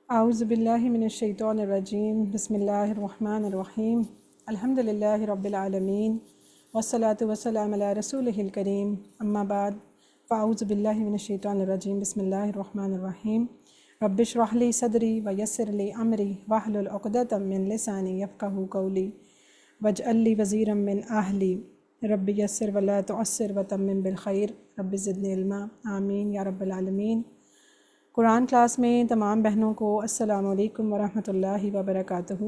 आउज़ुबिल्लाहि मिनश्शैतानिर्रजीम बिस्मिल्लाहिर्रहमानिर्रहीम अल्हम्दुलिल्लाहि रब्बिल आलमीन वस्सलातु वस्सलामु अला रसूलिहिल करीम अम्मा बाद फ़ाऊज़ुबिल्लाहि मिनश्शैतानिर्रजीम बिस्मिल्लाहिर्रहमानिर्रहीम रब्बिश्रह ली सदरी व यस्सिर ली अमरी वहलुल उक़दतम मिन लिसानी यफ़क़हू क़ौली वजअल ली वज़ीरम मिन अहली रब्बि यस्सिर व ला तुअस्सिर व तम्मिम बिल खैर रब्बि ज़िदनी इल्मा आमीन या रब्बल आलमीन। कुरान क्लास में तमाम बहनों को अस्सलामु अलैकुम वरहमतुल्लाहि वबरकातुहू।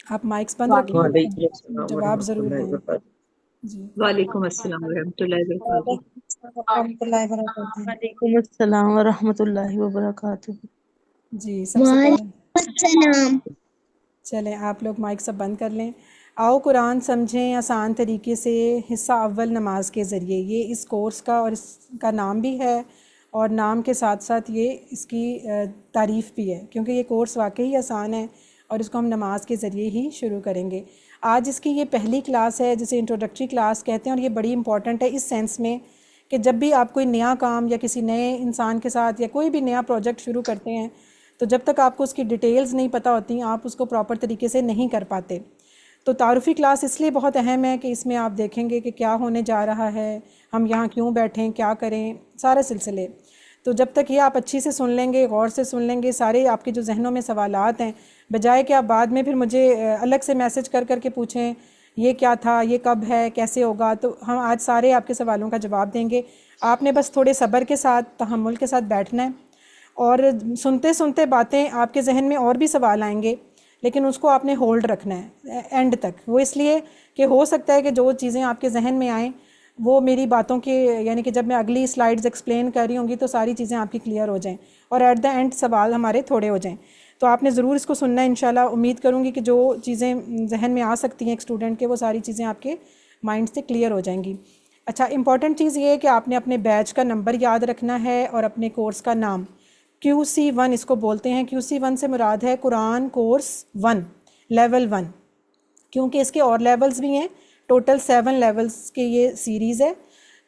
आप माइक्स बंद रखें, वालेकुम अस्सलाम जवाब ज़रूर वरहमतुल्लाहि दें वबरकातुहू। जी। वालेकुम अस्सलाम वरहमतुल्लाहि वबरकातुहू। वालेकुम अस्सलाम वरहमतुल्लाहि वबरकातुहू। जी सबसे पहले वालेकुम चलें आप लोग माइक सब बंद कर लें। आओ कुरान समझें आसान तरीके से, हिस्सा अव्वल नमाज के ज़रिए। ये इस कोर्स का और इसका नाम भी है और नाम के साथ साथ ये इसकी तारीफ़ भी है, क्योंकि ये कोर्स वाकई आसान है और इसको हम नमाज के ज़रिए ही शुरू करेंगे। आज इसकी ये पहली क्लास है जिसे इंट्रोडक्टरी क्लास कहते हैं, और ये बड़ी इंपॉर्टेंट है इस सेंस में कि जब भी आप कोई नया काम या किसी नए इंसान के साथ या कोई भी नया प्रोजेक्ट शुरू करते हैं, तो जब तक आपको उसकी डिटेल्स नहीं पता होती आप उसको प्रॉपर तरीके से नहीं कर पाते। तो तारुफ़ी क्लास इसलिए बहुत अहम है कि इसमें आप देखेंगे कि क्या होने जा रहा है, हम यहाँ क्यों बैठें, क्या करें, सारे सिलसिले। तो जब तक ये आप अच्छी से सुन लेंगे, गौर से सुन लेंगे, सारे आपके जो जहनों में सवालात हैं, बजाय कि आप बाद में फिर मुझे अलग से मैसेज कर कर के पूछें ये क्या था, ये कब है, कैसे होगा, तो हम आज सारे आपके सवालों का जवाब देंगे। आपने बस थोड़े सब्र के साथ, तहम्मुल के साथ बैठना है, और सुनते सुनते बातें आपके जहन में और भी सवाल आएंगे, लेकिन उसको आपने होल्ड रखना है एंड तक। वो इसलिए कि हो सकता है कि जो चीज़ें आपके जहन में आएँ वो मेरी बातों के, यानी कि जब मैं अगली स्लाइड्स एक्सप्लेन कर रही होंगी तो सारी चीज़ें आपकी क्लियर हो जाएं और एट द एंड सवाल हमारे थोड़े हो जाएं। तो आपने ज़रूर इसको सुनना है। इंशाल्लाह उम्मीद करूँगी कि जो चीज़ें जहन में आ सकती हैं एक स्टूडेंट के, वो सारी चीज़ें आपके माइंड से क्लियर हो जाएंगी। अच्छा, इंपॉर्टेंट चीज़ ये है कि आपने अपने बैच का नंबर याद रखना है और अपने कोर्स का नाम। QC1 इसको बोलते हैं। QC1 से मुराद है कुरान कोर्स 1, लेवल 1, क्योंकि इसके और लेवल्स भी हैं। टोटल 7 लेवल्स के ये सीरीज़ है,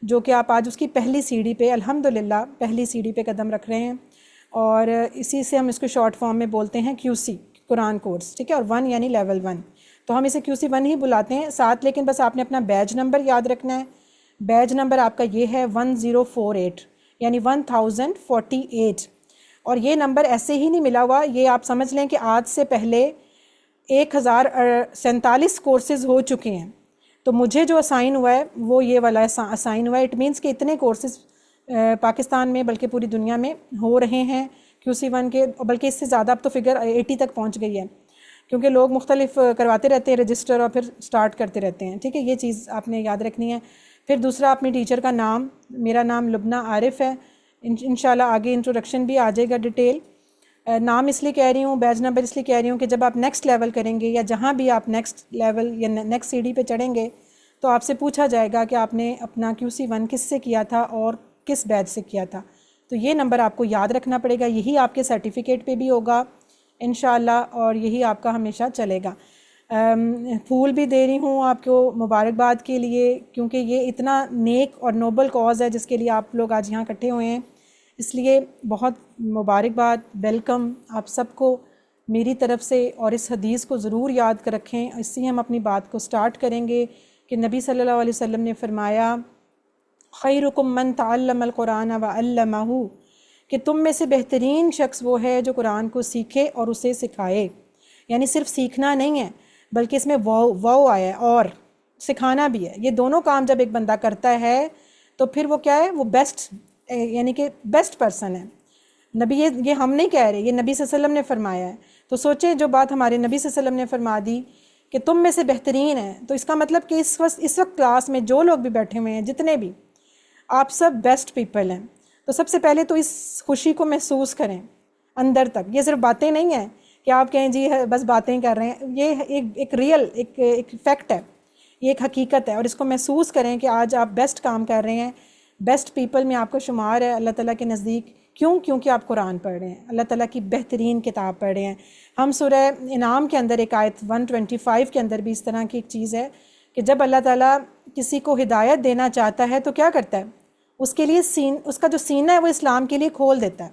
जो कि आप आज उसकी पहली सीढ़ी पे, अल्हम्दुलिल्लाह पहली सीढ़ी पे कदम रख रहे हैं, और इसी से हम इसको शॉर्ट फॉर्म में बोलते हैं QC, कुरान कोर्स, ठीक है। और 1 यानी लेवल 1, तो हम इसे QC1 ही बुलाते हैं साथ। लेकिन बस आपने अपना बैच नंबर याद रखना है। बैच नंबर आपका ये है 1048, यानी 1048। और ये नंबर ऐसे ही नहीं मिला हुआ, ये आप समझ लें कि आज से पहले 1047 कोर्सेज़ हो चुके हैं। तो मुझे जो असाइन हुआ है वो ये वाला असाइन हुआ है। इट मीन्स कि इतने कोर्सेज़ पाकिस्तान में बल्कि पूरी दुनिया में हो रहे हैं QC1 के, बल्कि इससे ज़्यादा अब तो फिगर 80 तक पहुंच गई है, क्योंकि लोग मुख्तलिफ करवाते रहते हैं रजिस्टर और फिर स्टार्ट करते रहते हैं, ठीक है। ये चीज़ आपने याद रखनी है। फिर दूसरा, अपने टीचर का नाम, मेरा नाम लुबना आरिफ है। इंशाल्लाह आगे इंट्रोडक्शन भी आ जाएगा डिटेल। नाम इसलिए कह रही हूँ, बैच नंबर इसलिए कह रही हूँ कि जब आप नेक्स्ट लेवल करेंगे या जहाँ भी आप नेक्स्ट लेवल या नेक्स्ट सीढ़ी पे चढ़ेंगे, तो आपसे पूछा जाएगा कि आपने अपना QC1 किस से किया था और किस बैच से किया था। तो ये नंबर आपको याद रखना पड़ेगा, यही आपके सर्टिफिकेट पे भी होगा इंशाल्लाह, और यही आपका हमेशा चलेगा। फूल भी दे रही हूँ आपको मुबारकबाद के लिए, क्योंकि ये इतना नेक और नोबल कॉज़ है जिसके लिए आप लोग आज यहाँ इकट्ठे हुए हैं, इसलिए बहुत मुबारकबाद, वेलकम आप सबको मेरी तरफ से। और इस हदीस को ज़रूर याद कर रखें। इससे हम अपनी बात को स्टार्ट करेंगे कि नबी सल्लल्लाहु अलैहि वसल्लम ने फरमाया, खैरुकुम मन तअल्लमल कुरान व अल्लमहु, कि तुम में से बेहतरीन शख्स वो है जो कुरान को सीखे और उसे सिखाए। यानी सिर्फ सीखना नहीं है, बल्कि इसमें वाव आया है और सिखाना भी है। ये दोनों काम जब एक बंदा करता है तो फिर वो क्या है, वो बेस्ट, यानी कि बेस्ट पर्सन है। नबी, ये हम नहीं कह रहे, ये नबी सल्लल्लाहु अलैहि वसल्लम ने फरमाया है। तो सोचें, जो बात हमारे नबी सल्लल्लाहु अलैहि वसल्लम ने फरमा दी कि तुम में से बेहतरीन है, तो इसका मतलब कि इस वक्त क्लास में जो लोग भी बैठे हुए हैं, जितने भी, आप सब बेस्ट पीपल हैं। तो सबसे पहले तो इस खुशी को महसूस करें अंदर तक। ये सिर्फ बातें नहीं हैं कि आप कहें जी बस बातें कर रहे हैं, ये एक रियल एक फैक्ट है, ये एक हकीकत है, और इसको महसूस करें कि आज आप बेस्ट काम कर रहे हैं, बेस्ट पीपल में आपका शुमार है अल्लाह ताला के नज़दीक। क्यों? क्योंकि आप कुरान पढ़ रहे हैं, अल्लाह ताला की बेहतरीन किताब पढ़ रहे हैं। हम सूरह इनाम के अंदर एक आयत 125 के अंदर भी इस तरह की एक चीज़ है कि जब अल्लाह ताला किसी को हिदायत देना चाहता है तो क्या करता है, उसके लिए उसका जो सीना है वो इस्लाम के लिए खोल देता है।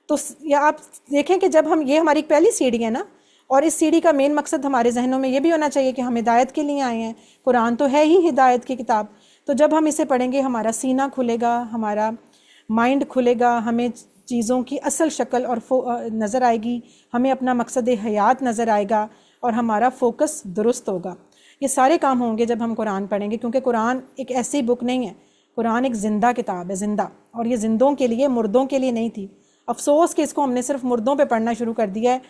तो या आप देखें कि जब हम, ये हमारी पहली सीढ़ी है ना, और इस सीढ़ी का मेन मकसद हमारे जहनों में ये भी होना चाहिए कि हम हिदायत के लिए आए हैं। कुरान तो है ही हिदायत की किताब। तो जब हम इसे पढ़ेंगे हमारा सीना खुलेगा, हमारा माइंड खुलेगा, हमें चीज़ों की असल शक्ल और नज़र आएगी, हमें अपना मकसद हयात नज़र आएगा और हमारा फोकस दुरुस्त होगा। ये सारे काम होंगे जब हम कुरान पढ़ेंगे, क्योंकि कुरान एक ऐसी बुक नहीं है, कुरान एक ज़िंदा किताब है, ज़िंदा। और ये ज़िंदों के लिए, मुर्दों के लिए नहीं थी। अफसोस कि इसको हमने सिर्फ मुर्दों पे पढ़ना शुरू कर दिया है।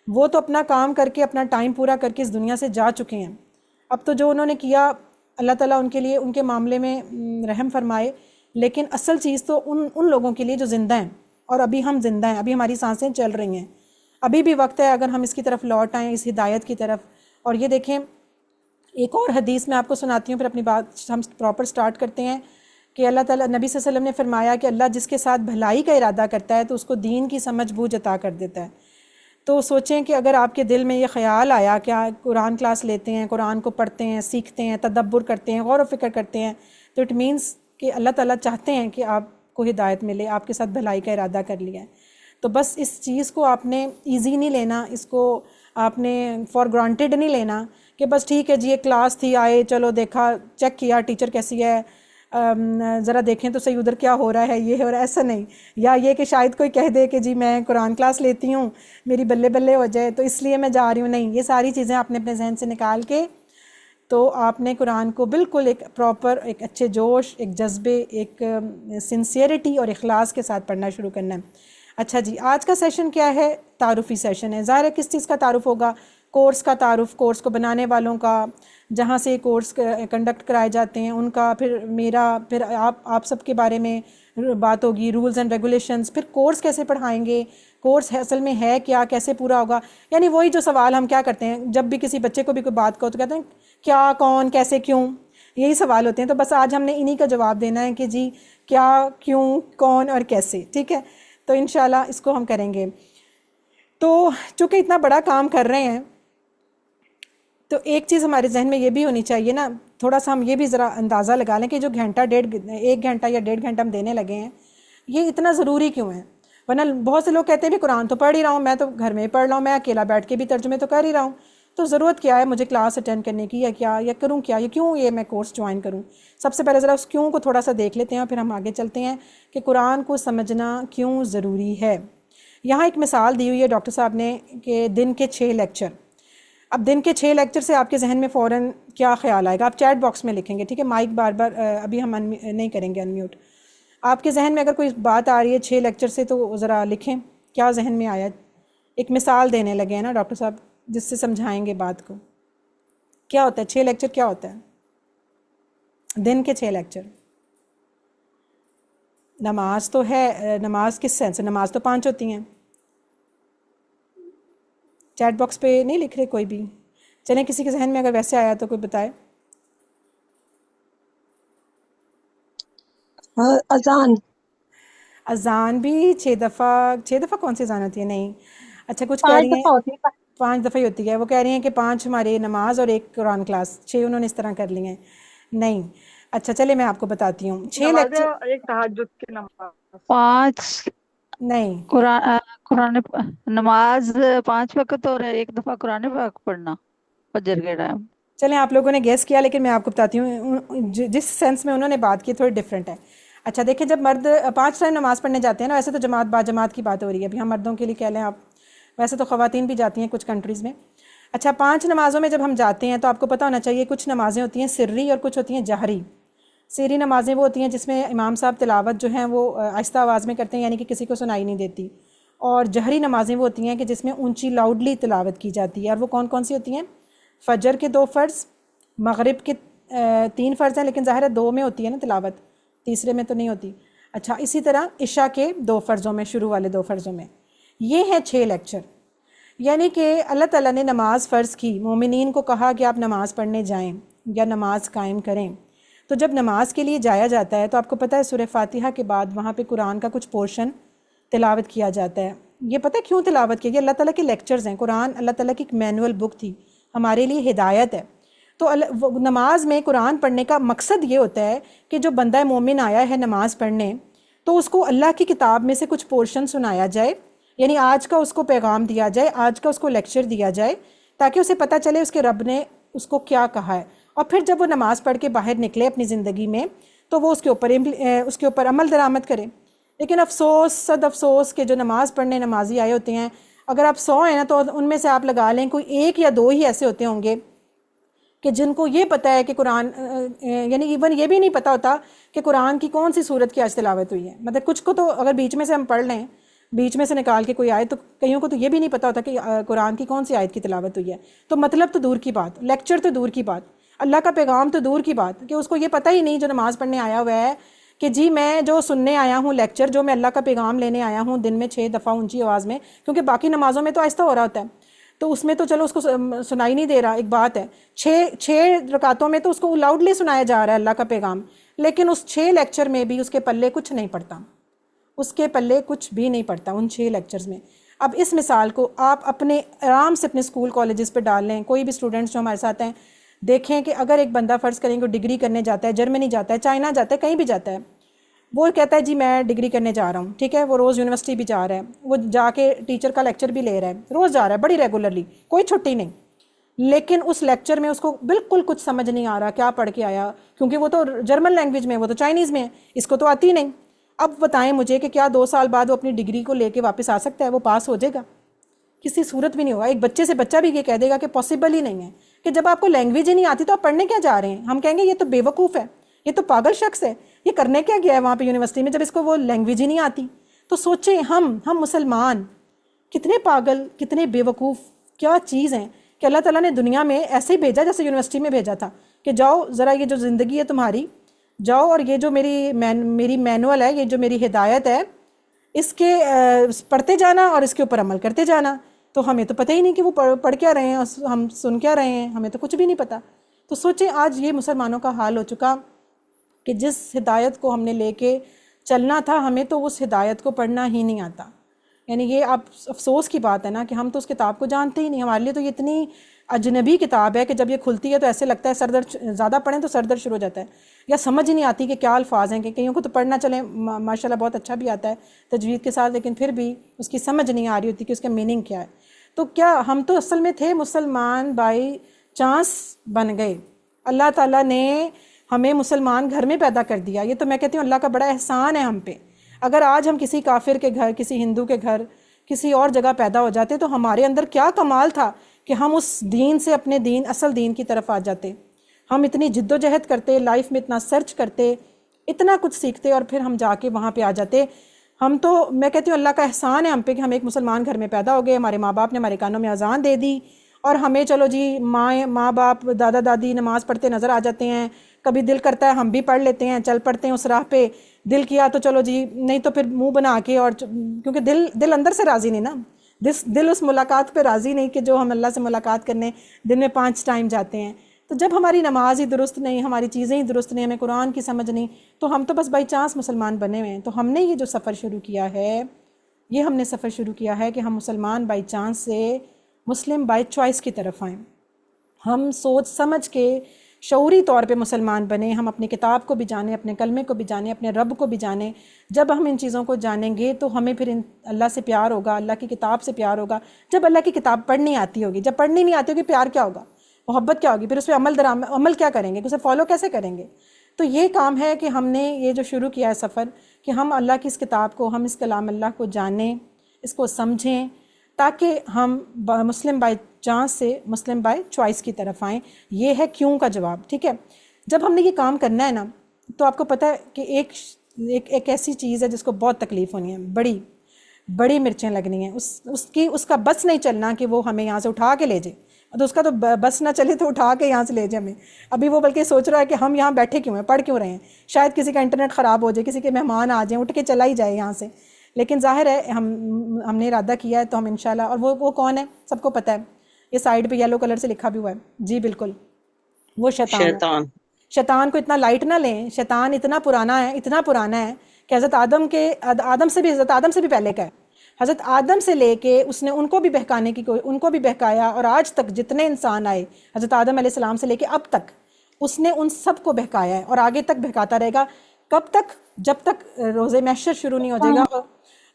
वो तो अपना काम करके, अपना टाइम पूरा करके इस दुनिया से जा चुके हैं। अब तो जो उन्होंने किया, अल्लाह ताला उनके लिए, उनके मामले में रहम फरमाए। लेकिन असल चीज़ तो उन लोगों के लिए जो ज़िंदा हैं, और अभी हम ज़िंदा हैं, अभी हमारी सांसें चल रही हैं। अभी भी वक्त है अगर हम इसकी तरफ लौट आएँ, इस हिदायत की तरफ। और ये देखें, एक और हदीस मैं आपको सुनाती हूँ, फिर अपनी बात हम प्रॉपर स्टार्ट करते हैं कि अल्लाह ताला, नबी सल्लल्लाहु अलैहि वसल्लम ने फरमाया कि अल्लाह जिसके साथ भलाई का इरादा करता है तो उसको दीन की समझ बूझ अता कर देता है। तो सोचें कि अगर आपके दिल में ये ख्याल आया कि कुरान क्लास लेते हैं, कुरान को पढ़ते हैं, सीखते हैं, तदब्बुर करते हैं, गौर व फिक्र करते हैं, तो इट मीन्स कि अल्लाह ताला चाहते हैं कि आपको हिदायत मिले, आपके साथ भलाई का इरादा कर लिया है। तो बस इस चीज़ को आपने ईजी नहीं लेना, इसको आपने फॉर ग्रांटेड नहीं लेना कि बस ठीक है जी एक क्लास थी, आए, चलो देखा, चेक किया टीचर कैसी है, ज़रा देखें तो सही उधर क्या हो रहा है, ये है, और ऐसा नहीं। या ये कि शायद कोई कह दे कि जी मैं कुरान क्लास लेती हूँ, मेरी बल्ले बल्ले हो जाए तो इसलिए मैं जा रही हूँ। नहीं, ये सारी चीज़ें आपने अपने जहन से निकाल के, तो आपने कुरान को बिल्कुल एक प्रॉपर, एक अच्छे जोश, एक जज्बे, एक सिंसियरिटी और इखलास के साथ पढ़ना शुरू करना है। अच्छा जी, आज का सेशन क्या है? तारुफ़ी सेशन है। ज़ाहिर है किस चीज़ का तारुफ़ होगा? कोर्स का तारुफ़, कोर्स को बनाने वालों का, जहाँ से कोर्स कंडक्ट कराए जाते हैं उनका, फिर मेरा, फिर आप सब के बारे में बात होगी, रूल्स एंड रेगुलेशंस, फिर कोर्स कैसे पढ़ाएंगे, कोर्स है असल में है क्या, कैसे पूरा होगा। यानी वही जो सवाल हम क्या करते हैं जब भी किसी बच्चे को भी कोई बात कहो तो कहते हैं क्या, कौन, कैसे, क्यों, यही सवाल होते हैं। तो बस आज हमने इन्हीं का जवाब देना है कि जी क्या, क्यों, कौन और कैसे। ठीक है, तो इंशाल्लाह इसको हम करेंगे। तो चूँकि इतना बड़ा काम कर रहे हैं तो एक चीज़ हमारे जहन में ये भी होनी चाहिए ना, थोड़ा सा हम ये भी ज़रा अंदाज़ा लगा लें कि जो घंटा, 1 घंटा या 1.5 घंटा हम देने लगे हैं, ये इतना ज़रूरी क्यों है? वरना बहुत से लोग कहते हैं भी कुरान तो पढ़ ही रहा हूँ, मैं तो घर में पढ़ रहा हूँ, मैं अकेला बैठ के भी तर्जुमे तो कर ही रहा हूँ, तो ज़रूरत क्या है मुझे क्लास अटेंड करने की, या क्या, या करूँ क्या, या क्यों ये मैं कोर्स ज्वाइन करूँ? सबसे पहले ज़रा उस क्यों को थोड़ा सा देख लेते हैं और फिर हम आगे चलते हैं कि कुरान को समझना क्यों ज़रूरी है। यहाँ एक मिसाल दी हुई है डॉक्टर साहब ने कि दिन के 6 लेक्चर। अब दिन के 6 लेक्चर से आपके जहन में फ़ौरन क्या ख्याल आएगा? आप चैट बॉक्स में लिखेंगे, ठीक है, माइक बार बार अभी हम नहीं करेंगे अनम्यूट। आपके जहन में अगर कोई बात आ रही है 6 लेक्चर से तो ज़रा लिखें क्या जहन में आया। एक मिसाल देने लगे हैं ना डॉक्टर साहब, जिससे समझाएंगे बात को। क्या होता है 6 लेक्चर? क्या होता है दिन के 6 लेक्चर? नमाज तो है, नमाज किस सेंस? नमाज तो 5 होती हैं। चैट बॉक्स पे नहीं लिख रहे कोई भी? चलें, किसी के जहन में अगर वैसे आया तो कोई बताए। अजान। अजान भी 6 दफ़ा? 6 दफ़ा कौन सी अजान होती है? नहीं, अच्छा कुछ कह 5 रही हैं दफा होती है। 5 दफ़ा ही होती है। वो कह रही हैं कि 5 हमारे नमाज और 1 कुरान क्लास, 6 उन्होंने इस तरह कर लिए हैं। नहीं, अच्छा चले मैं आपको बताती हूँ। 6 नमाज़ें लेक्चर और एक तहज्जुद की नमाज। 5 नहीं, कुरान नमाज 5 वक्त और एक दफा कुरान पाक पढ़ना फजर के टाइम। चलें आप लोगों ने गेस किया, लेकिन मैं आपको बताती हूँ जिस सेंस में उन्होंने बात की थोड़ी डिफरेंट है। अच्छा देखिए, जब मर्द 5 टाइम नमाज़ पढ़ने जाते हैं ना, वैसे तो जमात बाजमात की बात हो रही है अभी, हम मर्दों के लिए कह लें आप, वैसे तो ख़वातीन भी जाती हैं कुछ कंट्रीज़ में। अच्छा, 5 नमाज़ों में जब हम जाते हैं तो आपको पता होना चाहिए कुछ नमाज़ें होती हैं सिर्री और कुछ होती हैं जहरी। सिर्री नमाज़ें वो होती हैं जिसमें इमाम साहब तिलावत जो हैं वो आहिस्ता आवाज़ में करते हैं, यानी कि किसी को सुनाई नहीं देती। और जहरी नमाज़ें वो होती हैं कि जिसमें ऊंची लाउडली तिलावत की जाती है। और वो कौन कौन सी होती हैं? फ़जर के 2 फ़र्ज़, मगरिब के 3 फ़र्ज़ हैं, लेकिन ज़ाहिर है 2 में होती है ना तिलावत, तीसरे में तो नहीं होती। अच्छा, इसी तरह इशा के 2 फ़र्ज़ों में, शुरू वाले 2 फ़र्ज़ों में। ये है 6 लेक्चर। यानी कि अल्लाह ताला ने नमाज फ़र्ज़ की, मोमिनीन को कहा कि आप नमाज़ पढ़ने जाएं या नमाज कायम करें। तो जब नमाज के लिए जाया जाता है तो आपको पता है सूरह फातिहा के बाद वहाँ पे कुरान का कुछ पोर्शन तिलावत किया जाता है। ये पता है क्यों तिलावत किया? अल्लाह ताला के लेक्चर्स हैं। कुरान अल्लाह ताला की एक मैनुअल बुक थी, हमारे लिए हिदायत है। तो नमाज में कुरान पढ़ने का मकसद ये होता है कि जो बंदा मोमिन आया है नमाज पढ़ने, तो उसको अल्लाह की किताब में से कुछ पोर्शन सुनाया जाए यानी आज का उसको पैगाम दिया जाए, आज का उसको लेक्चर दिया जाए, ताकि उसे पता चले उसके रब ने उसको क्या कहा है। और फिर जब वो नमाज़ पढ़ के बाहर निकले अपनी ज़िंदगी में, तो वो उसके ऊपर अमल दरामद करें। लेकिन अफसोस, सद अफसोस के जो नमाज़ पढ़ने नमाजी आए होते हैं, अगर आप 100 हैं ना, तो उनमें से आप लगा लें कोई 1 या 2 ही ऐसे होते होंगे कि जिनको ये पता है कि कुरान, यानी इवन ये भी नहीं पता होता कि कुरान की कौन सी सूरत की आज तिलावत हुई है। मतलब कुछ को तो अगर बीच में से हम पढ़ लें, बीच में से निकाल के कोई आयत, तो कईयों को तो ये भी नहीं पता होता कि कुरान की कौन सी आयत की तिलावत हुई है। तो मतलब तो दूर की बात, लेक्चर तो दूर की बात, अल्लाह का पैगाम तो दूर की बात, कि उसको ये पता ही नहीं जो नमाज़ पढ़ने आया हुआ है कि जी मैं जो सुनने आया हूँ लेक्चर, जो मैं अल्लाह का पैगाम लेने आया हूँ दिन में 6 दफ़ा ऊंची आवाज़ में, क्योंकि बाकी नमाज़ों में तो आहिस्ता हो रहा होता है, तो उसमें तो चलो उसको सुनाई नहीं दे रहा, एक बात है। 6 रकातों में तो उसको लाउडली सुनाया जा रहा है अल्लाह का पैगाम, लेकिन उस 6 लेक्चर में भी उसके पल्ले कुछ नहीं पड़ता, उसके पल्ले कुछ भी नहीं पड़ता उन 6 लेक्चर्स में। अब इस मिसाल को आप अपने आराम से अपने स्कूल कॉलेजेस पे डाल लें। कोई भी स्टूडेंट्स जो हमारे साथ हैं, देखें कि अगर एक बंदा फ़र्ज़ करेंगे डिग्री करने जाता है, जर्मनी जाता है, चाइना जाता है, कहीं भी जाता है, वो कहता है जी मैं डिग्री करने जा रहा हूँ, ठीक है, वो रोज़ यूनिवर्सिटी भी जा रहा है, वो जाके टीचर का लेक्चर भी ले रहा है, रोज़ जा रहा है बड़ी रेगुलरली, कोई छुट्टी नहीं, लेकिन उस लेक्चर में उसको बिल्कुल कुछ समझ नहीं आ रहा क्या पढ़ के आया, क्योंकि वो तो जर्मन लैंग्वेज में, वो तो चाइनीज़ में है, इसको तो आती नहीं। अब बताएं मुझे कि क्या 2 साल बाद वो अपनी डिग्री को लेके वापस आ सकता है? वो पास हो जाएगा? किसी सूरत भी नहीं होगा। एक बच्चे से बच्चा भी ये कह देगा कि पॉसिबल ही नहीं है, कि जब आपको लैंग्वेज ही नहीं आती तो आप पढ़ने क्या जा रहे हैं। हम कहेंगे ये तो बेवकूफ़ है, ये तो पागल शख्स है, ये करने क्या गया है वहाँ पे यूनिवर्सिटी में जब इसको वो लैंग्वेज ही नहीं आती। तो सोचें हम मुसलमान कितने पागल, कितने बेवकूफ़ क्या चीज़ हैं कि अल्लाह ताला ने दुनिया में ऐसे ही भेजा जैसे यूनिवर्सिटी में भेजा था कि जाओ ज़रा ये जो ज़िंदगी है तुम्हारी, जाओ और ये जो मेरी मैनुअल है, ये जो मेरी हिदायत है, इसके पढ़ते जाना और इसके ऊपर अमल करते जाना। तो हमें तो पता ही नहीं कि वो पढ़ क्या रहे हैं और हम सुन क्या रहे हैं, हमें तो कुछ भी नहीं पता। तो सोचें आज ये मुसलमानों का हाल हो चुका कि जिस हिदायत को हमने लेके चलना था, हमें तो उस हिदायत को पढ़ना ही नहीं आता। यानी ये आप अफसोस की बात है ना कि हम तो उस किताब को जानते ही नहीं। हमारे लिए तो ये इतनी अजनबी किताब है कि जब ये खुलती है तो ऐसे लगता है सरदर्द, ज़्यादा पढ़ें तो सरदर्द शुरू हो जाता है, या समझ ही नहीं आती कि क्या अल्फाज हैं। कि कईयों को तो पढ़ना चले माशाल्लाह बहुत अच्छा भी आता है तजवीद के साथ, लेकिन फिर भी उसकी समझ नहीं आ रही होती कि उसका मीनिंग क्या है। तो क्या हम तो असल में थे मुसलमान बाई चांस बन गए। अल्लाह ताला ने हमें मुसलमान घर में पैदा कर दिया। ये तो मैं कहती हूँ अल्लाह का बड़ा एहसान है हम पे। अगर आज हम किसी काफिर के घर, किसी हिंदू के घर, किसी और जगह पैदा हो जाते तो हमारे अंदर क्या कमाल था कि हम उस दीन से अपने दीन, असल दीन की तरफ आ जाते। हम इतनी जिद्दोजहद करते, लाइफ में इतना सर्च करते, इतना कुछ सीखते और फिर हम जाके वहाँ पे आ जाते। हम तो मैं कहती हूँ अल्लाह का एहसान है हम पे कि हम एक मुसलमान घर में पैदा हो गए। हमारे माँ बाप ने हमारे कानों में अजान दे दी और हमें चलो जी माँ बाप दादा दादी नमाज़ पढ़ते नज़र आ जाते हैं। कभी दिल करता है हम भी पढ़ लेते हैं, चल पढ़ते हैं उस राह पे। दिल किया तो चलो जी, नहीं तो फिर मुंह बना के, और क्योंकि दिल अंदर से राज़ी नहीं ना, दिल उस मुलाकात पे राज़ी नहीं कि जो हम अल्लाह से मुलाकात करने दिन में 5 टाइम जाते हैं। तो जब हमारी नमाज ही दुरुस्त नहीं, हमारी चीज़ें ही दुरुस्त नहीं, हमें कुरान की समझ नहीं, तो हम तो बस बाई चांस मुसलमान बने हुए हैं। तो हमने ये जो सफ़र शुरू किया है, ये हमने सफ़र शुरू किया है कि हम मुसलमान बाई चांस से मुस्लिम बाई चॉइस की तरफ आएँ। हम सोच समझ के शऊरी तौर पे मुसलमान बने। हम अपनी किताब को भी जाने, अपने कलमे को भी जाने, अपने रब को भी जाने। जब हम इन चीज़ों को जानेंगे तो हमें फिर अल्लाह से प्यार होगा, अल्लाह की किताब से प्यार होगा। जब अल्लाह की किताब पढ़नी आती होगी, जब पढ़नी नहीं आती होगी, प्यार क्या होगा, मोहब्बत क्या होगी, फिर उस पर अमल क्या करेंगे, उसे फॉलो कैसे करेंगे। तो ये काम है कि हमने ये जो शुरू किया है सफ़र, कि हम अल्लाह की इस किताब को, हम इस कलाम अल्लाह को जानें, इसको समझें, ताकि हम मुस्लिम बाय चांस से मुस्लिम बाय चॉइस की तरफ आएँ। ये है क्यों का जवाब, ठीक है। जब हमने ये काम करना है ना, तो आपको पता है कि एक ऐसी चीज़ है जिसको बहुत तकलीफ़ होनी है, बड़ी बड़ी मिर्चें लगनी हैं, उसका बस नहीं चलना कि वो हमें यहाँ से उठा के ले जाए। तो उसका तो बस ना चले तो उठा के यहाँ से ले जाए हमें। अभी वो बल्कि सोच रहा है कि हम यहाँ बैठे क्यों हैं, पढ़ क्यों रहे हैं, शायद किसी का इंटरनेट ख़राब हो जाए, किसी के मेहमान आ जाएँ, उठ के चला ही जाए यहाँ से। लेकिन जाहिर है हमने इरादा किया है तो हम इंशाल्लाह। और वो कौन है सबको पता है, ये साइड पे येलो कलर से लिखा भी हुआ है जी, बिल्कुल वो शैतान। शैतान को इतना लाइट ना लें। शैतान इतना पुराना है कि हज़रत आदम से भी पहले का है। हज़रत आदम से लेके उसने उनको भी बहकाया, और आज तक जितने इंसान आए हज़रत आदम अलैहिस्सलाम से लेके अब तक उसने उन सब को बहकाया है और आगे तक बहकाता रहेगा। कब तक? जब तक रोज़े महशर शुरू नहीं हो जाएगा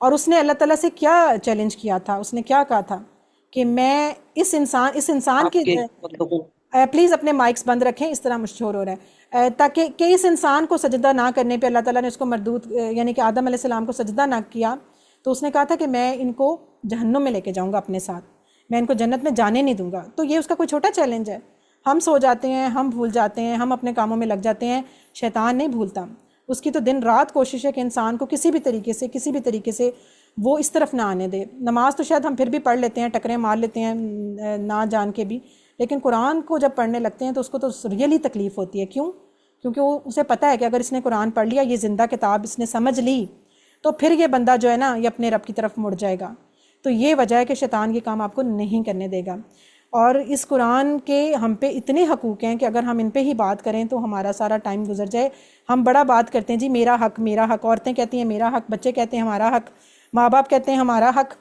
और उसने अल्लाह ताला से क्या चैलेंज किया था, उसने क्या कहा था कि मैं इस इंसान के आपके मतलब प्लीज़ अपने माइक्स बंद रखें, इस तरह मुझे शोर हो रहा है, ताकि कि इस इंसान को सजदा ना करने पे अल्लाह ताला ने उसको मरदूद यानी कि आदम अलैहिस्सलाम को सजदा ना किया, तो उसने कहा था कि मैं इनको जहन्नुम में लेके जाऊंगा अपने साथ, मैं इनको जन्नत में जाने नहीं दूंगा। तो ये उसका कोई छोटा चैलेंज है? हम सो जाते हैं, हम भूल जाते हैं, हम अपने कामों में लग जाते हैं, शैतान नहीं भूलता। उसकी तो दिन रात कोशिश है कि इंसान को किसी भी तरीके से वो इस तरफ ना आने दे। नमाज तो शायद हम फिर भी पढ़ लेते हैं, टकरे मार लेते हैं ना जान के भी, लेकिन कुरान को जब पढ़ने लगते हैं तो उसको तो रियली तकलीफ़ होती है। क्यों? क्योंकि वो उसे पता है कि अगर इसने कुरान पढ़ लिया, ये ज़िंदा किताब इसने समझ ली, तो फिर ये बंदा जो है ना, ये अपने रब की तरफ मुड़ जाएगा। तो ये वजह है कि शैतान ये काम आपको नहीं करने देगा। और इस कुरान के हम पे इतने हकूक़ हैं कि अगर हम इन पे ही बात करें तो हमारा सारा टाइम गुजर जाए। हम बड़ा बात करते हैं जी, मेरा हक मेरा हक, औरतें कहती हैं मेरा हक, बच्चे कहते हैं हमारा हक, माँ बाप कहते हैं हमारा हक,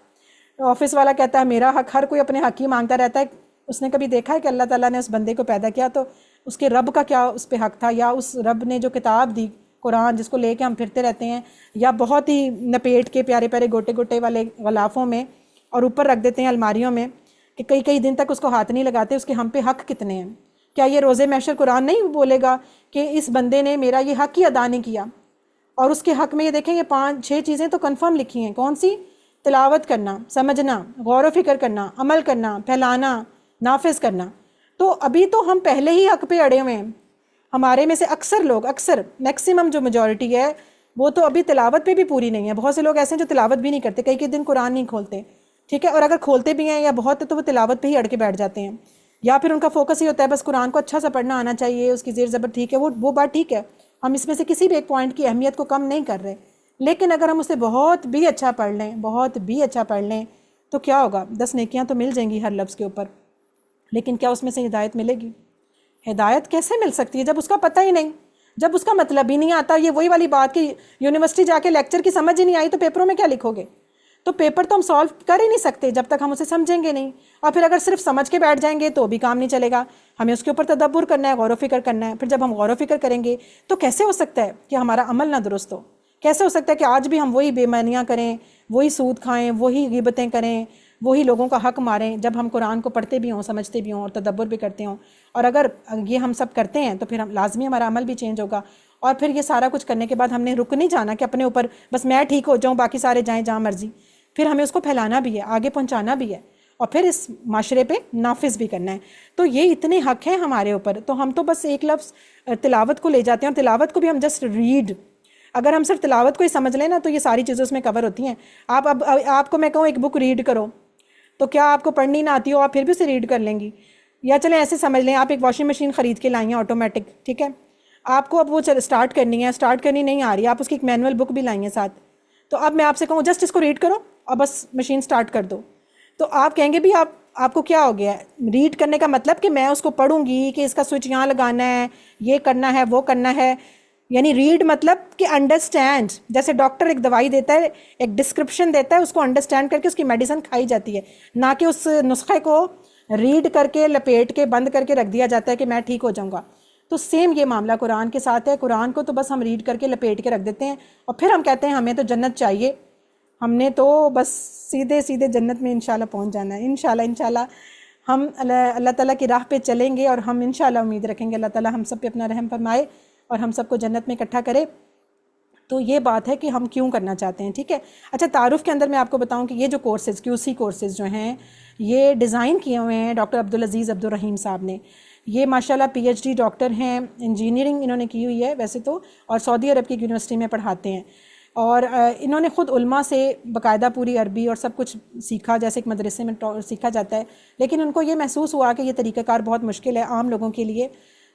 ऑफिस वाला कहता है मेरा हक, हर कोई अपने हक ही मांगता रहता है। उसने कभी देखा है कि अल्लाह ताला ने उस बंदे को पैदा किया तो उसके रब का क्या उस पर हक था, या उस रब ने जो किताब दी कुरान जिसको लेके हम फिरते रहते हैं, या बहुत ही नपेट के प्यारे प्यारे गोटे गोटे वाले गलाफों में और ऊपर रख देते हैं अलमारियों में कि कई कई दिन तक उसको हाथ नहीं लगाते, उसके हम पे हक कितने हैं? क्या ये रोज़े महशर कुरान नहीं बोलेगा कि इस बंदे ने मेरा ये हक ही अदा नहीं किया? और उसके हक में ये देखें, ये 5-6 चीज़ें तो कंफर्म लिखी हैं। कौन सी? तिलावत करना, समझना, गौर व फिक्र करना, अमल करना, फैलाना, नाफिज करना। तो अभी तो हम पहले ही हक पे अड़े हुए हैं। हमारे में से अक्सर लोग, अक्सर मैक्सिमम जो मेजॉरिटी है, वो तो अभी तिलावत पे भी पूरी नहीं है। बहुत से लोग ऐसे हैं जो तिलावत भी नहीं करते, कई कई दिन कुरान नहीं खोलते, ठीक है, और अगर खोलते भी हैं या बहुत है तो वो तिलावत पे ही अड़ के बैठ जाते हैं, या फिर उनका फोकस ही होता है बस कुरान को अच्छा सा पढ़ना आना चाहिए, उसकी ज़ेर ज़बर ठीक है, वो बात ठीक है, हम इसमें से किसी भी एक पॉइंट की अहमियत को कम नहीं कर रहे। लेकिन अगर हम उसे बहुत भी अच्छा पढ़ लें, बहुत भी अच्छा पढ़ लें, तो क्या होगा? 10 नेकियां तो मिल जाएंगी हर लफ्ज़ के ऊपर, लेकिन क्या उसमें से हिदायत मिलेगी? हिदायत कैसे मिल सकती है जब उसका पता ही नहीं, जब उसका मतलब ही नहीं आता? ये वही वाली बात कि यूनिवर्सिटी जाके लेक्चर की समझ ही नहीं आई तो पेपरों में क्या लिखोगे? तो पेपर तो हम सॉल्व कर ही नहीं सकते जब तक हम उसे समझेंगे नहीं। और फिर अगर सिर्फ समझ के बैठ जाएंगे तो भी काम नहीं चलेगा, हमें उसके ऊपर तदब्बुर करना है, गौर व फिक्र करना है। फिर जब हम गौर व फिक्र करेंगे तो कैसे हो सकता है कि हमारा अमल ना दुरुस्त हो? कैसे हो सकता है कि आज भी हम वही बेईमानियाँ करें, वही सूद खाएं, वही गिबतें करें, वही लोगों का हक मारें, जब हम कुरान को पढ़ते भी हों, समझते भी हों और तदब्बुर भी करते हों? और अगर ये हम सब करते हैं तो फिर हम लाजमी हमारा अमल भी चेंज होगा। और फिर ये सारा कुछ करने के बाद हमने रुक नहीं जाना कि अपने ऊपर बस मैं ठीक हो जाऊँ, बाकी सारे जाएँ जहाँ मर्जी। फिर हमें उसको फैलाना भी है, आगे पहुंचाना भी है, और फिर इस माशरे पे नाफिज भी करना है। तो ये इतने हक हैं हमारे ऊपर, तो हम तो बस एक लफ्ज़ तिलावत को ले जाते हैं, और तिलावत को भी हम जस्ट रीड, अगर हम सिर्फ तिलावत को ही समझ लें ना तो ये सारी चीज़ें उसमें कवर होती हैं। आप अब आपको मैं कहूँ एक बुक रीड करो, तो क्या आपको पढ़नी ना आती हो आप फिर भी उसे रीड कर लेंगी? या चलें ऐसे समझ लें, आप एक वॉशिंग मशीन ख़रीद के लाई हैं ऑटोमेटिक, ठीक है, आपको अब वो स्टार्ट करनी है, स्टार्ट करनी नहीं आ रही, आप उसकी एक मैनुअल बुक भी लाई हैं साथ, तो अब मैं आपसे कहूँ जस्ट इसको रीड करो और बस मशीन स्टार्ट कर दो, तो आप कहेंगे भी आपको क्या हो गया है? रीड करने का मतलब कि मैं उसको पढ़ूंगी कि इसका स्विच यहाँ लगाना है, ये करना है, वो करना है। यानी रीड मतलब कि अंडरस्टैंड, जैसे डॉक्टर एक दवाई देता है, एक डिस्क्रिप्शन देता है, उसको अंडरस्टैंड करके उसकी मेडिसिन खाई जाती है, ना कि उस नुस्खे को रीड करके लपेट के बंद करके रख दिया जाता है कि मैं ठीक हो जाऊँगा। तो सेम ये मामला कुरान के साथ है। कुरान को तो बस हम रीड करके लपेट के रख देते हैं और फिर हम कहते हैं हमें तो जन्नत चाहिए, हमने तो बस सीधे सीधे जन्नत में इंशाल्लाह पहुंच जाना है। इंशाल्लाह हम अल्लाह ताला की राह पे चलेंगे और हम इंशाल्लाह उम्मीद रखेंगे अल्लाह ताला हम सब पे अपना रहम फरमाए और हम सबको जन्नत में इकट्ठा करे। तो ये बात है कि हम क्यों करना चाहते हैं, ठीक है। अच्छा, तारुफ के अंदर मैं आपको बताऊं कि ये जो कोर्सेज़ QC कोर्सेज़ जो हैं ये डिज़ाइन किए हुए हैं डॉक्टर अब्दुल अज़ीज़ अब्दुल रहीम साहब ने। ये माशाल्लाह PhD डॉक्टर हैं, इंजीनियरिंग इन्होंने की हुई है वैसे तो, और सऊदी अरब की यूनिवर्सिटी में पढ़ाते हैं। और इन्होंने ख़ुद उल्मा से बाकायदा पूरी अरबी और सब कुछ सीखा, जैसे एक मदरसे में सीखा जाता है, लेकिन उनको ये महसूस हुआ कि ये तरीक़ाकार बहुत मुश्किल है आम लोगों के लिए,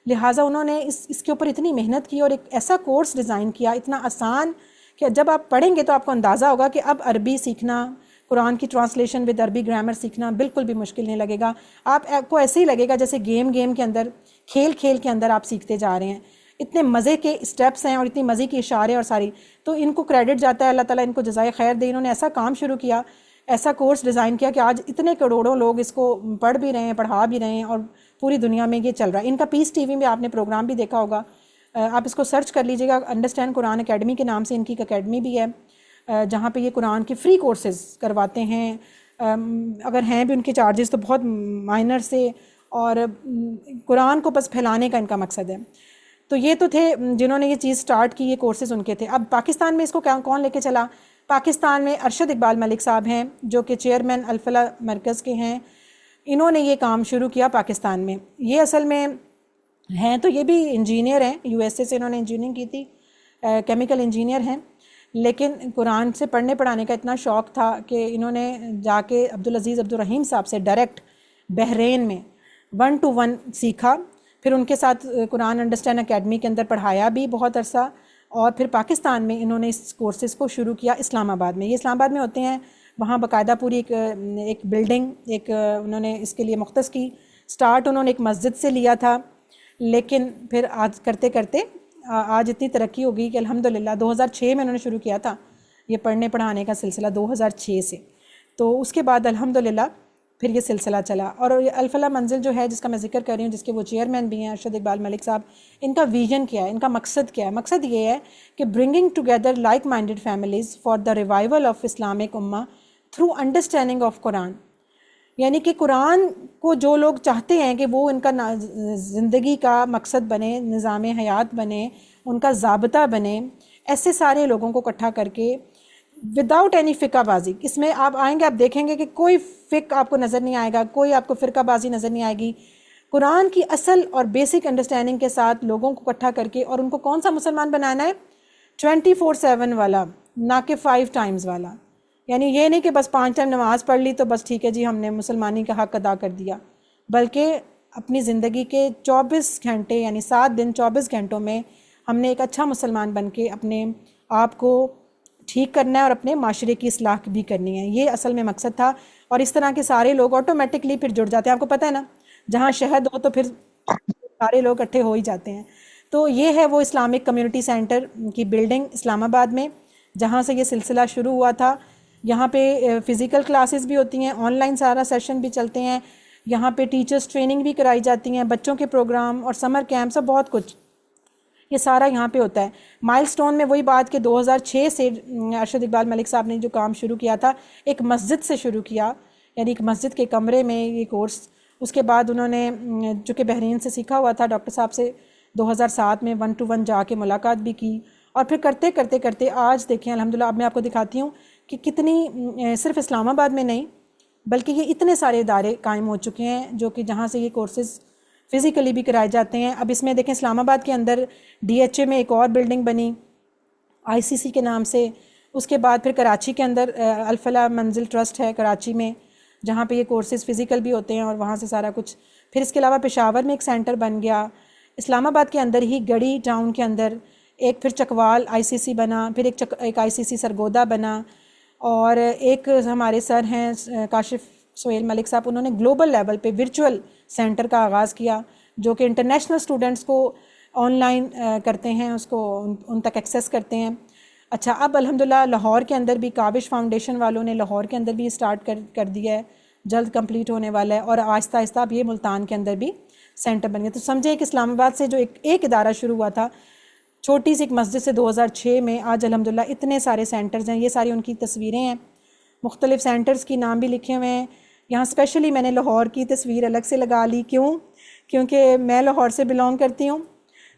लिहाजा उन्होंने इसके ऊपर इतनी मेहनत की और एक ऐसा कोर्स डिज़ाइन किया इतना आसान कि जब आप पढ़ेंगे तो आपको अंदाज़ा होगा कि अब अरबी सीखना, कुरान की ट्रांसलेशन विद अरबी ग्रामर सीखना बिल्कुल भी मुश्किल नहीं लगेगा। आपको ऐसे ही लगेगा जैसे गेम के अंदर, खेल के अंदर आप सीखते जा रहे हैं। इतने मज़े के स्टेप्स हैं और इतनी मज़े की इशारे और सारी, तो इनको क्रेडिट जाता है, अल्लाह ताला इनको जज़ाए खैर दे। इन्होंने ऐसा काम शुरू किया, ऐसा कोर्स डिज़ाइन किया कि आज इतने करोड़ों लोग इसको पढ़ भी रहे हैं, पढ़ा भी रहे हैं और पूरी दुनिया में ये चल रहा है। इनका पीस TV में आपने प्रोग्राम भी देखा होगा, आप इसको सर्च कर लीजिएगा, अंडरस्टैंड कुरान अकेडमी के नाम से इनकी एक अकेडमी भी है। जहाँ पे ये कुरान के फ्री कोर्सेज करवाते हैं। अगर हैं भी उनके चार्जेस तो बहुत माइनर से, और कुरान को बस फैलाने का इनका मकसद है। तो ये तो थे जिन्होंने ये चीज़ स्टार्ट की, ये कोर्सेज उनके थे। अब पाकिस्तान में इसको कौन लेके चला? पाकिस्तान में अरशद इकबाल मलिक साहब हैं, जो कि चेयरमैन अल-फलाह मरकज़ के हैं। इन्होंने ये काम शुरू किया पाकिस्तान में। ये असल में हैं तो ये भी इंजीनियर हैं, यूएसए से इन्होंने इंजीनियरिंग की थी, केमिकल इंजीनियर हैं, लेकिन कुरान से पढ़ने पढ़ाने का इतना शौक़ था कि इन्होंने जाके अब्दुल अज़ीज़ अब्दुल रहीम साहब से डायरेक्ट बहरीन में 1 to 1 सीखा। फिर उनके साथ कुरान अंडरस्टैंड एकेडमी के अंदर पढ़ाया भी बहुत अरसा, और फिर पाकिस्तान में इन्होंने इस कोर्सेज़ को शुरू किया इस्लामाबाद में। ये इस्लामाबाद में होते हैं, वहाँ बाकायदा पूरी एक बिल्डिंग उन्होंने इसके लिए मुख्तस की। स्टार्ट उन्होंने एक मस्जिद से लिया था, लेकिन फिर आज करते करते आज इतनी तरक्की हो गई कि अल्हम्दुलिल्लाह 2006 में उन्होंने शुरू किया था ये पढ़ने पढ़ाने का सिलसिला, 2006 से। तो उसके बाद अल्हम्दुलिल्लाह फिर ये सिलसिला चला। और ये अल-फलाह मंजिल जो है, जिसका मैं ज़िक्र कर रही हूँ, जिसके वो चेयरमैन भी हैं अरशद इकबाल मलिक साहब, इनका विजन क्या है, इनका मकसद क्या है? मकसद ये है कि bringing together like minded families for the revival of Islamic Umma through understanding of Quran. यानी कि कुरान को जो लोग चाहते हैं कि वो इनका ज़िंदगी का मकसद बने, निज़ाम हयात बने, उनका ज़ाबता बने, ऐसे सारे लोगों को इकट्ठा करके विदाउट एनी फ़िकाबाजी। इसमें आप आएंगे, आप देखेंगे कि कोई फ़िक आपको नज़र नहीं आएगा, कोई आपको फ़िरकाबाजी नज़र नहीं आएगी। कुरान की असल और बेसिक अंडरस्टैंडिंग के साथ लोगों को इकट्ठा करके, और उनको कौन सा मुसलमान बनाना है? 24/7 वाला, ना कि 5 टाइम्स वाला। यानी ये नहीं कि बस 5 टाइम नमाज़ पढ़ ली तो बस ठीक है जी, हमने मुसलमानी का हक़ अदा कर दिया, बल्कि अपनी ज़िंदगी के 24 घंटे यानी 7 दिन 24 घंटों में हमने एक अच्छा मुसलमान बन के अपने आप को ठीक करना है और अपने माशरे की इस्लाह भी करनी है। ये असल में मकसद था। और इस तरह के सारे लोग ऑटोमेटिकली फिर जुड़ जाते हैं। आपको पता है ना, जहाँ शहद हो तो फिर सारे लोग इकट्ठे हो ही जाते हैं। तो ये है वो इस्लामिक कम्युनिटी सेंटर की बिल्डिंग इस्लामाबाद में, जहाँ से ये सिलसिला शुरू हुआ था। यहाँ पे फ़िज़िकल क्लासेस भी होती हैं, ऑनलाइन सारा सेशन भी चलते हैं, यहाँ पे टीचर्स ट्रेनिंग भी कराई जाती हैं, बच्चों के प्रोग्राम और समर कैंप, सब बहुत कुछ ये सारा यहाँ पे होता है। माइलस्टोन में वही बात कि 2006 से अरशद इकबाल मलिक साहब ने जो काम शुरू किया था, एक मस्जिद से शुरू किया, यानी एक मस्जिद के कमरे में ये कोर्स। उसके बाद उन्होंने चूँकि बहरीन से सीखा हुआ था, डॉक्टर साहब से 2007 में 1 to 1 जाके मुलाकात भी की, और फिर करते करते करते आज देखें अल्हम्दुलिल्लाह। अब मैं आपको दिखाती हूँ कि कितनी, सिर्फ इस्लामाबाद में नहीं बल्कि ये इतने सारे इदारे कायम हो चुके हैं जो कि जहाँ से ये कोर्सेज़ फ़िज़िकली भी कराए जाते हैं। अब इसमें देखें, इस्लामाबाद के अंदर DHA में एक और बिल्डिंग बनी ICC के नाम से। उसके बाद फिर कराची के अंदर अल-फलाह मंजिल ट्रस्ट है कराची में, जहाँ पे ये कोर्सेज़ फ़िज़िकल भी होते हैं और वहाँ से सारा कुछ। फिर इसके अलावा पेशावर में एक सेंटर बन गया, इस्लामाबाद के अंदर ही गढ़ी टाउन के अंदर एक, फिर चकवाल ICC बना, फिर एक ICC सरगोदा बना, और एक हमारे सर हैं काशिफ सोहेल मलिक साहब, उन्होंने ग्लोबल लेवल पे वर्चुअल सेंटर का आगाज़ किया, जो कि इंटरनेशनल स्टूडेंट्स को ऑनलाइन करते हैं, उसको उन तक एक्सेस करते हैं। अच्छा, अब अल्हम्दुलिल्लाह लाहौर के अंदर भी काबिश फाउंडेशन वालों ने लाहौर के अंदर भी स्टार्ट कर दिया है, जल्द कंप्लीट होने वाला है, और आहिस्ता आहिस्ता अब ये मुल्तान के अंदर भी सेंटर बन गया। तो समझे कि इस्लामाबाद से जो एक इदारा शुरू हुआ था छोटी सी एक मस्जिद से 2006 में, आज अल्हम्दुलिल्लाह इतने सारे सेंटर्स हैं। ये सारी उनकी तस्वीरें हैं, मुख्तलिफ सेंटर्स की नाम भी लिखे हुए हैं यहाँ। स्पेशली मैंने लाहौर की तस्वीर अलग से लगा ली, क्योंकि मैं लाहौर से बिलोंग करती हूँ,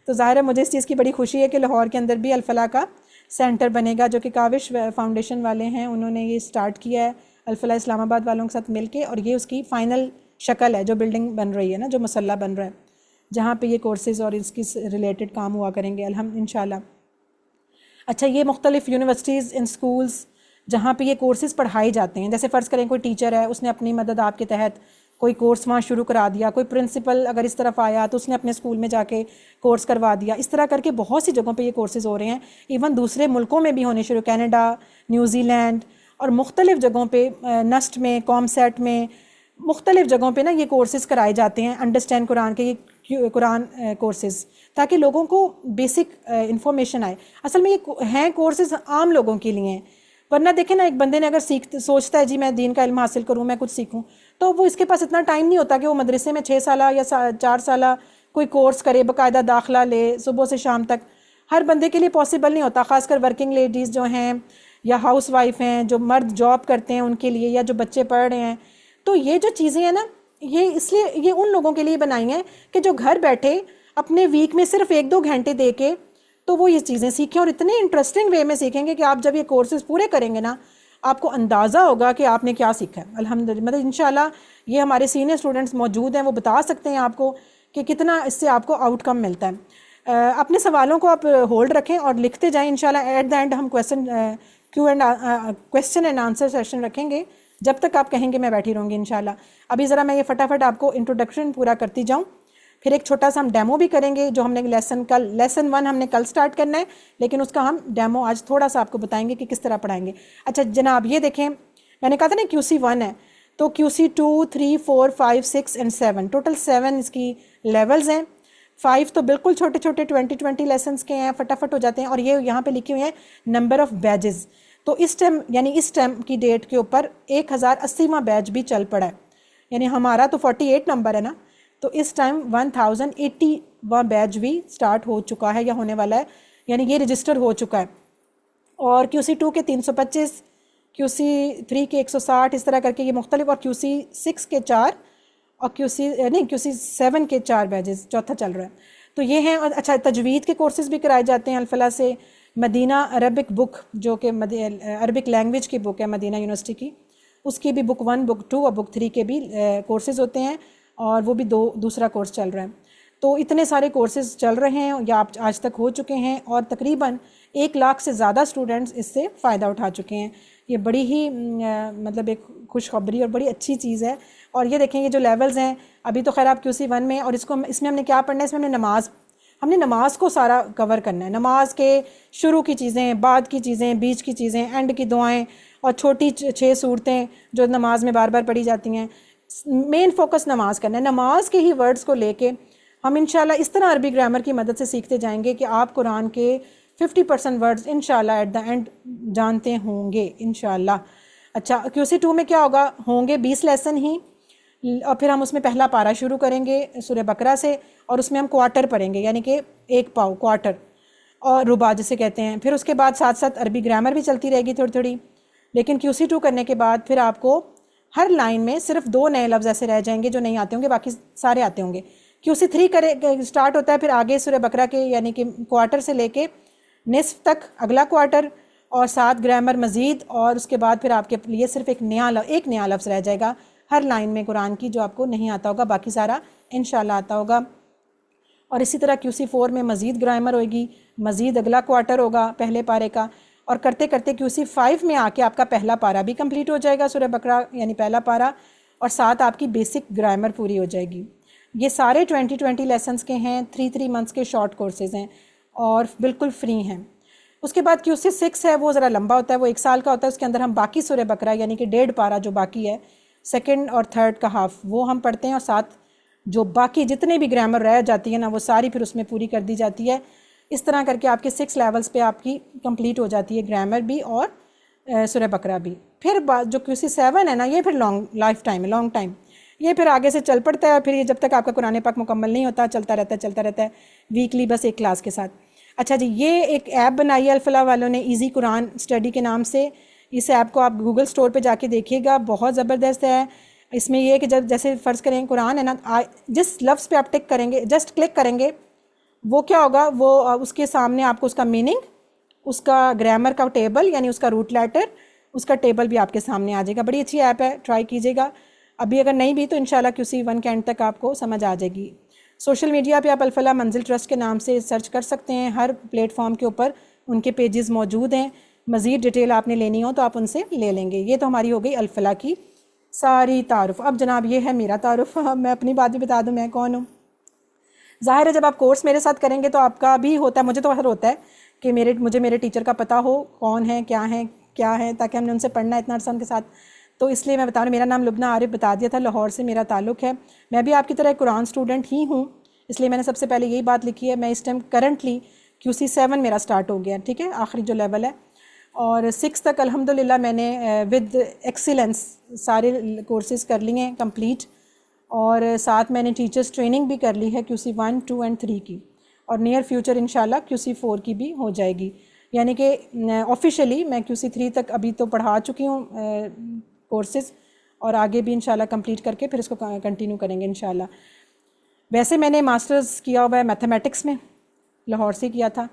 तो ज़ाहिर है मुझे इस चीज़ की बड़ी खुशी है कि लाहौर के अंदर भी अल-फलाह का सेंटर बनेगा, जो कि काविश फाउंडेशन वाले हैं, उन्होंने ये स्टार्ट किया है अल-फलाह इस्लामाबाद वालों के साथ मिलके। और ये उसकी फ़ाइनल शक्ल है, जो बिल्डिंग बन रही है ना, जो मसल्ला बन रहा है, जहाँ पे ये कोर्सेज़ और इसकी रिलेटेड काम हुआ करेंगे इंशाल्लाह। अच्छा, ये मुख्तलिफ़ यूनिवर्सिटीज़ इन स्कूल्स जहाँ पे ये कोर्सेज़ पढ़ाए जाते हैं, जैसे फ़र्ज़ करें कोई टीचर है, उसने अपनी मदद आपके तहत कोई कोर्स वहाँ शुरू करा दिया, कोई प्रिंसिपल अगर इस तरफ आया तो उसने अपने स्कूल में जाके कोर्स करवा दिया। इस तरह करके बहुत सी जगहों पे ये कोर्सेज़ हो रहे हैं, इवन दूसरे मुल्कों में भी होने शुरू, कनाडा, न्यूजीलैंड और मुख्तलिफ़ जगहों पे, नस्ट में, कॉमसेट में, मुख्तलिफ़ जगहों पे ना ये कोर्सेज़ कराए जाते हैं, अंडरस्टैंड कुरान के ये कुरान कोर्सेज़, ताकि लोगों को बेसिक इंफॉर्मेशन आए। असल में ये हैं कोर्सेज़ आम लोगों के लिए हैं, वरना देखें ना, एक बंदे ने अगर सोचता है जी मैं दीन का इल्म हासिल करूँ, मैं कुछ सीखूँ, तो वो इसके पास इतना टाइम नहीं होता कि वो मदरसे में 6 साल या 4 साल कोई कोर्स करे, बाकायदा दाखिला ले सुबह से शाम तक। हर बंदे के लिए पॉसिबल नहीं होता, ख़ासकर वर्किंग लेडीज़ जो हैं या हाउस वाइफ हैं, जो मर्द जॉब करते हैं उनके लिए, या जो बच्चे पढ़ रहे हैं। तो ये जो चीज़ें हैं ना, ये इसलिए ये उन लोगों के लिए बनाई हैं कि जो घर बैठे अपने वीक में सिर्फ 1-2 घंटे दे के तो वो ये चीज़ें सीखें, और इतने इंटरेस्टिंग वे में सीखेंगे कि आप जब ये कोर्सेज पूरे करेंगे ना, आपको अंदाज़ा होगा कि आपने क्या सीखा है। अल्हम्दुलिल्लाह, मतलब इंशाल्लाह ये हमारे सीनियर स्टूडेंट्स मौजूद हैं, वो बता सकते हैं आपको कि कितना इससे आपको आउटकम मिलता है। अपने सवालों को आप होल्ड रखें और लिखते जाएं। इंशाल्लाह एट द एंड हम क्वेश्चन एंड आंसर सेशन रखेंगे। जब तक आप कहेंगे मैं बैठी रहूँगी इंशाल्लाह। अभी ज़रा मैं ये फटाफट आपको इंट्रोडक्शन पूरा करती जाऊँ, फिर एक छोटा सा हम डेमो भी करेंगे, जो हमने लेसन 1 हमने कल स्टार्ट करना है, लेकिन उसका हम डेमो आज थोड़ा सा आपको बताएंगे कि किस तरह पढ़ाएंगे। अच्छा जनाब, ये देखें, मैंने कहा था ना QC 1 है, तो QC 2, 3, 4, 5, 6 एंड 7, टोटल 7 इसकी लेवल्स हैं। 5 तो बिल्कुल छोटे छोटे 20 लेसन्स के हैं, फटाफट हो जाते हैं। और ये यहाँ पे लिखे हुए हैं नंबर ऑफ बैजेस। तो इस टाइम, यानी इस टाइम की डेट के ऊपर 1080वां बैच भी चल पड़ा है, यानी हमारा तो 48 नंबर है ना, तो इस टाइम 1080वां बैच भी स्टार्ट हो चुका है या होने वाला है, यानी ये रजिस्टर हो चुका है। और QC 2 के 325, QC 3 के 160, इस तरह करके ये मुख्तलिफ, और QC 6 के 4 और QC 7 के 4 बैचेस, चौथा चल रहा है। तो ये हैं। और अच्छा, तजवीद के कोर्सेज भी कराए जाते हैं अल्फला से। मदीना अरबिक बुक, जो कि अरबिक लैंग्वेज की बुक है मदीना यूनिवर्सिटी की, उसकी भी बुक 1, बुक 2 और बुक 3 के भी कोर्सेज होते हैं, और वो भी दूसरा कोर्स चल रहा है। तो इतने सारे कोर्सेज चल रहे हैं या आप आज तक हो चुके हैं, और तकरीबन 1 लाख से ज़्यादा स्टूडेंट्स इससे फ़ायदा उठा चुके हैं। ये बड़ी ही मतलब एक खुशखबरी और बड़ी अच्छी चीज़ है। और ये देखें, ये जो लेवल्स हैं, अभी तो खैर आप QC 1 में, और इसमें हमने क्या पढ़ना है, इसमें हमने नमाज को सारा कवर करना है। नमाज के शुरू की चीज़ें, बाद की चीज़ें, बीच की चीज़ें, एंड की दुआएं, और छोटी 6 सूरतें जो नमाज में बार बार पढ़ी जाती हैं। मेन फोकस नमाज करना है। नमाज के ही वर्ड्स को लेके हम इंशाल्लाह इस तरह अरबी ग्रामर की मदद से सीखते जाएंगे कि आप कुरान के 50% वर्ड्स इंशाल्लाह एट द एंड जानते होंगे इंशाल्लाह। अच्छा, QC 2 में क्या होंगे 20 लेसन ही, और फिर हम उसमें पहला पारा शुरू करेंगे सूरह बकरा से, और उसमें हम क्वार्टर पढ़ेंगे, यानी कि 1 पाव क्वार्टर, और रुबा जिसे कहते हैं। फिर उसके बाद साथ साथ अरबी ग्रामर भी चलती रहेगी थोड़ी थोड़ी। लेकिन QC 2 करने के बाद फिर आपको हर लाइन में सिर्फ 2 नए लफ्ज़ ऐसे रह जाएंगे जो नहीं आते होंगे, बाकी सारे आते होंगे। QC 3 स्टार्ट होता है फिर आगे सूरह बकरा के, यानी कि क्वार्टर से लेके निस्फ तक अगला क्वार्टर, और 7 ग्रामर मज़ीद, और उसके बाद फिर आपके लिए सिर्फ एक नया लफ्ज़ रह जाएगा हर लाइन में कुरान की, जो आपको नहीं आता होगा, बाकी सारा इंशाल्लाह आता होगा। और इसी तरह QC 4 में मज़ीद ग्रामर होगी, मज़ीद अगला क्वार्टर होगा पहले पारे का, और करते करते QC 5 में आके आपका पहला पारा भी कंप्लीट हो जाएगा सूरह बकरा, यानी पहला पारा, और साथ आपकी बेसिक ग्रामर पूरी हो जाएगी। ये सारे 20 लेसन्स के हैं, 3 मंथ्स के शॉर्ट कोर्सेज़ हैं और बिल्कुल फ्री हैं। उसके बाद QC 6 है, वो ज़रा लंबा होता है, वो 1 साल का होता है। उसके अंदर हम बाकी सूरह बकरा, यानी कि 1.5 पारा जो बाकी है, 2nd और 3rd का हाफ, वो हम पढ़ते हैं, और साथ जो बाकी जितने भी ग्रामर रह जाती है ना, वो सारी फिर उसमें पूरी कर दी जाती है। इस तरह करके आपके 6 लेवल्स पे आपकी कंप्लीट हो जाती है ग्रामर भी और सूरह बकरा भी। फिर जो QC 7 है ना, ये फिर लॉन्ग टाइम, ये फिर आगे से चल पड़ता है, और फिर ये जब तक आपका कुरान पाक मुकम्मल नहीं होता चलता रहता है वीकली, बस एक क्लास के साथ। अच्छा जी, ये एक ऐप बनाई है अल्फला वालों ने, ईजी कुरान स्टडी के नाम से। इस ऐप को आप गूगल स्टोर पे जाके देखिएगा, बहुत ज़बरदस्त है। इसमें यह है कि जब जैसे फ़र्ज़ करें कुरान है ना, जिस लफ्ज़ पे आप टिक करेंगे, जस्ट क्लिक करेंगे, वो क्या होगा, वो उसके सामने आपको उसका मीनिंग, उसका ग्रामर का टेबल, यानी उसका रूट लेटर, उसका टेबल भी आपके सामने आ जाएगा। बड़ी अच्छी ऐप है, ट्राई कीजिएगा। अभी अगर नहीं भी तो इंशाल्लाह QC 1 के एंड तक आपको समझ आ जाएगी। सोशल मीडिया पे आप अल्फला मंजिल ट्रस्ट के नाम से सर्च कर सकते हैं, हर प्लेटफॉर्म के ऊपर उनके पेजेस मौजूद हैं। मज़ीद डिटेल आपने लेनी हो तो आप उनसे ले लेंगे। ये तो हमारी हो गई अल्फला की सारी तारुफ। अब जनाब ये है मेरा तारुफ। मैं अपनी बात भी बता दूँ मैं कौन हूँ। ज़ाहिर है जब आप कोर्स मेरे साथ करेंगे तो आपका भी होता है, मुझे तो हर होता है कि मुझे मेरे टीचर का पता हो, कौन है क्या है, ताकि हमने उनसे पढ़ना है इतना अर्सा उनके साथ। तो इसलिए मैं बता रहा हूँ, मेरा नाम लुबना आरिफ बता दिया था, लाहौर से मेरा ताल्लुक़ है। मैं भी आपकी तरह कुरान स्टूडेंट ही हूँ, इसलिए मैंने सबसे पहले यही बात लिखी है। मैं इस टाइम करंटली QC 7 मेरा स्टार्ट हो गया, ठीक है, आखिरी जो लेवल है। और 6 तक अल्हम्दुलिल्लाह मैंने विद एक्सीलेंस सारे कोर्सेज़ कर लिए हैं कंप्लीट, और साथ मैंने टीचर्स ट्रेनिंग भी कर ली है QC 1, 2 एंड 3 की, और नियर फ्यूचर इंशाल्लाह QC 4 की भी हो जाएगी। यानी कि ऑफिशियली मैं QC3 तक अभी तो पढ़ा चुकी हूँ कोर्सेज़, और आगे भी इंशाल्लाह कंप्लीट करके फिर इसको कंटिन्यू करेंगे इंशाल्लाह। वैसे मैंने मास्टर्स किया हुआ है मैथमेटिक्स में, लाहौर से किया था,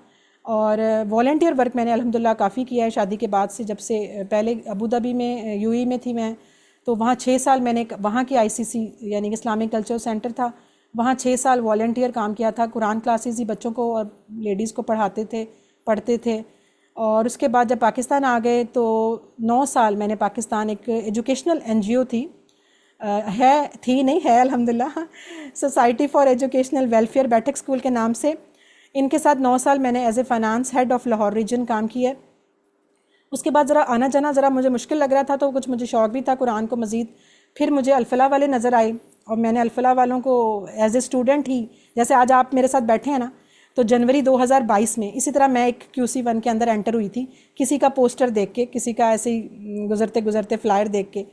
और वॉलंटियर वर्क मैंने अल्हम्दुलिल्लाह काफ़ी किया है शादी के बाद से। जब से पहले अबू धाबी में UAE में थी मैं, तो वहाँ 6 साल मैंने वहाँ की ICC यानी कि इस्लामिक कल्चर सेंटर था, वहाँ 6 साल वॉलंटियर काम किया था। कुरान क्लासेस ही बच्चों को और लेडीज़ को पढ़ते थे। और उसके बाद जब पाकिस्तान आ गए तो 9 साल मैंने पाकिस्तान, एक एजुकेशनल NGO थी, थी नहीं है अल्हम्दुलिल्लाह, society for educational welfare Baithak school के नाम से, इनके साथ 9 साल मैंने as a finance head of Lahore region काम किया। उसके बाद ज़रा आना जाना ज़रा मुझे मुश्किल लग रहा था, तो कुछ मुझे शौक़ भी था कुरान को मज़ीद। फिर मुझे अल-फलाह वाले नज़र आए और मैंने अल-फलाह वालों को एज ए स्टूडेंट ही, जैसे आज आप मेरे साथ बैठे हैं ना, तो जनवरी 2022 में इसी तरह मैं एक QC1 के अंदर एंटर हुई थी, किसी का पोस्टर देख के, किसी का ऐसे ही गुज़रते गुज़रते फ्लायर देख के,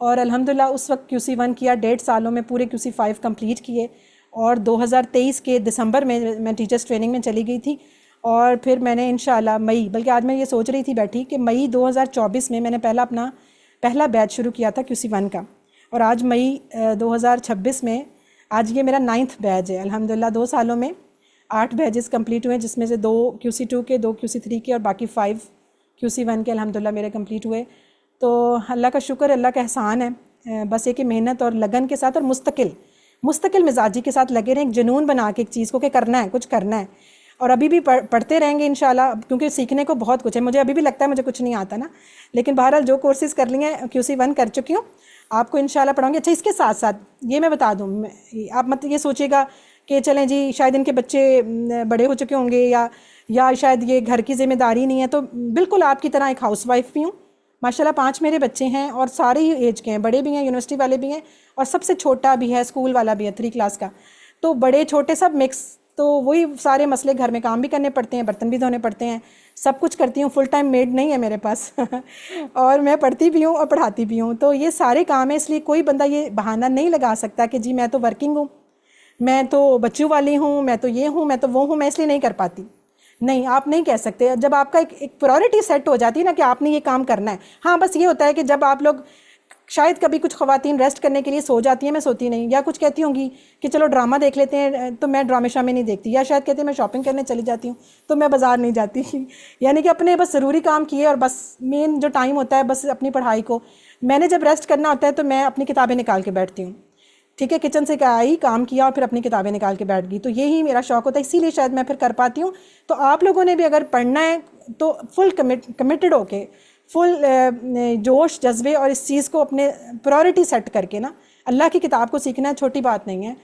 और अल्हम्दुलिल्लाह उस वक्त QC1 किया। 1.5 सालों में पूरे QC5 कंप्लीट किए, और 2023 के दिसंबर में मैं टीचर्स ट्रेनिंग में चली गई थी। और फिर मैंने इंशाल्लाह मई, बल्कि आज मैं ये सोच रही थी बैठी कि मई 2024 में मैंने पहला बैच शुरू किया था QC1 का, और आज मई 2026 में आज ये मेरा 9th बैच है अल्हम्दुलिल्लाह। 2 सालों में 8 बैचेस कंप्लीट हुए, जिसमें से 2 QC2 के, 2 QC3 के, और बाकी 5 QC1 के अल्हम्दुलिल्लाह मेरे कंप्लीट हुए। तो अल्लाह का शुक्र, अल्लाह का एहसान है। बस एक मेहनत और लगन के साथ और मुस्तकिल मिजाजी के साथ लगे रहें, एक जुनून बना के एक चीज़ को कि करना है, कुछ करना है, और अभी भी पढ़ते रहेंगे इंशाल्लाह, क्योंकि सीखने को बहुत कुछ है। मुझे अभी भी लगता है मुझे कुछ नहीं आता ना, लेकिन बहरहाल जो कोर्सेज़ कर लिए हैं QC1 कर चुकी हूँ, आपको इंशाल्लाह पढ़ाऊँगी। अच्छा, इसके साथ साथ ये मैं बता दूँ, आप मत ये सोचिएगा कि चलें जी शायद इनके बच्चे बड़े हो चुके होंगे या शायद ये घर की ज़िम्मेदारी नहीं है, तो बिल्कुल आपकी तरह एक हाउसवाइफ भी हूँ माशाल्लाह। 5 मेरे बच्चे हैं और सारे ही एज के हैं, बड़े भी हैं, यूनिवर्सिटी वाले भी हैं, और सबसे छोटा भी है, स्कूल वाला भी है 3 क्लास का। तो बड़े छोटे सब मिक्स, तो वही सारे मसले, घर में काम भी करने पड़ते हैं, बर्तन भी धोने पड़ते हैं, सब कुछ करती हूँ। फुल टाइम मेड नहीं है मेरे पास और मैं पढ़ती भी हूँ और पढ़ाती भी हूँ, तो ये सारे काम है। इसलिए कोई बंदा ये बहाना नहीं लगा सकता कि जी मैं तो वर्किंग हूँ, मैं तो बच्चों वाली हूँ, मैं तो ये हूँ, मैं तो वो हूँ, मैं इसलिए नहीं कर पाती। नहीं, आप नहीं कह सकते। जब आपका एक प्रायोरिटी सेट हो जाती है ना कि आपने ये काम करना है। हाँ, बस ये होता है कि जब आप लोग, शायद कभी कुछ ख़वातीन रेस्ट करने के लिए सो जाती हैं, मैं सोती नहीं, या कुछ कहती होंगी कि चलो ड्रामा देख लेते हैं, तो मैं ड्रामे शामे नहीं देखती, या शायद कहती हैं मैं शॉपिंग करने चली जाती हूँ, तो मैं बाज़ार नहीं जाती यानी कि अपने बस ज़रूरी काम किए, और बस मेन जो टाइम होता है बस अपनी पढ़ाई को। मैंने जब रेस्ट करना होता है तो मैं अपनी किताबें निकाल के बैठती हूँ, ठीक है, किचन से आई, काम किया और फिर अपनी किताबें निकाल के बैठ गई। तो यही मेरा शौक़ होता है, इसीलिए शायद मैं फिर कर पाती हूँ। तो आप लोगों ने भी अगर पढ़ना है तो फुल कमिटेड होके, फुल जोश जज्बे और इस चीज़ को अपने प्रायोरिटी सेट करके ना, अल्लाह की किताब को सीखना है, छोटी बात नहीं है,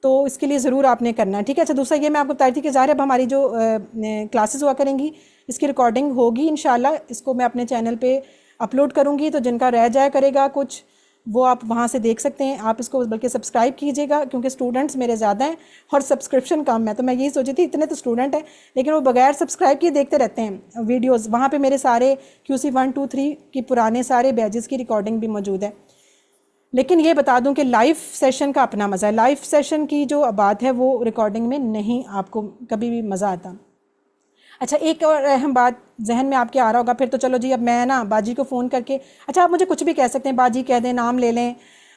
तो इसके लिए ज़रूर आपने करना है, ठीक है। अच्छा, दूसरा ये मैं आपको बता रही थी कि ज़ाहिर अब हमारी जो क्लासेस हुआ करेंगी, इसकी रिकॉर्डिंग होगी इंशाल्लाह, इसको मैं अपने चैनल पे अपलोड करूँगी, तो जिनका रह जाया करेगा कुछ, वो आप वहाँ से देख सकते हैं। आप इसको बल्कि सब्सक्राइब कीजिएगा, क्योंकि स्टूडेंट्स मेरे ज़्यादा हैं और सब्सक्रिप्शन कम है। तो मैं यही सोची थी इतने तो स्टूडेंट हैं, लेकिन वो बगैर सब्सक्राइब किए देखते रहते हैं वीडियोस। वहाँ पे मेरे सारे QC1, 2, 3 की पुराने सारे बैचेस की रिकॉर्डिंग भी मौजूद है। लेकिन ये बता दूं कि लाइव सेशन का अपना मज़ा है। लाइव सेशन की जो बात है वो रिकॉर्डिंग में नहीं आपको कभी भी मज़ा आता। अच्छा, एक और अहम बात जहन में आपके आ रहा होगा, फिर तो चलो जी अब मैं ना बाजी को फ़ोन करके, अच्छा आप मुझे कुछ भी कह सकते हैं, बाजी कह दें, नाम ले लें,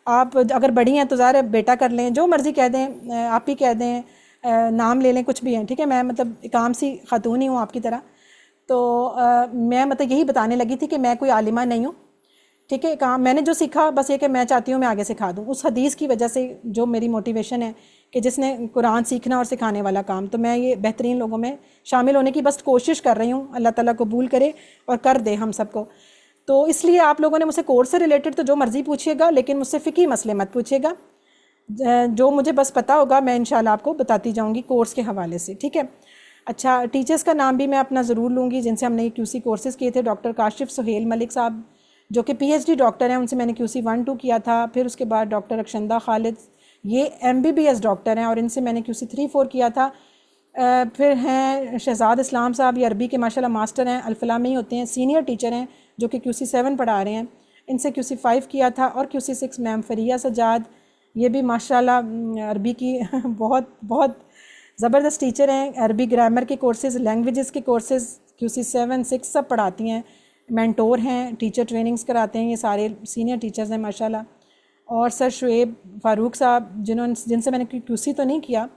आप अगर बड़ी हैं तो ज़ाहिर बेटा कर लें, जो मर्ज़ी कह दें, आप ही कह दें, नाम ले लें, कुछ भी हैं, ठीक है। मैं मतलब एक आम सी खातून ही हूँ आपकी तरह। तो मैं मतलब यही बताने लगी थी कि मैं कोई आलिमा नहीं हूँ, ठीक है। काम मैंने जो सीखा बस ये कि मैं चाहती हूँ मैं आगे सिखा दूँ, उस हदीस की वजह से जो मेरी मोटिवेशन है कि जिसने कुरान सीखना और सिखाने वाला काम, तो मैं ये बेहतरीन लोगों में शामिल होने की बस कोशिश कर रही हूँ। अल्लाह ताला कबूल करे और कर दे हम सबको। तो इसलिए आप लोगों ने मुझसे कोर्स से रिलेटेड तो जो मर्ज़ी पूछिएगा, लेकिन मुझसे फ़िकी मसले मत पूछिएगा। जो मुझे बस पता होगा मैं इंशाल्लाह आपको बताती जाऊँगी कोर्स के हवाले से, ठीक है। अच्छा, टीचर्स का नाम भी मैं अपना ज़रूर लूँगी जिनसे हमने QC कोर्सेज़ किए थे। डॉक्टर काशिफ सुहेल मलिक साहब जो कि PhD डॉक्टर हैं, उनसे मैंने QC1, 2 किया था। फिर उसके बाद डॉक्टर अक्षंदा खालिद, ये MBBS डॉक्टर हैं और इनसे मैंने QC3, 4 किया था। फिर हैं शहजाद इस्लाम साहब, ये अरबी के माशाल्लाह मास्टर हैं, अल-फलाह में ही होते हैं, सीनियर टीचर हैं जो कि QC7 पढ़ा रहे हैं, इनसे QC5 किया था। और QC6 मैम फरिया सजाद, ये भी माशाल्लाह अरबी की बहुत बहुत ज़बरदस्त टीचर हैं। अरबी ग्रामर के कोर्सेज़, लैंग्वेजेस के कोर्सेज़ QC7 6 सब पढ़ाती हैं, मेंटोर हैं, टीचर ट्रेनिंग्स कराते हैं, ये सारे सीनियर टीचर्स हैं माशाल्लाह। और सर शुएब फ़ारूक साहब जिनसे मैंने QC तो नहीं किया,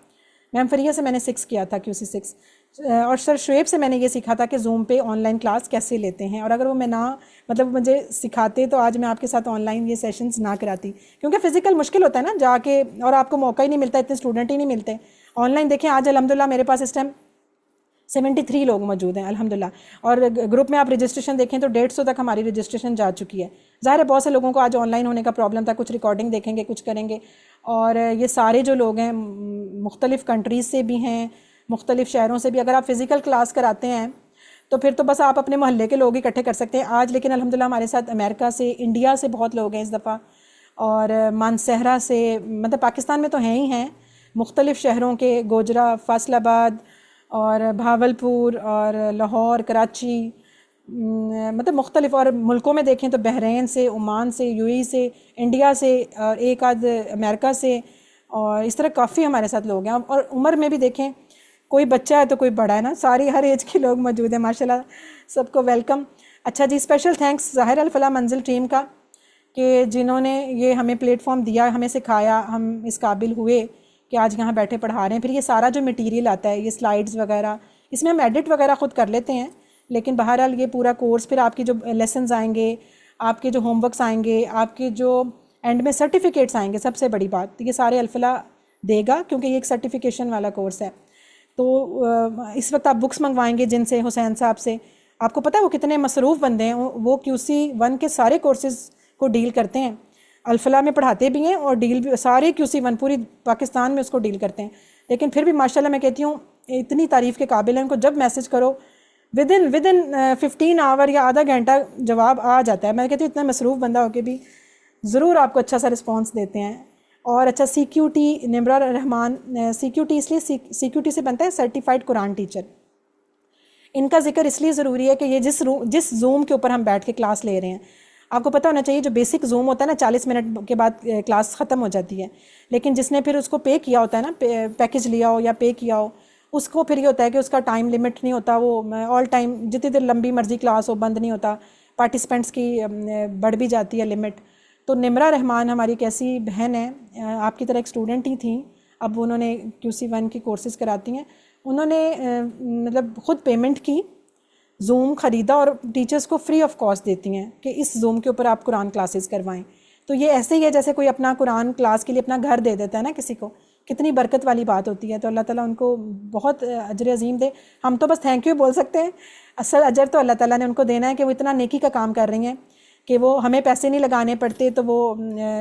मैम फरिया से मैंने 6 किया था QC6, और सर शुएब से मैंने ये सीखा था कि जूम पे ऑनलाइन क्लास कैसे लेते हैं। और अगर वो मैं ना मतलब मुझे सिखाते तो आज मैं आपके साथ ऑनलाइन ये सेशंस ना कराती, क्योंकि फ़िज़िकल मुश्किल होता है ना जाके, और आपको मौका ही नहीं मिलता, इतने स्टूडेंट ही नहीं मिलते। ऑनलाइन देखें आज अल्हम्दुलिल्लाह मेरे पास इस टाइम 73 लोग मौजूद हैं अल्हम्दुलिल्लाह, और ग्रुप में आप रजिस्ट्रेशन देखें तो 150 तक हमारी रजिस्ट्रेशन जा चुकी है। ज़ाहिर है बहुत से लोगों को आज ऑनलाइन होने का प्रॉब्लम था, कुछ रिकॉर्डिंग देखेंगे, कुछ करेंगे। और ये सारे जो लोग हैं मुख्तलिफ़ कंट्रीज़ से भी हैं, मुख्तलिफ़ शहरों से भी। अगर आप फ़िज़िकल क्लास कराते हैं तो फिर तो बस आप अपने मोहल्ले के लोग इकट्ठे कर सकते हैं आज, लेकिन अल्हम्दुलिल्लाह हमारे साथ अमेरिका से, इंडिया से बहुत लोग हैं इस दफ़ा, और मानसहरा से, मतलब पाकिस्तान में तो हैं ही हैं, मुख्तलिफ़ शहरों के, गोजरा, फैसलाबाद और भावलपुर और लाहौर, कराची, मतलब मुख्तलिफ़। और मुल्कों में देखें तो बहरीन से, ओमान से, UAE से, इंडिया से, और एक आध अमेरिका से, और इस तरह काफ़ी हमारे साथ लोग हैं। और उम्र में भी देखें, कोई बच्चा है तो कोई बड़ा है ना, सारी हर एज के लोग मौजूद हैं माशाल्लाह, सबको वेलकम। अच्छा जी, स्पेशल थैंक्स ज़ाहिर अल फलाह मंजिल टीम का कि जिन्होंने ये हमें प्लेटफॉर्म दिया, हमें सिखाया, हम इस काबिल हुए कि आज यहाँ बैठे पढ़ा रहे हैं। फिर ये सारा जो मटेरियल आता है, ये स्लाइड्स वगैरह, इसमें हम एडिट वगैरह ख़ुद कर लेते हैं, लेकिन बहरहाल ये पूरा कोर्स, फिर आपकी जो लेसन्स आएंगे, आपके जो होमवर्क्स आएंगे, आपके जो एंड में सर्टिफिकेट्स आएंगे, सबसे बड़ी बात ये सारे अल्फला देगा, क्योंकि ये एक सर्टिफिकेशन वाला कोर्स है। तो इस वक्त आप बुक्स मंगवाएंगे जिनसे, हुसैन साहब से, आपको पता है वो कितने मसरूफ़ बंदे हैं, वो QC1 के सारे कोर्सेज़ को डील करते हैं, अल्फला में पढ़ाते भी हैं और डील भी, सारे QC1 पूरी पाकिस्तान में उसको डील करते हैं। लेकिन फिर भी माशाल्लाह मैं कहती हूँ इतनी तारीफ़ के काबिल है, उनको जब मैसेज करो विद इन 15 आवर या आधा घंटा जवाब आ जाता है। मैं कहती हूँ इतना मसरूफ़ बंदा होके भी ज़रूर आपको अच्छा सा रिस्पॉन्स देते हैं। और अच्छा, CQT निम्रा रहमान, CQT इसलिए CQT से बनता है सर्टिफाइड कुरान टीचर। इनका जिक्र इसलिए ज़रूरी है कि ये जिस जूम के ऊपर हम बैठ के क्लास ले रहे हैं, आपको पता होना चाहिए जो बेसिक जूम होता है ना, 40 मिनट के बाद क्लास ख़त्म हो जाती है, लेकिन जिसने फिर उसको पे किया होता है ना, पैकेज लिया हो या पे किया हो, उसको फिर ये होता है कि उसका टाइम लिमिट नहीं होता, वो ऑल टाइम जितनी देर लंबी मर्जी क्लास हो बंद नहीं होता, पार्टिसिपेंट्स की बढ़ भी जाती है लिमिट। तो निम्रा रहमान हमारी एक ऐसी बहन है, आपकी तरह एक स्टूडेंट ही थी, अब उन्होंने QC1 की कोर्सेज़ कराती हैं। उन्होंने मतलब ख़ुद पेमेंट की, जूम ख़रीदा और टीचर्स को फ्री ऑफ कॉस्ट देती हैं कि इस जूम के ऊपर आप कुरान क्लासेस करवाएं। तो ये ऐसे ही है जैसे कोई अपना कुरान क्लास के लिए अपना घर दे देता है ना किसी को, कितनी बरकत वाली बात होती है। तो अल्लाह ताला उनको बहुत अजर अजीम दे, हम तो बस थैंक यू बोल सकते हैं। असल अजर तो अल्लाह ताला ने उनको देना है कि वो इतना नेकी का काम कर रही हैं कि वो हमें पैसे नहीं लगाने पड़ते, तो वो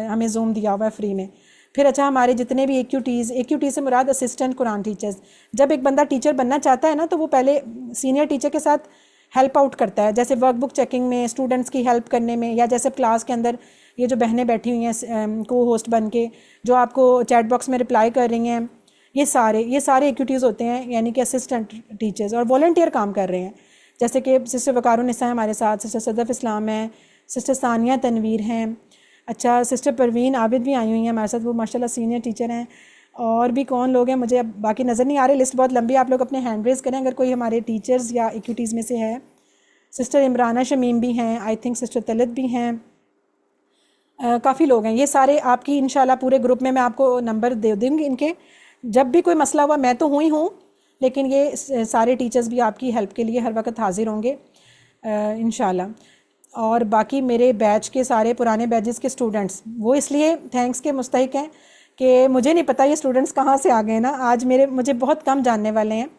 हमें जूम दिया हुआ है फ्री में। फिर अच्छा, हमारे जितने भी AQT से मुराद असिस्टेंट कुरान टीचर्स, जब एक बंदा टीचर बनना चाहता है ना तो वो पहले सीनियर टीचर के साथ हेल्प आउट करता है, जैसे वर्कबुक चेकिंग में, स्टूडेंट्स की हेल्प करने में, या जैसे क्लास के अंदर ये जो बहनें बैठी हुई हैं को होस्ट बन के जो आपको चैट बॉक्स में रिप्लाई कर रही हैं, ये सारे AQTs होते हैं, यानी कि असिस्टेंट टीचर्स, और वॉलंटियर काम कर रहे हैं। जैसे कि सिस्टर वकारुन्निसा है हमारे साथ, सिस्टर सदफ़ इस्लाम है, सिस्टर सानिया तनवीर हैं, अच्छा सिस्टर परवीन आबिद भी आई हुई हैं हमारे साथ, वो माशाल्लाह सीनियर टीचर हैं। और भी कौन लोग हैं मुझे अब बाकी नज़र नहीं आ रहे, लिस्ट बहुत लंबी, आप लोग अपने हैंड रेज़ करें अगर कोई हमारे टीचर्स या AQTs में से है। सिस्टर इमराना शमीम भी हैं, आई थिंक सिस्टर तलत भी हैं, काफ़ी लोग हैं। ये सारे आपकी इंशाल्लाह पूरे ग्रुप में मैं आपको नंबर दे दूँगी इनके, जब भी कोई मसला हुआ, मैं तो हुई हूँ, लेकिन ये सारे टीचर्स भी आपकी हेल्प के लिए हर वक्त हाजिर होंगे इंशाल्लाह। और बाकी मेरे बैच के सारे पुराने बैचेस के स्टूडेंट्स, वो इसलिए थैंक्स के मुस्तहिक हैं कि मुझे नहीं पता ये स्टूडेंट्स कहाँ से आ गए ना, आज मुझे बहुत कम जानने वाले हैं,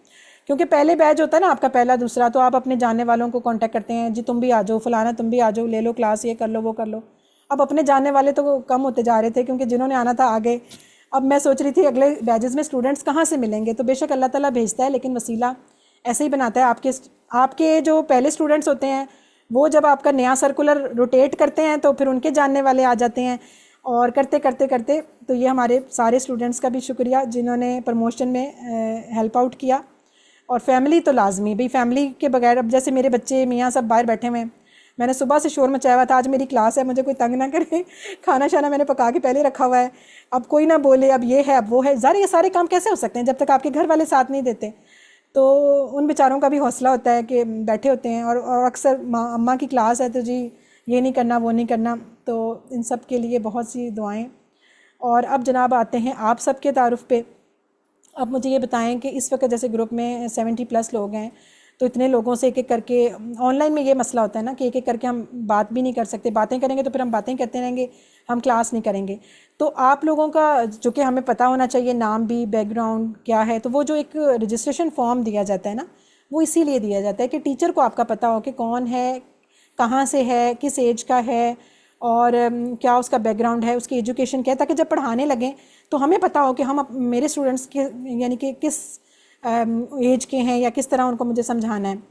क्योंकि पहले बैच होता है ना आपका पहला दूसरा, तो आप अपने जानने वालों को कांटेक्ट करते हैं, जी तुम भी आ जाओ, फलाना तुम भी आ जाओ, ले लो क्लास, ये कर लो वो कर लो। अब अपने जानने वाले तो कम होते जा रहे थे, क्योंकि जिन्होंने आना था आ गए। अब मैं सोच रही थी अगले बैचेस में स्टूडेंट्स कहाँ से मिलेंगे, तो बेशक अल्लाह ताला भेजता है, लेकिन वसीला ऐसे ही बनाता है। आपके जो पहले स्टूडेंट्स होते हैं वो जब आपका नया सर्कुलर रोटेट करते हैं तो फिर उनके जानने वाले आ जाते हैं, और करते करते करते तो ये हमारे सारे स्टूडेंट्स का भी शुक्रिया जिन्होंने प्रमोशन में हेल्प आउट किया। और फैमिली तो लाजमी, भाई फैमिली के बगैर, अब जैसे मेरे बच्चे मियाँ सब बाहर बैठे हुए हैं, मैंने सुबह से शोर मचाया हुआ था, आज मेरी क्लास है, मुझे कोई तंग ना करे, खाना शाना मैंने पका के पहले रखा हुआ है, अब कोई ना बोले अब ये है अब वो है। ज़रा ये सारे काम कैसे हो सकते हैं जब तक आपके घर वाले साथ नहीं देते। तो उन बेचारों का भी हौसला होता है कि बैठे होते हैं और अक्सर अम्मा की क्लास है तो जी ये नहीं करना वो नहीं करना, तो इन सब के लिए बहुत सी दुआएं। और अब जनाब आते हैं आप सबके तारुफ पे। अब मुझे ये बताएं कि इस वक्त जैसे ग्रुप में 70+ लोग हैं, तो इतने लोगों से एक एक करके ऑनलाइन में ये मसला होता है ना कि एक एक करके हम बात भी नहीं कर सकते, बातें करेंगे तो फिर हम बातें करते रहेंगे, हम क्लास नहीं करेंगे। तो आप लोगों का जो कि हमें पता होना चाहिए नाम भी, बैकग्राउंड क्या है, तो वो जो एक रजिस्ट्रेशन फॉर्म दिया जाता है ना, वो इसीलिए दिया जाता है कि टीचर को आपका पता हो कि कौन है, कहाँ से है, किस एज का है, और क्या उसका बैकग्राउंड है, उसकी एजुकेशन क्या है, ताकि जब पढ़ाने लगें तो हमें पता हो कि हम मेरे स्टूडेंट्स के यानी कि किस एज के हैं या किस तरह उनको मुझे समझाना है।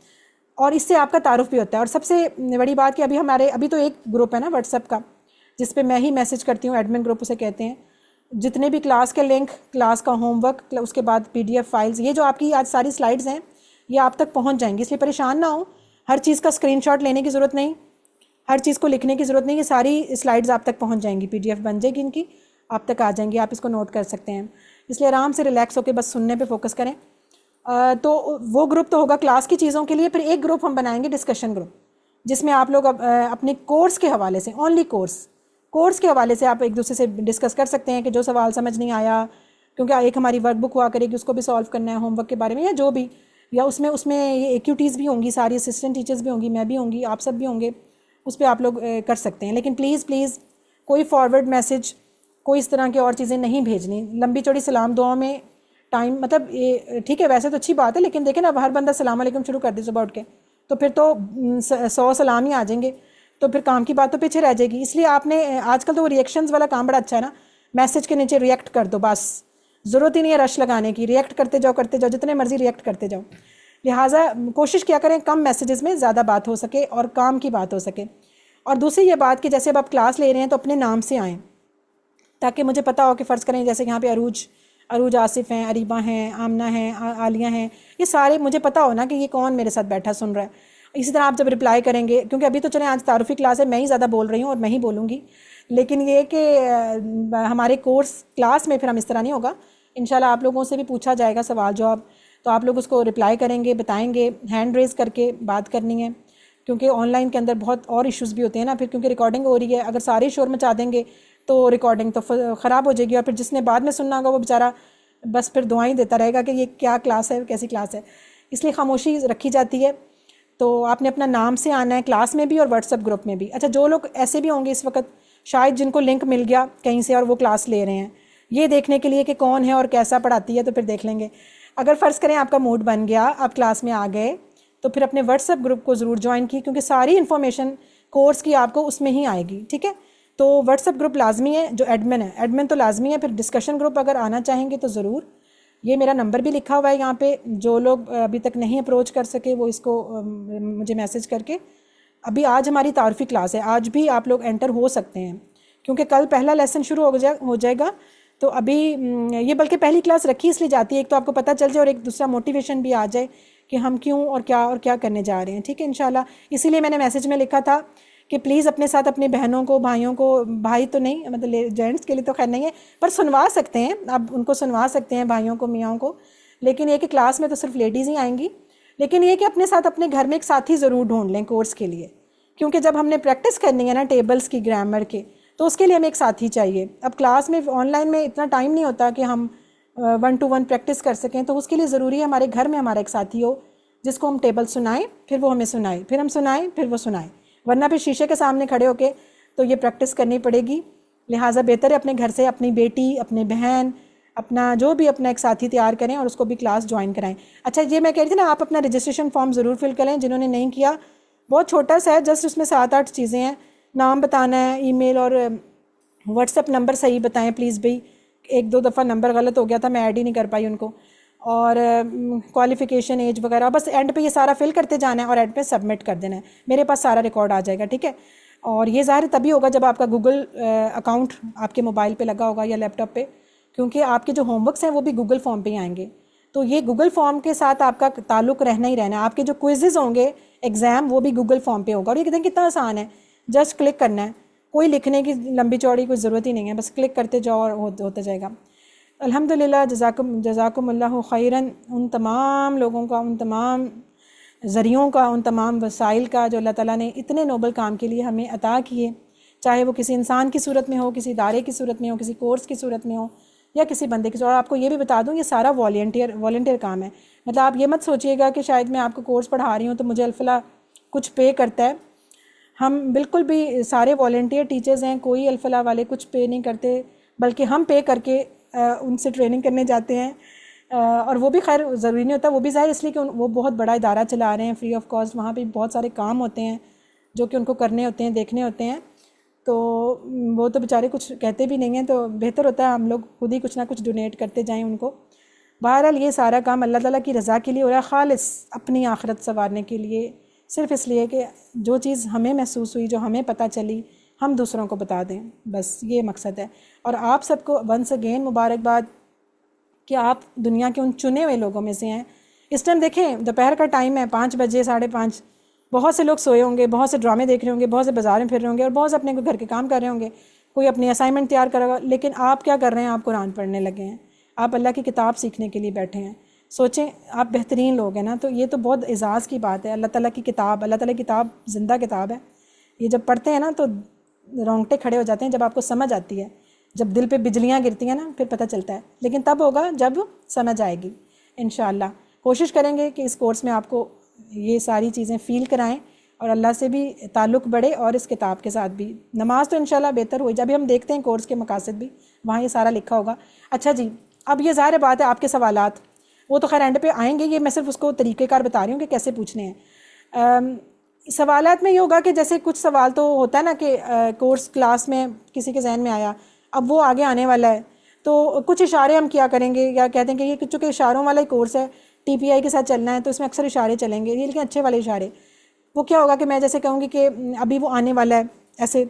और इससे आपका तारुफ भी होता है। और सबसे बड़ी बात कि अभी तो एक ग्रुप है ना व्हाट्सएप का, जिस पे मैं ही मैसेज करती हूँ, एडमिन ग्रुप उसे कहते हैं। जितने भी क्लास के लिंक, क्लास का होमवर्क, उसके बाद PDF फाइल्स, ये जो आपकी आज सारी स्लाइड्स हैं ये आप तक पहुँच जाएंगी, इसलिए परेशान ना हो। हर चीज़ का स्क्रीनशॉट लेने की ज़रूरत नहीं, हर चीज़ को लिखने की ज़रूरत नहीं, ये सारी स्लाइड्स आप तक पहुँच जाएंगी, PDF बन जाएगी इनकी, आप तक आ जाएंगी, आप इसको नोट कर सकते हैं। इसलिए आराम से रिलैक्स होकर बस सुनने पे फोकस करें। तो वो ग्रुप तो होगा क्लास की चीज़ों के लिए। फिर एक ग्रुप हम बनाएंगे डिस्कशन ग्रुप, जिसमें आप लोग अपने कोर्स के हवाले से, ओनली कोर्स के हवाले से आप एक दूसरे से डिस्कस कर सकते हैं कि जो सवाल समझ नहीं आया, क्योंकि एक हमारी वर्कबुक हुआ करेगी, उसको भी सॉल्व करना है होमवर्क के बारे में, या जो भी, या उसमें ये एक्टिविटीज़ भी होंगी, सारी असिस्टेंट टीचर्स भी होंगी, मैं भी होंगी, आप सब भी होंगे, उस पर आप लोग कर सकते हैं। लेकिन प्लीज़ कोई फॉरवर्ड मैसेज, कोई इस तरह की और चीज़ें नहीं भेजनी। लंबी चौड़ी सलाम दुआ में टाइम, मतलब ये ठीक है, वैसे तो अच्छी बात है, लेकिन देखें ना, हर बंदा सलाम वालेकुम शुरू कर दे सुबह उठ के, तो फिर तो 100 सलाम ही आ जाएंगे, तो फिर काम की बात तो पीछे रह जाएगी। इसलिए आपने आजकल तो वो रिएक्शंस वाला काम बड़ा अच्छा है ना, मैसेज के नीचे रिएक्ट कर दो, बस ज़रूरत ही नहीं है रश लगाने की, रिएक्ट करते जाओ, जितने मर्जी रिएक्ट करते जाओ। लिहाजा कोशिश क्या करें कम मैसेजेस में ज़्यादा बात हो सके और काम की बात हो सके। और दूसरी ये बात कि जैसे अब आप क्लास ले रहे हैं तो अपने नाम से आएँ, ताकि मुझे पता हो कि फ़र्ज़ करें जैसे यहाँ पे अरूज आसिफ हैं, अरीबा हैं, आमना हैं, आलिया हैं, ये सारे मुझे पता हो ना कि ये कौन मेरे साथ बैठा सुन रहा है। इसी तरह आप जब रिप्लाई करेंगे, क्योंकि अभी तो चलें आज तारुफ़ी क्लास है, मैं ही ज़्यादा बोल रही हूँ और मैं ही बोलूँगी, लेकिन ये कि हमारे कोर्स क्लास में फिर हम इस तरह नहीं होगा। इंशाल्लाह आप लोगों से भी पूछा जाएगा सवाल जवाब, तो आप लोग उसको रिप्लाई करेंगे, बताएंगे, हैंड रेज़ करके बात करनी है, क्योंकि ऑनलाइन के अंदर बहुत और इश्यूज़ भी होते हैं ना फिर, क्योंकि रिकॉर्डिंग हो रही है, अगर सारे शोर मचा देंगे तो रिकॉर्डिंग तो ख़राब हो जाएगी, और फिर जिसने बाद में सुनना होगा वो बेचारा बस फिर दुआएं देता रहेगा कि ये क्या क्लास है, कैसी क्लास है। इसलिए खामोशी रखी जाती है। तो आपने अपना नाम से आना है, क्लास में भी और व्हाट्सएप ग्रुप में भी। अच्छा, जो लोग ऐसे भी होंगे इस वक्त शायद जिनको लिंक मिल गया कहीं से और वो क्लास ले रहे हैं, ये देखने के लिए कि कौन है और कैसा पढ़ाती है, तो फिर देख लेंगे। अगर फ़र्ज़ करें आपका मूड बन गया, आप क्लास में आ गए, तो फिर अपने व्हाट्सएप ग्रुप को ज़रूर ज्वाइन की, क्योंकि सारी इन्फॉर्मेशन कोर्स की आपको उसमें ही आएगी, ठीक है। तो व्हाट्सएप ग्रुप लाजमी है, जो एडमिन है, एडमिन तो लाजमी है। फिर डिस्कशन ग्रुप अगर आना चाहेंगे तो ज़रूर, ये मेरा नंबर भी लिखा हुआ है यहाँ पे, जो लोग अभी तक नहीं अप्रोच कर सके वो इसको मुझे मैसेज करके। अभी आज हमारी तारुफ़ी क्लास है, आज भी आप लोग एंटर हो सकते हैं, क्योंकि कल पहला लेसन शुरू हो जाएगा। तो अभी ये बल्कि पहली क्लास रखी इसलिए जाती है, एक तो आपको पता चल जाए और एक दूसरा मोटिवेशन भी आ जाए कि हम क्यों और क्या करने जा रहे हैं, ठीक है इंशाल्लाह। इसीलिए मैंने मैसेज में लिखा था कि प्लीज़ अपने साथ अपनी बहनों को, भाइयों को, भाई तो नहीं मतलब जेंट्स के लिए तो खैर नहीं है, पर सुनवा सकते हैं, आप उनको सुनवा सकते हैं भाइयों को, मियाँओं को, लेकिन ये कि क्लास में तो सिर्फ लेडीज़ ही आएंगी। लेकिन ये कि अपने साथ अपने घर में एक साथी ज़रूर ढूंढ लें कोर्स के लिए, क्योंकि जब हमने प्रैक्टिस करनी है ना टेबल्स की, ग्रामर के, तो उसके लिए हमें एक साथी चाहिए। अब क्लास में ऑनलाइन में इतना टाइम नहीं होता कि हम 1 to 1 प्रैक्टिस कर सकें, तो उसके लिए ज़रूरी है हमारे घर में हमारा एक साथी हो जिसको हम टेबल सुनाएं, फिर वो हमें सुनाए, फिर हम सुनाएं, फिर वो सुनाए, वरना फिर शीशे के सामने खड़े होके तो ये प्रैक्टिस करनी पड़ेगी। लिहाजा बेहतर है अपने घर से अपनी बेटी, अपनी बहन, अपना जो भी अपना एक साथी तैयार करें और उसको भी क्लास ज्वाइन कराएं। अच्छा, ये मैं कह रही थी ना, आप अपना रजिस्ट्रेशन फॉर्म ज़रूर फिल करें, जिन्होंने नहीं किया। बहुत छोटा सा है, जस्ट उसमें 7-8 चीज़ें हैं। नाम बताना है, ईमेल और व्हाट्सएप नंबर सही बताएं प्लीज़ भाई, 1-2 दफ़ा नंबर गलत हो गया था, मैं ऐड ही नहीं कर पाई उनको, और क्वालिफ़िकेशन, एज वगैरह, बस एंड पे ये सारा फिल करते जाना है और एंड पे सबमिट कर देना है, मेरे पास सारा रिकॉर्ड आ जाएगा, ठीक है। और ये ज़ाहिर तभी होगा जब आपका गूगल अकाउंट आपके मोबाइल पे लगा होगा या लैपटॉप पे, क्योंकि आपके जो होमवर्क्स हैं वो भी गूगल फॉर्म पे ही आएंगे। तो ये गूगल फॉर्म के साथ आपका ताल्लुक़ रहना ही रहना है। आपके जो क्विज़ेज़ होंगे, एग्ज़ाम, वो भी गूगल फॉर्म पे होगा। और ये कहते हैं कितना आसान है, जस्ट क्लिक करना है, कोई लिखने की लंबी चौड़ी कोई ज़रूरत ही नहीं है, बस क्लिक करते जाओ और होता जाएगा। अल्हम्दुलिल्लाह, जज़ाकुमुल्लाहु खैरन उन तमाम लोगों का, उन तमाम ज़रियों का, उन तमाम वसाइल का जो अल्लाह ताला ने इतने नोबल काम के लिए हमें अता किए, चाहे वो किसी इंसान की सूरत में हो, किसी इदारे की सूरत में हो, किसी कोर्स की सूरत में हो, या किसी बंदे की सूरत। और आपको ये भी बता दूँ, ये सारा वॉलंटियर काम है। मतलब आप ये मत सोचिएगा कि शायद मैं आपको कोर्स पढ़ा रही हूँ तो मुझे अल्फला कुछ पे करता है। हम बिल्कुल भी सारे वॉलंटियर टीचर्स हैं, कोई अल्फला वाले कुछ पे नहीं करते, बल्कि हम पे करके उनसे ट्रेनिंग करने जाते हैं। और वो भी खैर ज़रूरी नहीं होता, वो भी ज़ाहिर इसलिए कि वो बहुत बड़ा इदारा चला रहे हैं फ्री ऑफ कॉस्ट, वहाँ पे बहुत सारे काम होते हैं जो कि उनको करने होते हैं, देखने होते हैं। तो वो तो बेचारे कुछ कहते भी नहीं हैं, तो बेहतर होता है हम लोग खुद ही कुछ ना कुछ डोनेट करते जाएं उनको। बहरहाल ये सारा काम अल्लाह ताला की रज़ा के लिए हो रहा है, खालिस अपनी आखिरत संवारने के लिए, सिर्फ़ इसलिए कि जो चीज़ हमें महसूस हुई, जो हमें पता चली, हम दूसरों को बता दें, बस ये मकसद है। और आप सबको वंस अगेन मुबारकबाद कि आप दुनिया के उन चुने हुए लोगों में से हैं। इस टाइम देखें, दोपहर का टाइम है, 5 बजे, 5:30, बहुत से लोग सोए होंगे, बहुत से ड्रामे देख रहे होंगे, बहुत से बाजार में फिर रहे होंगे, और बहुत से अपने घर के काम कर रहे होंगे, कोई अपनी असाइनमेंट तैयार कर रहा होगा। लेकिन आप क्या कर रहे हैं? आप कुरान पढ़ने लगे हैं, आप अल्लाह की किताब सीखने के लिए बैठे हैं। सोचें, आप बेहतरीन लोग हैं ना, तो ये तो बहुत एजाज़ की बात है। अल्लाह ताला की किताब, अल्लाह ताला की किताब ज़िंदा किताब है। ये जब पढ़ते हैं ना तो रोंगटे खड़े हो जाते हैं, जब आपको समझ आती है, जब दिल पे बिजलियाँ गिरती हैं ना, फिर पता चलता है। लेकिन तब होगा जब समझ आएगी। इंशाअल्लाह कोशिश करेंगे कि इस कोर्स में आपको ये सारी चीज़ें फ़ील कराएं और अल्लाह से भी ताल्लुक़ बढ़े और इस किताब के साथ भी। नमाज तो इंशाअल्लाह बेहतर हुई, जब हम देखते हैं कोर्स के मकासद भी वहाँ ये सारा लिखा होगा। अच्छा जी, अब ये ज़ाहिर बात है आपके सवालात वो तो खैर एंड पे आएंगे, ये मैं सिर्फ उसको तरीक़ेकार बता रही हूँ कि कैसे पूछने हैं। सवालात में ये होगा कि जैसे कुछ सवाल तो होता है ना कि कोर्स क्लास में किसी के जहन में आया, अब वो आगे आने वाला है, तो कुछ इशारे हम क्या करेंगे, या कहते हैं कि ये चूँकि इशारों वाला ही कोर्स है, TPI के साथ चलना है, तो इसमें अक्सर इशारे चलेंगे, ये लेकिन अच्छे वाले इशारे। वो क्या होगा कि मैं जैसे कहूँगी कि अभी वो आने वाला है, ऐसे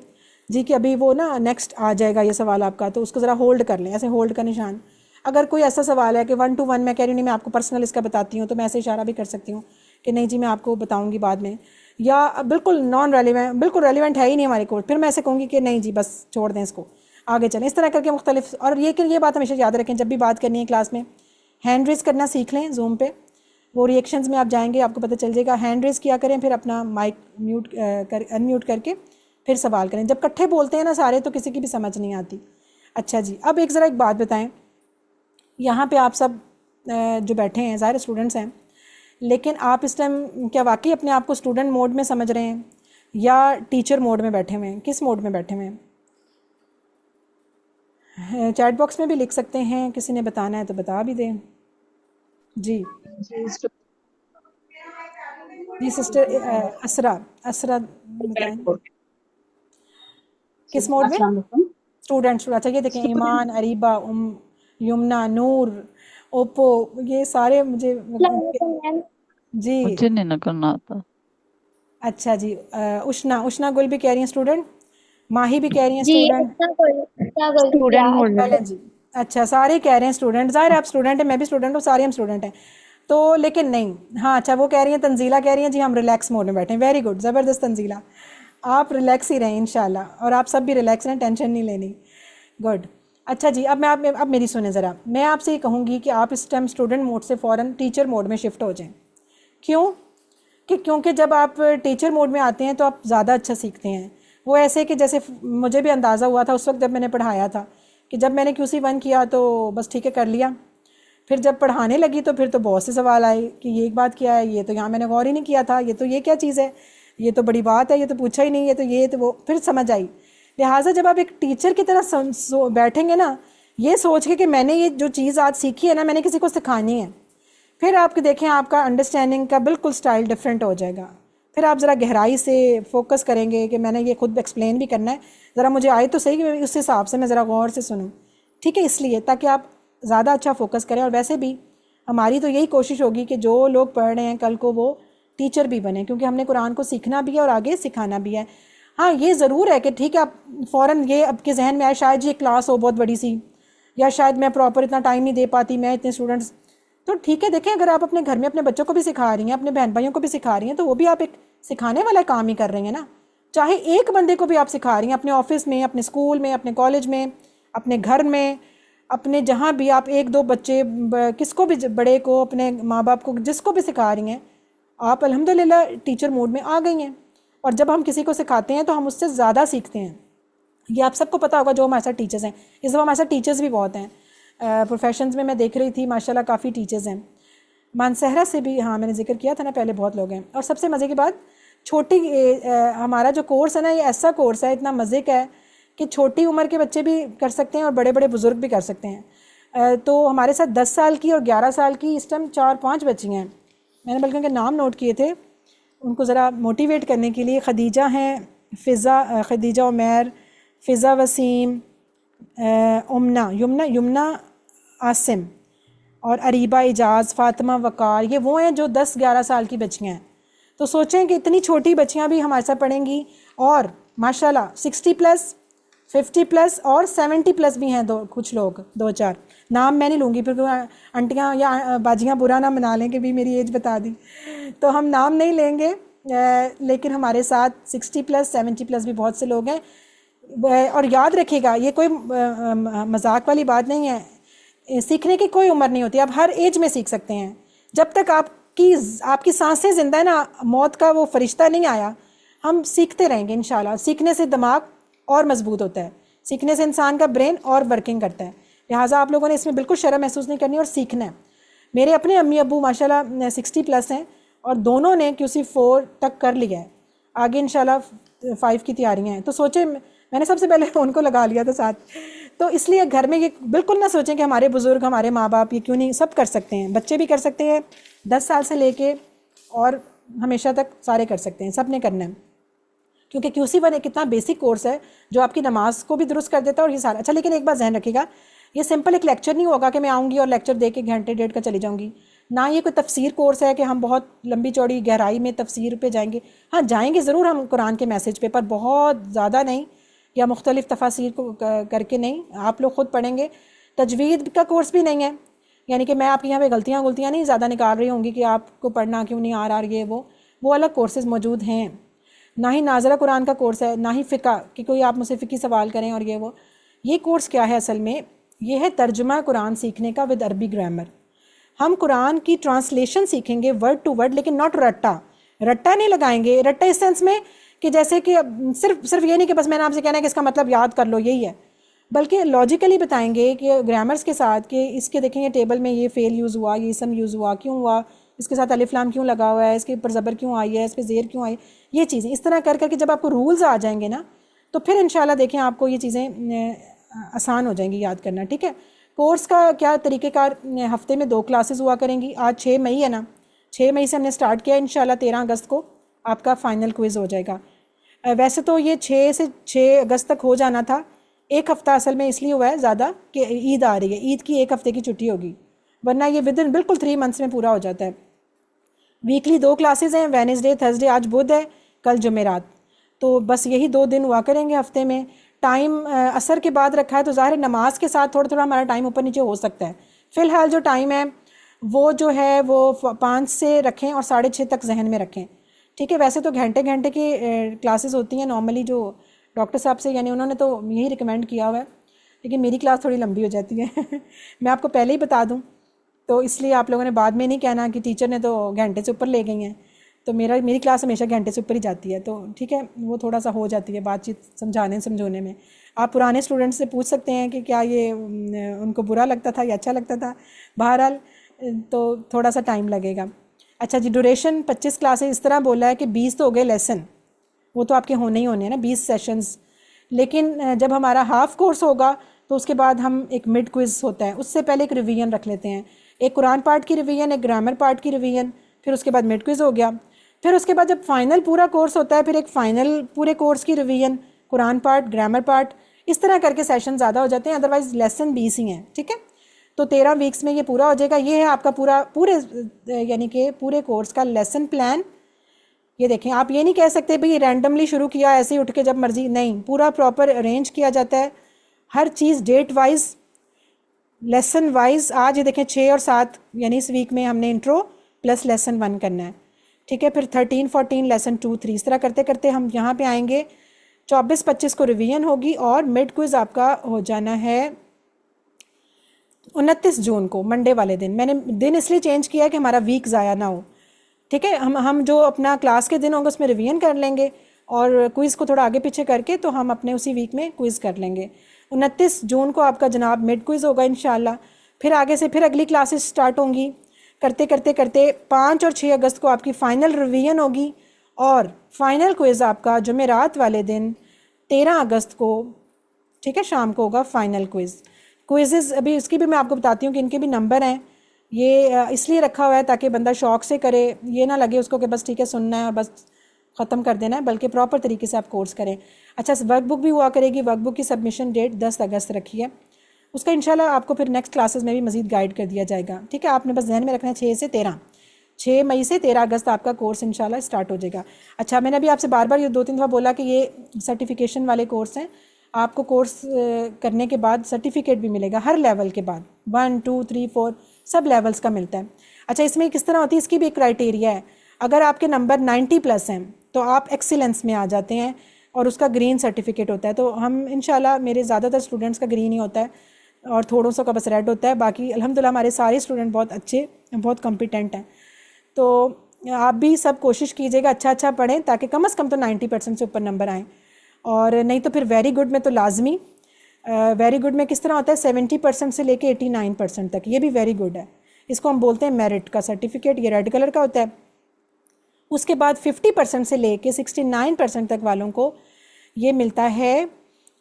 जी कि अभी वो ना नेक्स्ट आ जाएगा ये सवाल आपका, तो उसको ज़रा होल्ड कर लें, ऐसे होल्ड का निशान। अगर कोई ऐसा सवाल है कि 1 to 1 मैं कह रही हूँ नहीं, मैं आपको पर्सनल इसका बताती हूँ, तो मैं ऐसे इशारा भी कर सकती हूँ कि नहीं जी मैं आपको बताऊँगी बाद में, या बिल्कुल नॉन रेलिवेंट, बिल्कुल रेलिवेंट है ही नहीं हमारे कोर्स, फिर मैं ऐसे कहूँगी कि नहीं जी बस छोड़ दें इसको, आगे चलें। इस तरह करके मुख्तलिफ। और ये बात हमेशा याद रखें, जब भी बात करनी है क्लास में, हैंड रेज़ करना सीख लें। जूम पे वो रिएक्शंस में आप जाएंगे, आपको पता चल जाएगा, हैंड रेज़ किया करें, फिर अपना माइक अनम्यूट करके फिर सवाल करें। जब इकट्ठे बोलते हैं ना सारे, तो किसी की भी समझ नहीं आती। अच्छा जी, अब ज़रा एक बात बताएं, यहाँ पे आप सब जो बैठे हैं ज़ाहिर स्टूडेंट्स हैं, लेकिन आप इस टाइम क्या वाकई अपने आप को स्टूडेंट मोड में समझ रहे हैं या टीचर मोड में बैठे हुए हैं? किस मोड में बैठे हुए हैं? चैट बॉक्स में भी लिख सकते हैं, किसी ने बताना है तो बता भी दें। जी जी सिस्टर असरा बताएं, किस मोड में? स्टूडेंट। अच्छा ये देखें, ईमान, अरीबा, यमुना, नूर, ओप्पो, ये सारे मुझे जी। मुझे नहीं ना करना आता। अच्छा जी, उष्णा गुल भी कह रही हैं स्टूडेंट, माही भी कह रही हैं स्टूडेंट, स्टूडेंट मोड में। चलें जी। अच्छा, सारे कह रहे हैं स्टूडेंट, ज़ाहिर आप स्टूडेंट हैं, मैं भी स्टूडेंट हूँ, सारे हम स्टूडेंट हैं। तो लेकिन नहीं, हाँ अच्छा वो कह रही हैं, तंजीला कह रही हैं जी हम रिलैक्स मोड में बैठे हैं। वेरी गुड, ज़बरदस्त तंजीला, आप रिलैक्स ही रहें इंशाल्लाह, और आप सब भी रिलैक्स रहें, टेंशन नहीं लेनी। गुड। अच्छा जी, अब मेरी सुने ज़रा, मैं आपसे ये कहूँगी कि आप इस टाइम स्टूडेंट मोड से फ़ौरन टीचर मोड में शिफ्ट हो जाएं। क्यों? क्योंकि जब आप टीचर मोड में आते हैं तो आप ज़्यादा अच्छा सीखते हैं। वो ऐसे कि जैसे मुझे भी अंदाज़ा हुआ था उस वक्त जब मैंने पढ़ाया था, कि जब मैंने QC1 किया तो बस ठीक है कर लिया, फिर जब पढ़ाने लगी तो फिर तो बहुत से सवाल आए कि ये एक बात क्या है, ये तो यहाँ मैंने गौर ही नहीं किया था, ये क्या चीज़ है, ये तो बड़ी बात है, ये तो पूछा ही नहीं, ये तो वो, फिर समझ आई। लिहाजा जब आप एक टीचर की तरह बैठेंगे ना, ये सोच के कि मैंने ये जो चीज़ आज सीखी है ना, मैंने किसी को सिखानी है, फिर आपके देखें आपका अंडरस्टैंडिंग का बिल्कुल स्टाइल डिफरेंट हो जाएगा। फिर आप ज़रा गहराई से फोकस करेंगे कि मैंने ये खुद एक्सप्लेन भी करना है, ज़रा मुझे आए तो सही कि उस हिसाब से मैं ज़रा गौर से सुनूं, ठीक है, इसलिए ताकि आप ज़्यादा अच्छा फोकस करें। और वैसे भी हमारी तो यही कोशिश होगी कि जो लोग पढ़ रहे हैं कल को वो टीचर भी बने, क्योंकि हमने कुरान को सीखना भी है और आगे सिखाना भी है। हाँ ये ज़रूर है कि ठीक है, आप फ़ौरन ये आपके जहन में आए शायद ये क्लास हो बहुत बड़ी सी, या शायद मैं प्रॉपर इतना टाइम नहीं दे पाती, मैं इतने स्टूडेंट्स, तो ठीक है, देखें अगर आप अपने घर में अपने बच्चों को भी सिखा रही हैं, अपने बहन भाइयों को भी सिखा रही हैं, तो वो भी आप एक सिखाने वाला काम ही कर रही हैं ना। चाहे एक बंदे को भी आप सिखा रही हैं, अपने ऑफिस में, अपने स्कूल में, अपने कॉलेज में, अपने घर में, अपने जहाँ भी आप एक दो बच्चे किसको भी, बड़े को, अपने माँ बाप को, जिसको भी सिखा रही हैं, आप अल्हम्दुलिल्लाह टीचर मोड में आ गई हैं। और जब हम किसी को सिखाते हैं तो हम उससे ज़्यादा सीखते हैं। ये आप सबको पता होगा जो हमारे साथ टीचर्स हैं। इस दफ़ा हमारे साथ टीचर्स भी बहुत हैं, प्रोफेशंस में मैं देख रही थी माशाल्लाह काफ़ी टीचर्स हैं। मानसहरा से भी, हाँ मैंने जिक्र किया था ना पहले, बहुत लोग हैं। और सबसे मज़े की बात, छोटी हमारा जो कोर्स है ना, ये ऐसा कोर्स है, इतना मज़े का है कि छोटी उम्र के बच्चे भी कर सकते हैं और बड़े बड़े बुज़ुर्ग भी कर सकते हैं। तो हमारे साथ 10 साल की और 11 साल की इस टाइम 4-5 बच्ची हैं। मैंने बल्कि उनके नाम नोट किए थे उनको ज़रा मोटिवेट करने के लिए। खदीजा हैं, खदीजा उमैर, फ़िज़ा वसीम, युमना आसिम और अरीबा इजाज़, फ़ातिमा वक़ार, ये वो हैं जो 10-11 साल की बच्चियाँ हैं। तो सोचें कि इतनी छोटी बच्चियाँ भी हमारे साथ पढ़ेंगी। और माशाल्लाह 60+, 50+ और 70+ भी हैं, कुछ लोग 2-4 नाम मैं नहीं लूँगी, फिर आंटियाँ या बाजियाँ बुरा ना मना लें कि भी मेरी एज बता दी, तो हम नाम नहीं लेंगे। लेकिन हमारे साथ 60+, 70+ भी बहुत से लोग हैं। और याद रखिएगा, ये कोई मजाक वाली बात नहीं है। सीखने की कोई उम्र नहीं होती, आप हर एज में सीख सकते हैं। जब तक आपकी सांसें ज़िंदा है ना, मौत का वो फरिश्ता नहीं आया, हम सीखते रहेंगे इंशाल्लाह। सीखने से दिमाग और मजबूत होता है, सीखने से इंसान का ब्रेन और वर्किंग करता है। लिहाजा आप लोगों ने इसमें बिल्कुल शर्म महसूस नहीं करनी और सीखना है। मेरे अपने अम्मी अब्बू माशाल्लाह 60+ हैं और दोनों ने QC 4 तक कर लिया है। आगे इंशाल्लाह 5 की तैयारियां हैं। तो सोचे, मैंने सबसे पहले उनको लगा लिया था साथ। तो इसलिए घर में ये बिल्कुल ना सोचें कि हमारे बुज़ुर्ग, हमारे माँ बाप ये क्यों नहीं, सब कर सकते हैं, बच्चे भी कर सकते हैं, 10 साल से लेके और हमेशा तक सारे कर सकते हैं, सब ने करना है। क्योंकि QC 1 एक कितना बेसिक कोर्स है जो आपकी नमाज को भी दुरुस्त कर देता है और ये सारा। अच्छा, लेकिन एक बात ध्यान रखिएगा, ये सिंपल एक लेक्चर नहीं होगा कि मैं आऊँगी और लेक्चर दे के घंटे डेढ़ का चली जाऊँगी। ना ये कोई तफसीर कोर्स है कि हम बहुत लंबी चौड़ी गहराई में तफसीर पे जाएंगे। हाँ, जाएंगे ज़रूर हम कुरान के मैसेज पे, पर बहुत ज़्यादा नहीं, या मुख्तलिफ तफासीर को करके नहीं। आप लोग ख़ुद पढ़ेंगे। तजवीद का कोर्स भी नहीं है, यानी कि मैं आपके यहाँ पे गलतियाँ नहीं ज़्यादा निकाल रही होंगी कि आपको पढ़ना क्यों नहीं आ रहा, ये वो अलग कोर्सेज़ मौजूद हैं। ना ही नाज़रा कुरान का कोर्स है, ना ही फ़िक़ा कि कोई आप मुझसे फ़िक़ी सवाल करें और ये कोर्स क्या है असल में, ये है तर्जुमा कुरान सीखने का विद अरबी ग्रामर। हम कुरान की ट्रांसलेशन सीखेंगे वर्ड टू वर्ड, लेकिन नॉट रट्टा नहीं लगाएंगे। रट्टा इस सेंस में कि जैसे कि सिर्फ ये नहीं कि बस मैंने आपसे कहना है कि इसका मतलब याद कर लो, यही है, बल्कि लॉजिकली बताएंगे कि ग्रामर्स के साथ कि इसके देखेंगे टेबल में ये फेल यूज़ हुआ, ये इसम यूज़ हुआ, क्यों हुआ, इसके साथ अलिफ लाम क्यों लगा हुआ है, इसके ऊपर ज़बर क्यों आई है, इस पर ज़ेर क्यों आई, ये चीज़ें इस तरह कर करके जब आपको रूल्स आ जाएंगे ना, तो फिर इंशाल्लाह देखें आपको ये चीज़ें आसान हो जाएंगी याद करना। ठीक है। कोर्स का क्या तरीक़ेकार, हफ्ते में 2 क्लासेस हुआ करेंगी। आज 6 मई है ना, 6 मई से हमने स्टार्ट किया। इंशाल्लाह 13 अगस्त को आपका फ़ाइनल क्विज़ हो जाएगा। वैसे तो ये 6 से 6 अगस्त तक हो जाना था, 1 हफ़्ता असल में इसलिए हुआ है ज़्यादा कि ईद आ रही है, ईद की 1 हफ़्ते की छुट्टी होगी, वरना ये विदिन बिल्कुल 3 मंथ्स में पूरा हो जाता है। वीकली 2 क्लासेस हैं, वेडनेसडे थर्सडे, आज बुध है, कल जुमेरात। तो बस यही 2 दिन हुआ करेंगे हफ्ते में। टाइम असर के बाद रखा है, तो ज़ाहिर नमाज के साथ थोड़ा थोड़ा हमारा टाइम ऊपर नीचे हो सकता है। फ़िलहाल जो टाइम है वो जो है वो 5 से रखें और 6:30 तक जहन में रखें। ठीक है। वैसे तो घंटे घंटे की क्लासेस होती हैं नॉर्मली, जो डॉक्टर साहब से, यानी उन्होंने तो यही रिकमेंड किया हुआ है, लेकिन मेरी क्लास थोड़ी लंबी हो जाती है मैं आपको पहले ही बता दूं, तो इसलिए आप लोगों ने बाद में नहीं कहना कि टीचर ने तो घंटे से ऊपर ले गई हैं। तो मेरी क्लास हमेशा घंटे से ऊपर ही जाती है, तो ठीक है, वो थोड़ा सा हो जाती है बातचीत समझाने में। आप पुराने स्टूडेंट से पूछ सकते हैं कि क्या ये उनको बुरा लगता था या अच्छा लगता था। बहरहाल तो थोड़ा सा टाइम लगेगा। अच्छा जी, ड्यूरेशन 25 क्लासेस इस तरह बोला है कि 20 तो हो गए लेसन, वो तो आपके होने ही होने हैं ना, 20 सेशंस। लेकिन जब हमारा हाफ कोर्स होगा तो उसके बाद हम एक मिड क्विज़ होता है, उससे पहले एक रिवीजन रख लेते हैं, एक कुरान पार्ट की रिवीजन, एक ग्रामर पार्ट की रिवीजन, फिर उसके बाद मिड क्विज़ हो गया। फिर उसके बाद जब फाइनल पूरा कोर्स होता है, फिर एक फ़ाइनल पूरे कोर्स की revision, Quran part, grammar part, इस तरह करके सेशन ज़्यादा हो जाते हैं। अदरवाइज़ लेसन 20 ही हैं। ठीक है। तो 13 वीक्स में ये पूरा हो जाएगा। ये है आपका पूरे यानी कि पूरे कोर्स का लेसन प्लान। ये देखें, आप ये नहीं कह सकते भाई रैंडमली शुरू किया ऐसे ही उठ के जब मर्जी, नहीं, पूरा प्रॉपर अरेंज किया जाता है, हर चीज़ डेट वाइज, लेसन वाइज। आज ये देखें 6 और 7 यानी इस वीक में हमने इंट्रो प्लस लेसन 1 करना है। ठीक है। फिर 13, 14 लेसन 2, 3, इस तरह करते करते हम यहाँ पे आएंगे। 24, 25 को रिवीजन होगी और मिड क्विज़ आपका हो जाना है 29 जून को मंडे वाले दिन। मैंने दिन इसलिए चेंज किया है कि हमारा वीक ज़ाया ना हो, ठीक है। हम जो अपना क्लास के दिन होंगे उसमें रिवीजन कर लेंगे और क्विज़ को थोड़ा आगे पीछे करके तो हम अपने उसी वीक में क्विज़ कर लेंगे। 29 जून को आपका जनाब मिड क्विज़ होगा इंशाल्लाह। फिर आगे से फिर अगली क्लासेस स्टार्ट होंगी, करते करते करते 5 और 6 अगस्त को आपकी फ़ाइनल रिवीजन होगी और फाइनल क्विज़ आपका जुमेरात वाले दिन 13 अगस्त को, ठीक है, शाम को होगा फाइनल क्विज़। अभी इसकी भी मैं आपको बताती हूँ कि इनके भी नंबर हैं। ये इसलिए रखा हुआ है ताकि बंदा शौक से करे, ये ना लगे उसको कि बस ठीक है सुनना है और बस ख़त्म कर देना है, बल्कि प्रॉपर तरीके से आप कोर्स करें। अच्छा, वर्कबुक भी हुआ करेगी। वर्कबुक की सबमिशन डेट 10 अगस्त रखी है। उसका इंशाल्लाह आपको फिर नेक्स्ट क्लासेस में भी मज़ीद गाइड कर दिया जाएगा, ठीक है। आपने बस जहन में रखना है 6 मई से 13 अगस्त आपका कोर्स इंशाल्लाह स्टार्ट हो जाएगा। अच्छा, मैंने अभी आपसे बार बार ये 2-3 दफ़ा बोला कि ये सर्टिफिकेशन वाले कोर्स हैं। आपको कोर्स करने के बाद सर्टिफिकेट भी मिलेगा हर लेवल के बाद, 1 2 3 4 सब लेवल्स का मिलता है। अच्छा, इसमें किस तरह होती है, इसकी भी एक क्राइटेरिया है। अगर आपके नंबर 90 प्लस हैं तो आप एक्सीलेंस में आ जाते हैं और उसका ग्रीन सर्टिफिकेट होता है। तो हम इंशाल्लाह, मेरे ज़्यादातर स्टूडेंट्स का ग्रीन ही होता है और थोड़ों सौ का बस रेड होता है। बाकी अल्हम्दुलिल्लाह हमारे सारे स्टूडेंट बहुत अच्छे, बहुत कॉम्पिटेंट हैं। तो आप भी सब कोशिश कीजिएगा अच्छा पढ़ें ताकि कम से कम तो 90% से ऊपर नंबर आएँ, और नहीं तो फिर वेरी गुड में तो लाजमी। वेरी गुड में किस तरह होता है, 70% से लेके 89% तक, ये भी वेरी गुड है। इसको हम बोलते हैं मेरिट का सर्टिफिकेट, ये रेड कलर का होता है। उसके बाद 50% से लेके 69% तक वालों को ये मिलता है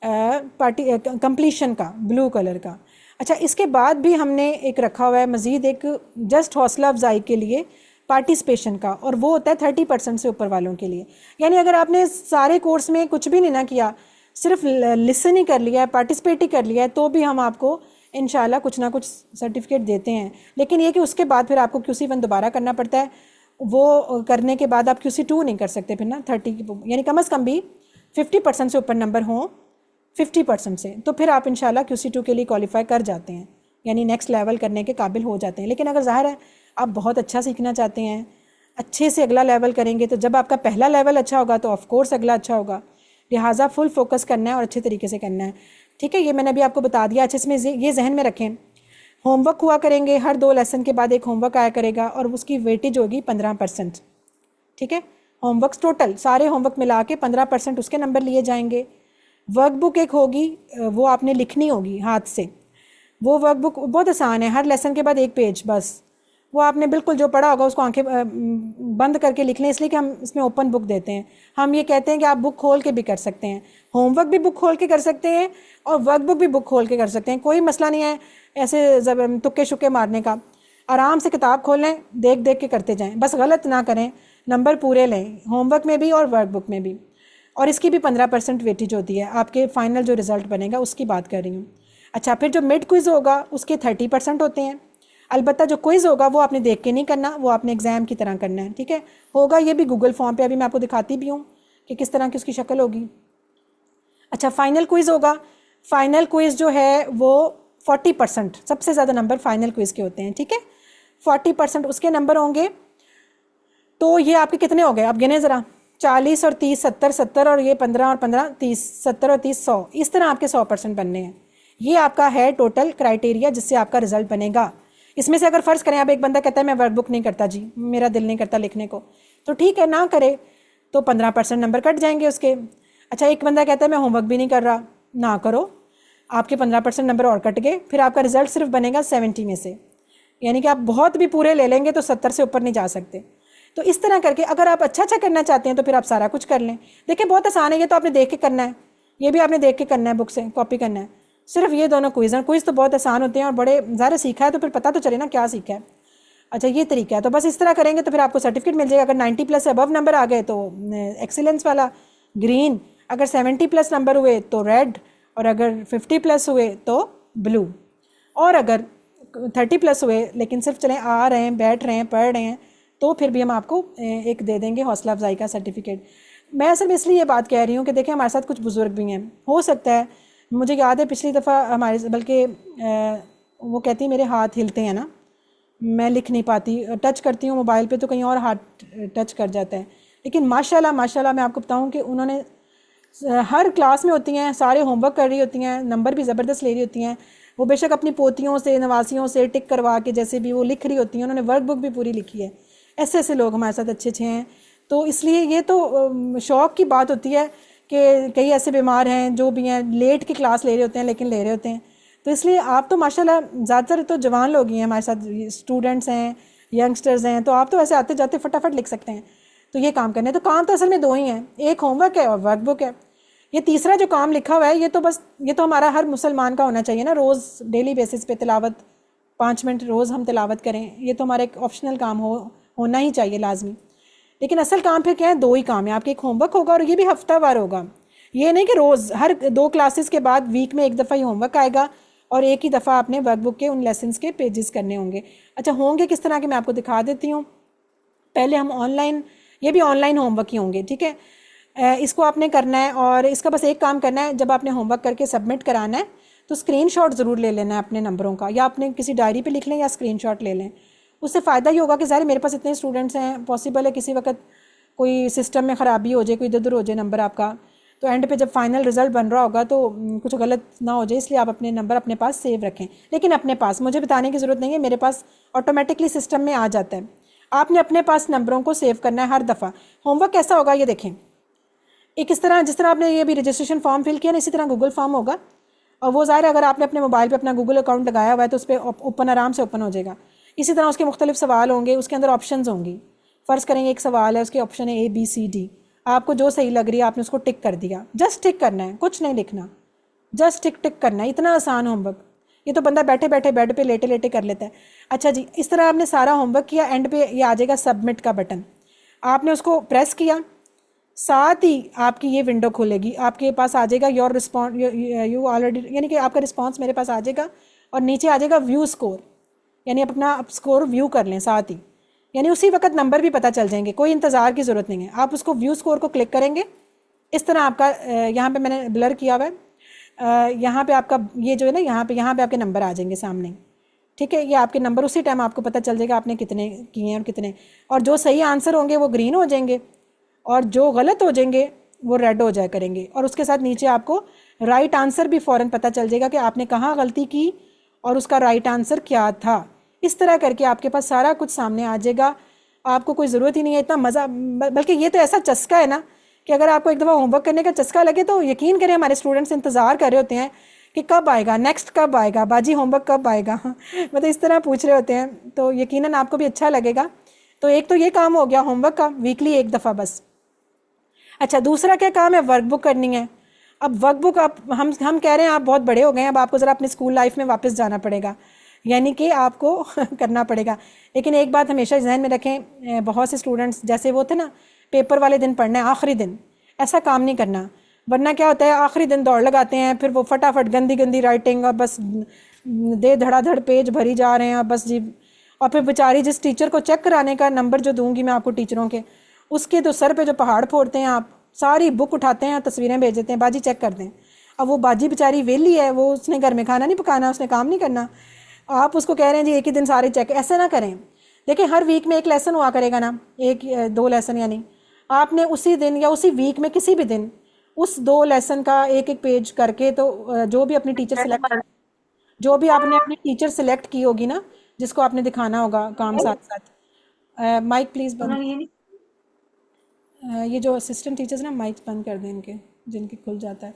पार्टी कंप्लीशन का, ब्लू कलर का। अच्छा, इसके बाद भी हमने एक रखा हुआ है मज़ीद एक जस्ट हौसला अफजाई के लिए पार्टिसिपेशन का, और वो होता है 30% से ऊपर वालों के लिए। यानी अगर आपने सारे कोर्स में कुछ भी नहीं ना किया, सिर्फ लिसन ही कर लिया है, पार्टिसिपेट ही कर लिया है, तो भी हम आपको इंशाल्लाह कुछ ना कुछ सर्टिफिकेट देते हैं। लेकिन ये कि उसके बाद फिर आपको QC1 दोबारा करना पड़ता है। वो करने के बाद आप QC2 नहीं कर सकते फिर ना 30, यानी कम से कम भी 50% से ऊपर नंबर हों 50% से, तो फिर आप इंशाल्लाह QC2 के लिए क्वालिफाई कर जाते हैं, यानी नेक्स्ट लेवल करने के काबिल हो जाते हैं। लेकिन अगर ज़ाहिर है आप बहुत अच्छा सीखना चाहते हैं, अच्छे से अगला लेवल करेंगे, तो जब आपका पहला लेवल अच्छा होगा तो ऑफ कोर्स अगला अच्छा होगा। लिहाजा फुल फोकस करना है और अच्छे तरीके से करना है, ठीक है। ये मैंने अभी आपको बता दिया। अच्छे इसमें ये जहन में रखें, होमवर्क हुआ करेंगे, हर 2 लेसन के बाद एक होमवर्क आया करेगा और उसकी वेटेज होगी 15%, ठीक है। होमवर्क टोटल सारे होमवर्क मिला के 15% उसके नंबर लिए जाएंगे। वर्कबुक एक होगी, वो आपने लिखनी होगी हाथ से। वो वर्कबुक बहुत आसान है, हर लेसन के बाद एक पेज बस, वो आपने बिल्कुल जो पढ़ा होगा उसको आंखें बंद करके लिख लें, इसलिए कि हम इसमें ओपन बुक देते हैं। हम ये कहते हैं कि आप बुक खोल के भी कर सकते हैं, होमवर्क भी बुक खोल के कर सकते हैं और वर्कबुक भी बुक खोल के कर सकते हैं, कोई मसला नहीं है ऐसे तुक्के शुक्के मारने का। आराम से किताब खोल लें, देख देख के करते जाएं, बस गलत ना करें, नंबर पूरे लें होमवर्क में भी और वर्कबुक में भी। और इसकी भी 15% वेटेज होती है, आपके फाइनल जो रिज़ल्ट बनेगा उसकी बात कर रही हूँ। अच्छा, फिर जो मिड क्विज़ होगा उसके 30% होते हैं। अलबत्ता जो क्विज़ होगा वो आपने देख के नहीं करना, वो आपने एग्ज़ाम की तरह करना है, ठीक है। होगा ये भी गूगल फॉर्म पे, अभी मैं आपको दिखाती भी हूँ कि किस तरह की उसकी शक्ल होगी। अच्छा, फाइनल क्विज़ होगा। फाइनल क्विज़ जो है वो 40%, सबसे ज़्यादा नंबर फाइनल क्विज़ के होते हैं, ठीक है। 40% उसके नंबर होंगे। तो ये आपके कितने हो गए, आप गिने ज़रा, 40 और 30 70 70 और ये 15 और 15 30, 70 और 30 100, इस तरह आपके 100% बनने हैं। ये आपका है टोटल क्राइटेरिया जिससे आपका रिजल्ट बनेगा। इसमें से अगर फ़र्ज़ करें अब एक बंदा कहता है मैं वर्कबुक नहीं करता जी, मेरा दिल नहीं करता लिखने को, तो ठीक है ना करे, तो 15% नंबर कट जाएंगे उसके। अच्छा, एक बंदा कहता है मैं होमवर्क भी नहीं कर रहा, ना करो, आपके 15% नंबर और कट गए, फिर आपका रिजल्ट सिर्फ बनेगा 70 में से, यानी कि आप बहुत भी पूरे ले लेंगे तो 70 से ऊपर नहीं जा सकते। तो इस तरह करके अगर आप अच्छा करना चाहते हैं तो फिर आप सारा कुछ कर लें। देखिए बहुत आसान है, ये तो आपने देख के करना है, ये भी आपने देख के करना है, बुक से कॉपी करना है। सिर्फ ये दोनों क्विज़ हैं, क्विज़ तो बहुत आसान होते हैं और बड़े ज़्यादा सीखा है तो फिर पता तो चले ना क्या सीखा है। अच्छा, ये तरीका है, तो बस इस तरह करेंगे तो फिर आपको सर्टिफिकेट मिल जाएगा। अगर 90 प्लस से अबव नंबर आ गए तो एक्सीलेंस वाला ग्रीन, अगर 70 प्लस नंबर हुए तो रेड, और अगर 50 प्लस हुए तो ब्लू, और अगर 30 प्लस हुए लेकिन सिर्फ चलें आ रहे हैं, बैठ रहे हैं, पढ़ रहे हैं, तो फिर भी हम आपको एक दे देंगे हौसला अफजाई का सर्टिफिकेट। मैं सिर्फ इसलिए ये बात कह रही हूँ कि देखें हमारे साथ कुछ बुज़ुर्ग भी हैं, हो सकता है, मुझे याद है पिछली दफ़ा हमारे, बल्कि वो कहती है मेरे हाथ हिलते हैं ना, मैं लिख नहीं पाती, टच करती हूँ मोबाइल पे तो कहीं और हाथ टच कर जाता है। लेकिन माशाल्लाह माशाल्लाह मैं आपको बताऊँ कि उन्होंने हर क्लास में होती हैं, सारे होमवर्क कर रही होती हैं, नंबर भी ज़बरदस्त ले रही होती हैं, वो बेशक अपनी पोतियों से नवासियों से टिक करवा के जैसे भी वो लिख रही होती हैं, उन्होंने वर्क बुक भी पूरी लिखी है। ऐसे ऐसे लोग हमारे साथ अच्छे अच्छे हैं। तो इसलिए ये तो शौक़ की बात होती है कि कई ऐसे बीमार हैं जो भी हैं, लेट की क्लास ले रहे होते हैं लेकिन ले रहे होते हैं। तो इसलिए आप तो माशाल्लाह ज़्यादातर तो जवान लोग ही हैं हमारे साथ, स्टूडेंट्स हैं, यंगस्टर्स हैं, तो आप तो ऐसे आते जाते फटाफट लिख सकते हैं। तो ये काम करने, तो काम तो असल में दो ही हैं, एक होमवर्क है और वर्क बुक है। ये तीसरा जो काम लिखा हुआ है, ये तो हमारा हर मुसलमान का होना चाहिए ना, रोज़ डेली बेसिस पे तिलावत 5 मिनट रोज़ हम तिलावत करें, ये तो हमारा एक ऑप्शनल काम होना ही चाहिए लाजमी। लेकिन असल काम फिर क्या है, दो ही काम है आपके, एक होमवर्क होगा और ये भी हफ्तावार होगा। ये नहीं कि रोज़ हर 2 क्लासेस के बाद वीक में एक दफ़ा ही होमवर्क आएगा और एक ही दफ़ा आपने वर्क बुक के उन लेसन्स के पेजेस करने होंगे। अच्छा, होंगे किस तरह के मैं आपको दिखा देती हूँ। पहले हम ऑनलाइन, ये भी ऑनलाइन होमवर्क ही होंगे, ठीक है। इसको आपने करना है और इसका बस एक काम करना है, जब आपने होमवर्क करके सबमिट कराना है तो स्क्रीनशॉट ज़रूर ले लेना है अपने नंबरों का, या अपने किसी डायरी पे लिख लें या स्क्रीनशॉट ले लें। उससे फ़ायदा ये होगा कि ज़ाहिर मेरे पास इतने स्टूडेंट्स हैं, पॉसिबल है किसी वक्त कोई सिस्टम में ख़राबी हो जाए, कोई इधर उधर हो जाए नंबर आपका, तो एंड पे जब फाइनल रिज़ल्ट बन रहा होगा तो कुछ गलत ना हो जाए, इसलिए आप अपने नंबर अपने पास सेव रखें। लेकिन अपने पास, मुझे बताने की ज़रूरत नहीं है, मेरे पास ऑटोमेटिकली सिस्टम में आ जाता है। आपने अपने पास नंबरों को सेव करना है हर दफ़ा। होमवर्क कैसा होगा ये देखें, एक इस तरह, जिस तरह आपने ये भी रजिस्ट्रेशन फॉर्म फिल किया ना, इसी तरह गूगल फॉर्म होगा। और वो ज़ाहिर अगर आपने अपने मोबाइल पे अपना गूगल अकाउंट लगाया हुआ है तो उस पर ओपन, आराम से ओपन हो जाएगा। इसी तरह उसके मुख्तलिफ सवाल होंगे, उसके अंदर ऑप्शंस होंगी। फ़र्ज़ करेंगे एक सवाल है, उसके ऑप्शन है ABCD, आपको जो सही लग रही है आपने उसको टिक कर दिया, जस्ट टिक करना है, कुछ नहीं लिखना, जस्ट टिक टिक करना है। इतना आसान होमवर्क, ये तो बंदा बैठे बैठे बेड पे लेटे लेटे कर लेता है। अच्छा जी, इस तरह आपने सारा होमवर्क किया, एंड पे ये आ जाएगा सबमिट का बटन, आपने उसको प्रेस किया, साथ ही आपकी ये विंडो खुलेगी, आपके पास आ जाएगा योर रिस्पॉन्स, यू ऑलरेडी, यानी कि आपका रिस्पॉन्स मेरे पास आ जाएगा और नीचे आ जाएगा व्यू स्कोर, यानी अपना स्कोर व्यू कर लें साथ ही, यानी उसी वक्त नंबर भी पता चल जाएंगे, कोई इंतज़ार की ज़रूरत नहीं है। आप उसको व्यू स्कोर को क्लिक करेंगे, इस तरह आपका यहाँ पे मैंने ब्लर किया हुआ है, यहाँ पे आपका ये जो है ना, यहाँ पे आपके नंबर आ जाएंगे सामने, ठीक है। ये आपके नंबर उसी टाइम आपको पता चल जाएगा आपने कितने किए हैं और कितने, और जो सही आंसर होंगे वो ग्रीन हो जाएंगे और जो गलत हो जाएंगे वो रेड हो जाया करेंगे। और उसके साथ नीचे आपको राइट आंसर भी फ़ौरन पता चल जाएगा कि आपने कहाँ गलती की और उसका राइट आंसर क्या था। इस तरह करके आपके पास सारा कुछ सामने आ जाएगा, आपको कोई ज़रूरत ही नहीं है। इतना मज़ा, बल्कि ये तो ऐसा चस्का है ना कि अगर आपको एक दफ़ा होमवर्क करने का चस्का लगे तो यकीन करें हमारे स्टूडेंट्स इंतज़ार कर रहे होते हैं कि कब आएगा नेक्स्ट, कब आएगा बाजी होमवर्क, कब आएगा मतलब इस तरह पूछ रहे होते हैं, तो यकीनन आपको भी अच्छा लगेगा। तो एक तो ये काम हो गया होमवर्क का, वीकली एक दफ़ा बस। अच्छा, दूसरा क्या काम है, वर्कबुक करनी है। अब वर्कबुक आप हम कह रहे हैं आप बहुत बड़े हो गए हैं, अब आपको ज़रा अपनी स्कूल लाइफ में वापस जाना पड़ेगा, यानी कि आपको करना पड़ेगा। लेकिन एक बात हमेशा जहन में रखें, बहुत से स्टूडेंट्स जैसे वो थे ना, पेपर वाले दिन पढ़ना है आखिरी दिन, ऐसा काम नहीं करना। वरना क्या होता है, आखिरी दिन दौड़ लगाते हैं, फिर वो फटाफट गंदी गंदी राइटिंग और बस दे धड़ाधड़ पेज भरी जा रहे हैं और बस जी। और फिर बेचारी जिस टीचर को चेक कराने का नंबर जो दूंगी मैं आपको टीचरों के, उसके तो सर पे जो पहाड़ फोड़ते हैं आप, सारी बुक उठाते हैं, तस्वीरें भेज देते हैं, बाजी चेक कर दें। अब वो बाजी बेचारी वेली है, वो उसने घर में खाना नहीं पकाना, उसने काम नहीं करना, आप उसको कह रहे हैं जी एक ही दिन सारे चेक, ऐसे ना करें। देखिए हर वीक में एक लेसन हुआ करेगा ना, 1-2 लेसन, यानी आपने उसी दिन या उसी वीक में किसी भी दिन उस 2 लेसन का एक एक पेज करके, तो जो भी अपनी टीचर सेलेक्ट, जो भी आपने अपनी टीचर सेलेक्ट की होगी ना, जिसको आपने दिखाना होगा काम साथ साथ, माइक प्लीज़ बंद, ये जो असिस्टेंट टीचर्स ना माइक बंद कर दें इनके, जिनके खुल जाता है।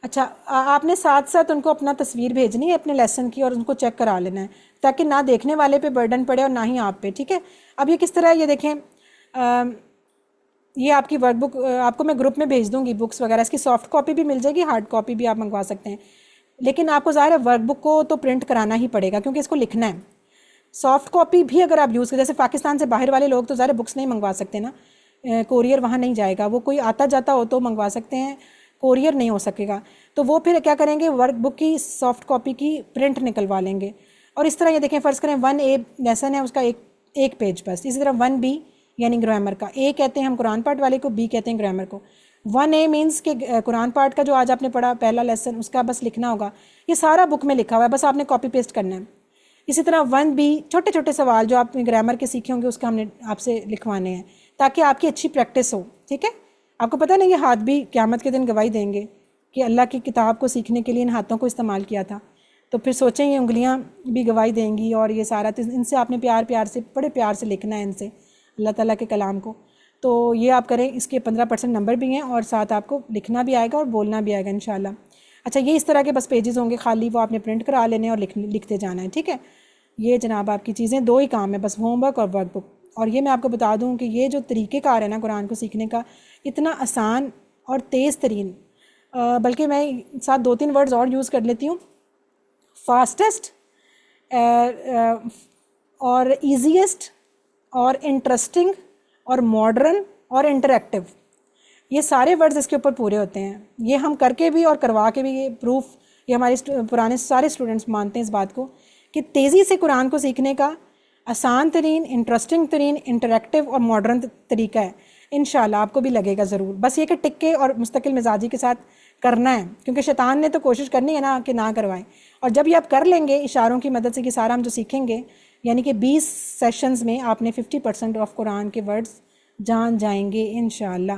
अच्छा, आपने साथ साथ उनको अपना तस्वीर भेजनी है अपने लेसन की और उनको चेक करा लेना है, ताकि ना देखने वाले पे बर्डन पड़े और ना ही आप पे, ठीक है। अब ये किस तरह, ये देखें, ये आपकी वर्कबुक आपको मैं ग्रुप में भेज दूंगी, बुक्स वगैरह, इसकी सॉफ्ट कॉपी भी मिल जाएगी, हार्ड कॉपी भी आप मंगवा सकते हैं। लेकिन आपको ज़ाहिर है वर्कबुक को तो प्रिंट कराना ही पड़ेगा क्योंकि इसको लिखना है। सॉफ्ट कॉपी भी अगर आप यूज़ करें, जैसे पाकिस्तान से बाहर वाले लोग तो ज़ाहिर बुक्स नहीं मंगवा सकते ना, कोरियर वहाँ नहीं जाएगा, वो कोई आता जाता हो तो मंगवा सकते हैं, कोरियर नहीं हो सकेगा। तो वो फिर क्या करेंगे, वर्कबुक की सॉफ्ट कॉपी की प्रिंट निकलवा लेंगे। और इस तरह ये देखें, फ़र्ज़ करें 1A लेसन है, उसका एक पेज बस। इसी तरह 1B यानी ग्रामर का, A कहते हैं हम कुरान पाठ वाले को, B कहते हैं ग्रामर को। 1A मीन्स कि कुरान पाठ का जो आज आपने पढ़ा पहला लेसन, उसका बस लिखना होगा, ये सारा बुक में लिखा हुआ है, बस आपने कॉपी पेस्ट करना है। इसी तरह 1B छोटे छोटे सवाल जो आप ग्रामर के सीखे होंगे उसका हमने आपसे लिखवाने हैं, ताकि आपकी अच्छी प्रैक्टिस हो, ठीक है। आपको पता नहीं, ये हाथ भी क़यामत के दिन गवाही देंगे कि अल्लाह की किताब को सीखने के लिए इन हाथों को इस्तेमाल किया था। तो फिर सोचें ये उंगलियां भी गवाही देंगी और ये सारा, तो इनसे आपने प्यार प्यार से, बड़े प्यार से लिखना है इनसे अल्लाह ताला के कलाम को। तो ये आप करें, इसके 15% नंबर भी हैं और साथ आपको लिखना भी आएगा और बोलना भी आएगा इंशाल्लाह। अच्छा, ये इस तरह के बस पेजेस होंगे खाली, वो आपने प्रिंट करा लेने और लिखते जाना है, ठीक है। ये जनाब आपकी चीज़ें, 2 ही काम है बस, होमवर्क और वर्कबुक। और ये मैं आपको बता दूं कि ये जो तरीक़ेकार है ना कुरान को सीखने का, इतना आसान और तेज़ तरीन, बल्कि मैं साथ 2-3 वर्ड्स और यूज़ कर लेती हूँ, फास्टेस्ट और ईजीएस्ट और इंटरेस्टिंग और मॉडर्न और इंटरेक्टिव, ये सारे वर्ड्स इसके ऊपर पूरे होते हैं। ये हम करके भी और करवा के भी, ये प्रूफ, ये हमारे पुराने सारे स्टूडेंट्स मानते हैं इस बात को कि तेज़ी से कुरान को सीखने का आसान तरीन, इंटरेस्टिंग तरीन, इंटरेक्टिव और मॉडर्न तरीका है। इंशाल्लाह आपको भी लगेगा ज़रूर। बस ये कि टिक्के और मुस्तकिल मिजाजी के साथ करना है, क्योंकि शैतान ने तो कोशिश करनी है ना कि ना करवाएं। और जब ये आप कर लेंगे इशारों की मदद से कि सारा हम जो सीखेंगे, यानी कि 20 सेशंस में आपने 50% ऑफ कुरान के वर्ड्स जान जाएंगे इंशाल्लाह,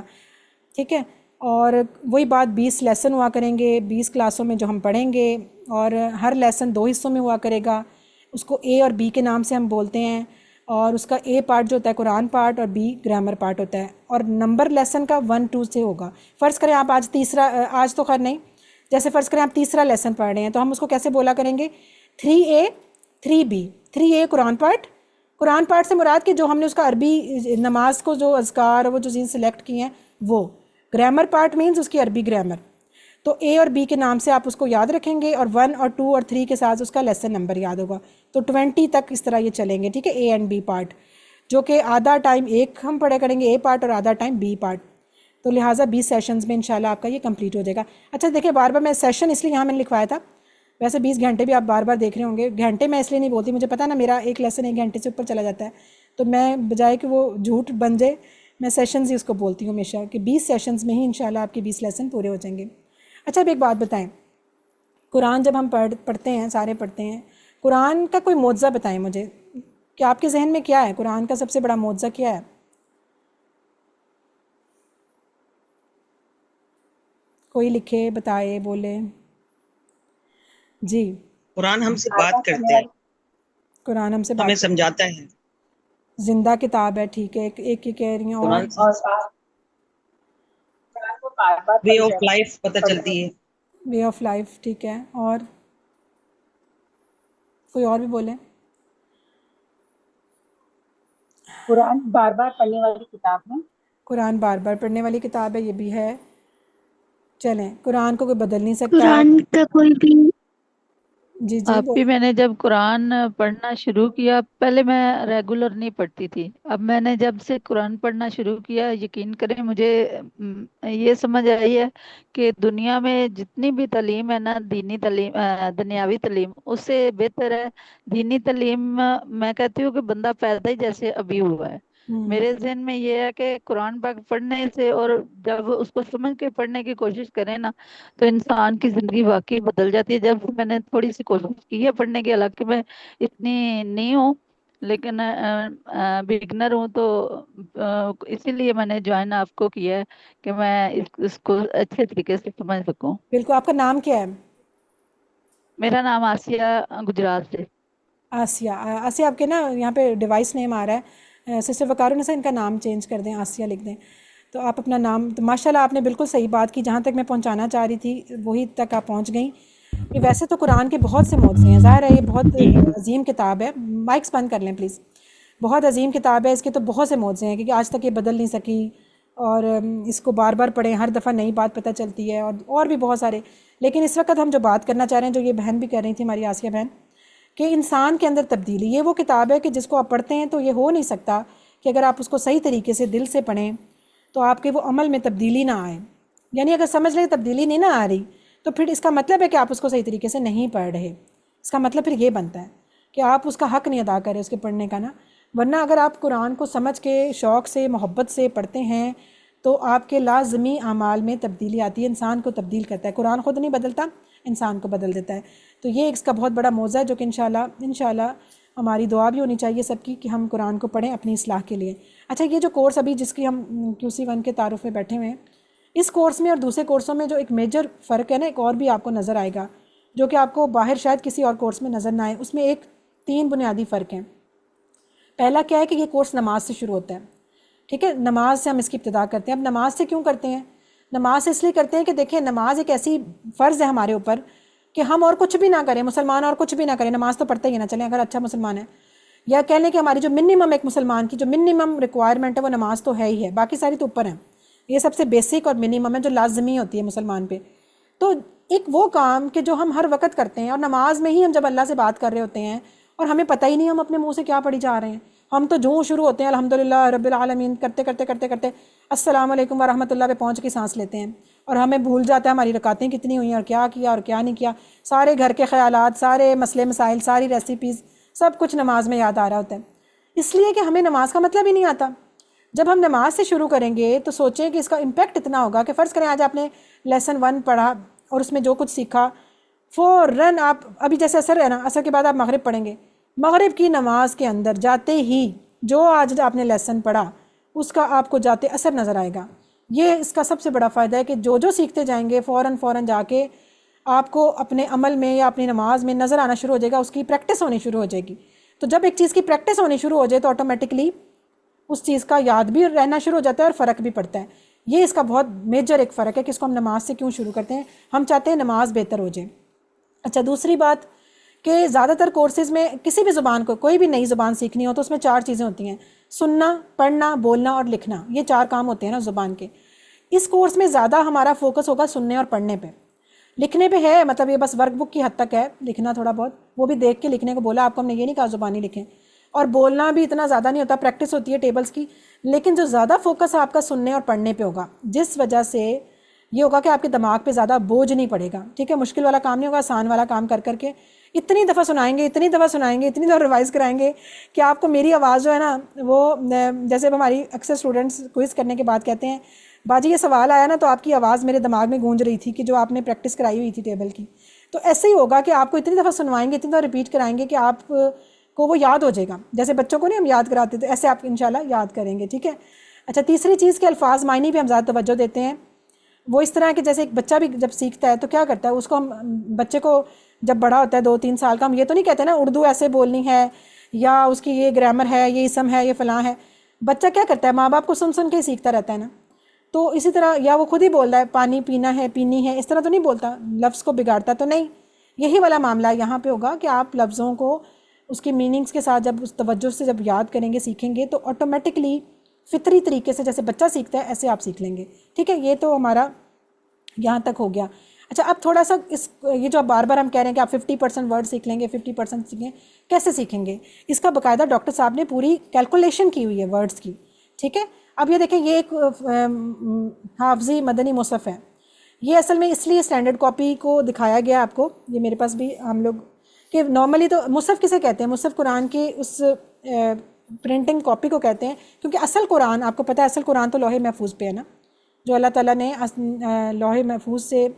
ठीक है। और वही बात, 20 लेसन हुआ करेंगे 20 क्लासों में जो हम पढ़ेंगे, और हर लेसन 2 हिस्सों में हुआ करेगा। उसको ए और बी के नाम से हम बोलते हैं, और उसका ए पार्ट जो होता है कुरान पार्ट और बी ग्रामर पार्ट होता है। और नंबर लेसन का 1-2 से होगा। फ़र्ज़ करें आप आज तीसरा, आज तो खैर नहीं, जैसे फ़र्ज़ करें आप तीसरा लेसन पढ़ रहे हैं, तो हम उसको कैसे बोला करेंगे, 3A 3B। 3A Quran part से मुराद कि जो हमने उसका अरबी नमाज को जो अज़कार वो जो चीज़ सेलेक्ट की हैं वो। ग्रामर पार्ट मीन्स उसकी अरबी ग्रामर। तो ए और बी के नाम से आप उसको याद रखेंगे, और 1 और 2 और 3 के साथ उसका लेसन नंबर याद होगा। तो 20 तक इस तरह ये चलेंगे, ठीक है, ए एंड बी पार्ट, जो कि आधा टाइम एक हम पढ़े करेंगे ए पार्ट और आधा टाइम बी पार्ट। तो लिहाजा 20 सेशंस में इंशाल्लाह आपका ये कंप्लीट हो जाएगा। अच्छा देखिए, बार बार मैं सेशन इसलिए यहाँ मैंने लिखवाया था, वैसे 20 घंटे भी आप बार बार देख रहे होंगे। घंटे मैं इसलिए नहीं बोलती, मुझे पता ना मेरा एक लेसन 1 घंटे से ऊपर चला जाता है, तो मैं बजाय कि वो झूठ बन जाए, मैं सेशंस ही उसको बोलती हूँ हमेशा कि 20 सेशंस में ही इंशाल्लाह आपके 20 लेसन पूरे हो जाएंगे। अच्छा, अब एक बात बताएं, कुरान जब हम पढ़ते हैं, सारे पढ़ते हैं, कुरान का कोई मौज़ा बताएं मुझे कि आपके जहन में क्या है, कुरान का सबसे बड़ा मौज़ा क्या है? कोई लिखे, बताए, बोले जी। कुरान हमसे बात करते हैं, कुरान हमसे हमें बात, समझाता है। जिंदा किताब है, ठीक है। एक ही कह रही हैं, और कुरान वे ऑफ लाइफ पता चलती है। वे ऑफ लाइफ, ठीक है। और कोई और भी बोले? कुरान बार बार पढ़ने वाली किताब है। कुरान बार बार पढ़ने वाली किताब है, ये भी है। चलें, कुरान को कोई बदल नहीं सकता। कुरान का कोई भी जी जी आप भी, बोले। मैंने जब कुरान पढ़ना शुरू किया, पहले मैं रेगुलर नहीं पढ़ती थी। अब मैंने जब से कुरान पढ़ना शुरू किया, यकीन करें मुझे ये समझ आई है कि दुनिया में जितनी भी तालीम है ना, दीनी तालीम, दुनियावी तालीम, उससे बेहतर है दीनी तालीम। मैं कहती हूँ कि बंदा पैदा ही जैसे अभी हुआ है। मेरे जहन में ये है कि कुरान पाक पढ़ने से, और जब उसको समझ के पढ़ने की कोशिश करें ना, तो इंसान की जिंदगी वाकई बदल जाती है। जब मैंने थोड़ी सी कोशिश की है पढ़ने की, हालांकि मैं इतनी नहीं हूँ, लेकिन बिगनर हूँ, तो इसीलिए मैंने ज्वाइन आपको किया है कि मैं इसको अच्छे तरीके से समझ सकूं। बिल्कुल। आपका नाम क्या है? मेरा नाम आसिया, गुजरात से। आसिया। आसिया, आपके ना यहाँ पे डिवाइस नेम आ रहा है, सिस्टर वकारुन से इनका नाम चेंज कर दें, आसिया लिख दें। तो आप अपना नाम, तो माशाल्लाह आपने बिल्कुल सही बात की, जहाँ तक मैं पहुँचाना चाह रही थी वही तक आप पहुँच गई। कि वैसे तो कुरान के बहुत से मौज़े हैं, ज़ाहिर है ये बहुत अजीम किताब है। माइक्स बंद कर लें प्लीज़। बहुत अजीम किताब है, इसके तो बहुत से मौज़े हैं, क्योंकि आज तक ये बदल नहीं सकी, और इसको बार बार पढ़ें, हर दफ़ा नई बात पता चलती है, और भी बहुत सारे। लेकिन इस वक्त हम जो बात करना चाह रहे हैं, जो ये बहन भी कर रही थी, हमारी आसिया बहन, कि इंसान के अंदर तब्दीली, ये वो किताब है कि जिसको आप पढ़ते हैं तो ये हो नहीं सकता कि अगर आप उसको सही तरीके से दिल से पढ़ें तो आपके वो अमल में तब्दीली ना आए। यानी अगर समझ लें तब्दीली नहीं ना आ रही, तो फिर इसका मतलब है कि आप उसको सही तरीके से नहीं पढ़ रहे। इसका मतलब फिर ये बनता है कि आप उसका हक़ नहीं अदा करें उसके पढ़ने का ना। वरना अगर आप कुरान को समझ के, शौक़ से, मोहब्बत से पढ़ते हैं, तो आपके लाज़मी आमाल में तब्दीली आती है, इंसान को तब्दील करता है। कुरान ख़ुद नहीं बदलता, इंसान को बदल देता है। तो ये इसका बहुत बड़ा मौज़ा है, जो कि इंशाल्लाह हमारी दुआ भी होनी चाहिए सबकी कि हम कुरान को पढ़ें अपनी इस्लाह के लिए। अच्छा, ये जो कोर्स अभी जिसकी हम QC1 के तारुफ़ में बैठे हुए हैं, इस कोर्स में और दूसरे कोर्सों में जो एक मेजर फ़र्क है ना, एक और भी आपको नज़र आएगा, जो कि आपको बाहर शायद किसी और कोर्स में नज़र ना आए। उसमें एक 3 बुनियादी फ़र्क हैं। पहला क्या है कि ये कोर्स नमाज से शुरू होता है, ठीक है, नमाज से हम इसकी इब्तिदा करते हैं। अब नमाज से क्यों करते हैं? नमाज से इसलिए करते हैं कि देखिए नमाज एक ऐसी फ़र्ज़ है हमारे ऊपर कि हम और कुछ भी ना करें, मुसलमान और कुछ भी ना करें, नमाज तो पढ़ते ही ना चलें अगर अच्छा मुसलमान है। या कह लें कि हमारी जो मिनिमम, एक मुसलमान की जो मिनिमम रिक्वायरमेंट है वो नमाज तो है ही है, बाकी सारी तो ऊपर हैं। ये सबसे बेसिक और मिनिमम है जो लाजमी होती है मुसलमान पे। तो एक वो काम कि जो हम हर वक्त करते हैं, और नमाज में ही हम जब अल्लाह से बात कर रहे होते हैं और हमें पता ही नहीं हम अपने मुंह से क्या पढ़ी जा रहे हैं। हम तो जो शुरू होते हैं अल्हम्दुलिल्लाह रब्बिल आलमीन करते करते करते करते अस्सलाम वालेकुम व रहमतुल्लाह पे पहुँच के सांस लेते हैं, और हमें भूल जाता है हमारी रकातें कितनी हुई और क्या किया और क्या नहीं किया। सारे घर के ख्यालात, सारे मसले मसाइल, सारी रेसिपीज़, सब कुछ नमाज में याद आ रहा होता है, इसलिए कि हमें नमाज का मतलब ही नहीं आता। जब हम नमाज से शुरू करेंगे तो सोचें कि इसका इम्पेक्ट इतना होगा कि फ़र्ज़ करें आज आपने लेसन 1 पढ़ा और उसमें जो कुछ सीखा, फ़ौरन आप अभी जैसे असर है ना, असर के बाद आप मगरिब पढ़ेंगे, मगरिब की नमाज के अंदर जाते ही जो आज आपने लेसन पढ़ा उसका आपको जाते असर नज़र आएगा। ये इसका सबसे बड़ा फ़ायदा है कि जो जो सीखते जाएंगे फ़ौरन जाके आपको अपने अमल में या अपनी नमाज में नज़र आना शुरू हो जाएगा, उसकी प्रैक्टिस होनी शुरू हो जाएगी। तो जब एक चीज़ की प्रैक्टिस होनी शुरू हो जाए तो ऑटोमेटिकली उस चीज़ का याद भी रहना शुरू हो जाता है और फ़र्क भी पड़ता है। ये इसका बहुत मेजर एक फ़र्क है कि इसको हम नमाज से क्यों शुरू करते हैं। हम चाहते हैं नमाज बेहतर हो जाए। अच्छा, दूसरी बात कि ज़्यादातर कोर्सेज़ में किसी भी ज़ुबान को, कोई भी नई ज़ुबान सीखनी हो तो उसमें 4 चीज़ें होती हैं, सुनना, पढ़ना, बोलना और लिखना। ये 4 काम होते हैं ना ज़ुबान के। इस कोर्स में ज़्यादा हमारा फोकस होगा सुनने और पढ़ने पे। लिखने पे है, मतलब ये बस वर्कबुक की हद तक है लिखना, थोड़ा बहुत वो भी देख के लिखने को बोला आपको, हमने ये नहीं कहा ज़ुबानी लिखें। और बोलना भी इतना ज़्यादा नहीं होता, प्रैक्टिस होती है टेबल्स की, लेकिन जो ज़्यादा फोकस आपका सुनने और पढ़ने पे होगा, जिस वजह से ये होगा कि आपके दिमाग पे ज़्यादा बोझ नहीं पड़ेगा। ठीक है, मुश्किल वाला काम नहीं होगा, आसान वाला काम कर करके इतनी दफ़ा सुनाएंगे, इतनी दफ़ा सुनाएंगे, इतनी दफ़ा रिवाइज़ कराएंगे कि आपको मेरी आवाज़ जो है ना वो, जैसे अब हमारी अक्सर स्टूडेंट्स क्विज़ करने के बाद कहते हैं बाजी ये सवाल आया ना तो आपकी आवाज़ मेरे दिमाग में गूंज रही थी कि जो आपने प्रैक्टिस कराई हुई थी टेबल की। तो ऐसे ही होगा कि आपको इतनी दफ़ा सुनवाएंगे, इतनी दफ़ा रिपीट कराएंगे कि आप को वो याद हो जाएगा। जैसे बच्चों को नहीं हम याद कराते तो ऐसे आप इंशाल्लाह याद करेंगे। ठीक है। अच्छा, तीसरी चीज़ के अल्फाज मायने भी हम ज़्यादा तवज्जो देते हैं। वो इस तरह के जैसे एक बच्चा भी जब सीखता है तो क्या करता है, उसको हम, बच्चे को जब बड़ा होता है 2-3 साल का, हम ये तो नहीं कहते ना उर्दू ऐसे बोलनी है या उसकी ये ग्रामर है, ये इसम है, ये फ़लाँ है। बच्चा क्या करता है, माँ बाप को सुन सुन के ही सीखता रहता है ना। तो इसी तरह, या वो खुद ही बोल रहा है पानी पीना है, पीनी है, इस तरह तो नहीं बोलता, लफ्ज़ को बिगाड़ता तो नहीं। यही वाला मामला यहाँ पे होगा कि आप लफ्ज़ों को उसकी मीनिंग्स के साथ जब उस तवज्जो से जब याद करेंगे, सीखेंगे, तो ऑटोमेटिकली फितरी तरीके से जैसे बच्चा सीखता है ऐसे आप सीख लेंगे। ठीक है, ये तो हमारा यहाँ तक हो गया। अच्छा, अब थोड़ा सा ये जो बार बार हम कह रहे हैं कि आप 50% वर्ड सीख लेंगे, 50% सीखें, कैसे सीखेंगे, इसका बाकायदा डॉक्टर साहब ने पूरी कैलकुलेशन की हुई है वर्ड्स की। ठीक है, अब ये देखें, ये एक हाफजी मदनी मुसफ़ है। ये असल में इसलिए स्टैंडर्ड कॉपी को दिखाया गया आपको, ये मेरे पास भी हम लोग कि नॉर्मली तो मुसफ़ किसे कहते हैं, मुसफ़ कुरान की उस प्रिंटिंग कॉपी को कहते हैं, क्योंकि असल कुरान आपको पता है, असल कुरान तो लौहे महफूज पे है ना, जो अल्लाह ताला ने लौहे महफूज से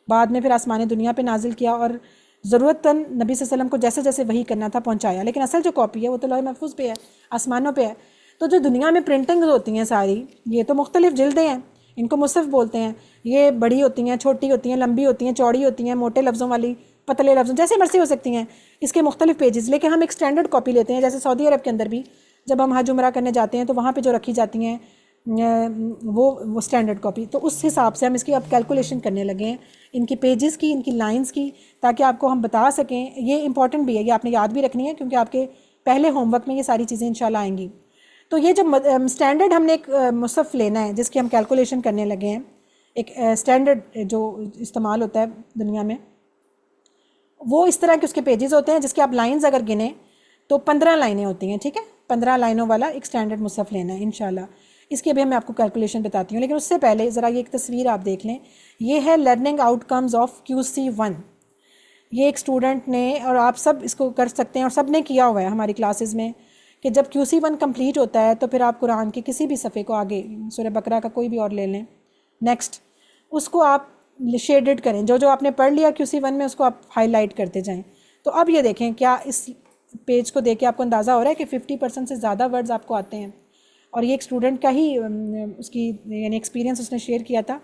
बाद में फिर आसमानी दुनिया पे नाजिल किया और ज़रूरतन नबी सल्लल्लाहु अलैहि वसल्लम को जैसे जैसे वही करना था पहुंचाया। लेकिन असल जो कॉपी है वो तो लौहे महफूज पे है, आसमानों पे है। तो जो दुनिया में प्रिंटिंग होती हैं सारी, ये तो मुख्तलिफ जिल्दें हैं, इनको मुसफ़ बोलते हैं। ये बड़ी होती हैं, छोटी होती हैं, लंबी होती हैं, चौड़ी होती हैं, मोटे लफ्ज़ों वाली, पतले लफ्ज़ों, जैसे मर्जी हो सकती हैं, इसके मुख्तलिफ पेजेस। लेकिन हम एक स्टैंडर्ड कॉपी लेते हैं, जैसे सऊदी अरब के अंदर भी जब हम हज उमरा करने जाते हैं तो वहाँ पे जो रखी जाती हैं वो स्टैंडर्ड कॉपी, तो उस हिसाब से हम इसकी अब कैलकुलेशन करने लगे हैं, इनकी पेजेस की, इनकी लाइंस की, ताकि आपको हम बता सकें। ये इंपॉर्टेंट भी है, ये आपने याद भी रखनी है, क्योंकि आपके पहले होमवर्क में ये सारी चीज़ें इंशाल्लाह आएंगी। तो ये जो स्टैंडर्ड हमने एक मुसफ़ लेना है जिसकी हम कैलकुलेशन करने लगे हैं, एक स्टैंडर्ड जो इस्तेमाल होता है दुनिया में, वो इस तरह के उसके पेजेस होते हैं जिसके आप लाइंस अगर गिने तो 15 लाइनें होती हैं। ठीक है, 15 लाइनों वाला एक स्टैंडर्ड मुसफ़ लेना है इंशाल्लाह। इसकी अभी मैं आपको कैलकुलेशन बताती हूँ, लेकिन उससे पहले ज़रा ये एक तस्वीर आप देख लें। ये है लर्निंग आउटकम्स ऑफ QC1। ये एक स्टूडेंट ने, और आप सब इसको कर सकते हैं और सब ने किया हुआ है हमारी क्लासेस में, कि जब QC1 कंप्लीट होता है तो फिर आप कुरान के किसी भी सफ़े को आगे, सूरह बकरा का कोई भी और ले लें, नेक्स्ट उसको आप शेडेड करें, जो जो आपने पढ़ लिया QC1 में उसको आप हाईलाइट करते जाएं। तो अब ये देखें, क्या इस पेज को देख के आपको अंदाज़ा हो रहा है कि 50% से ज़्यादा वर्ड्स आपको आते हैं। और ये एक स्टूडेंट का ही उसकी यानी एक्सपीरियंस उसने शेयर किया था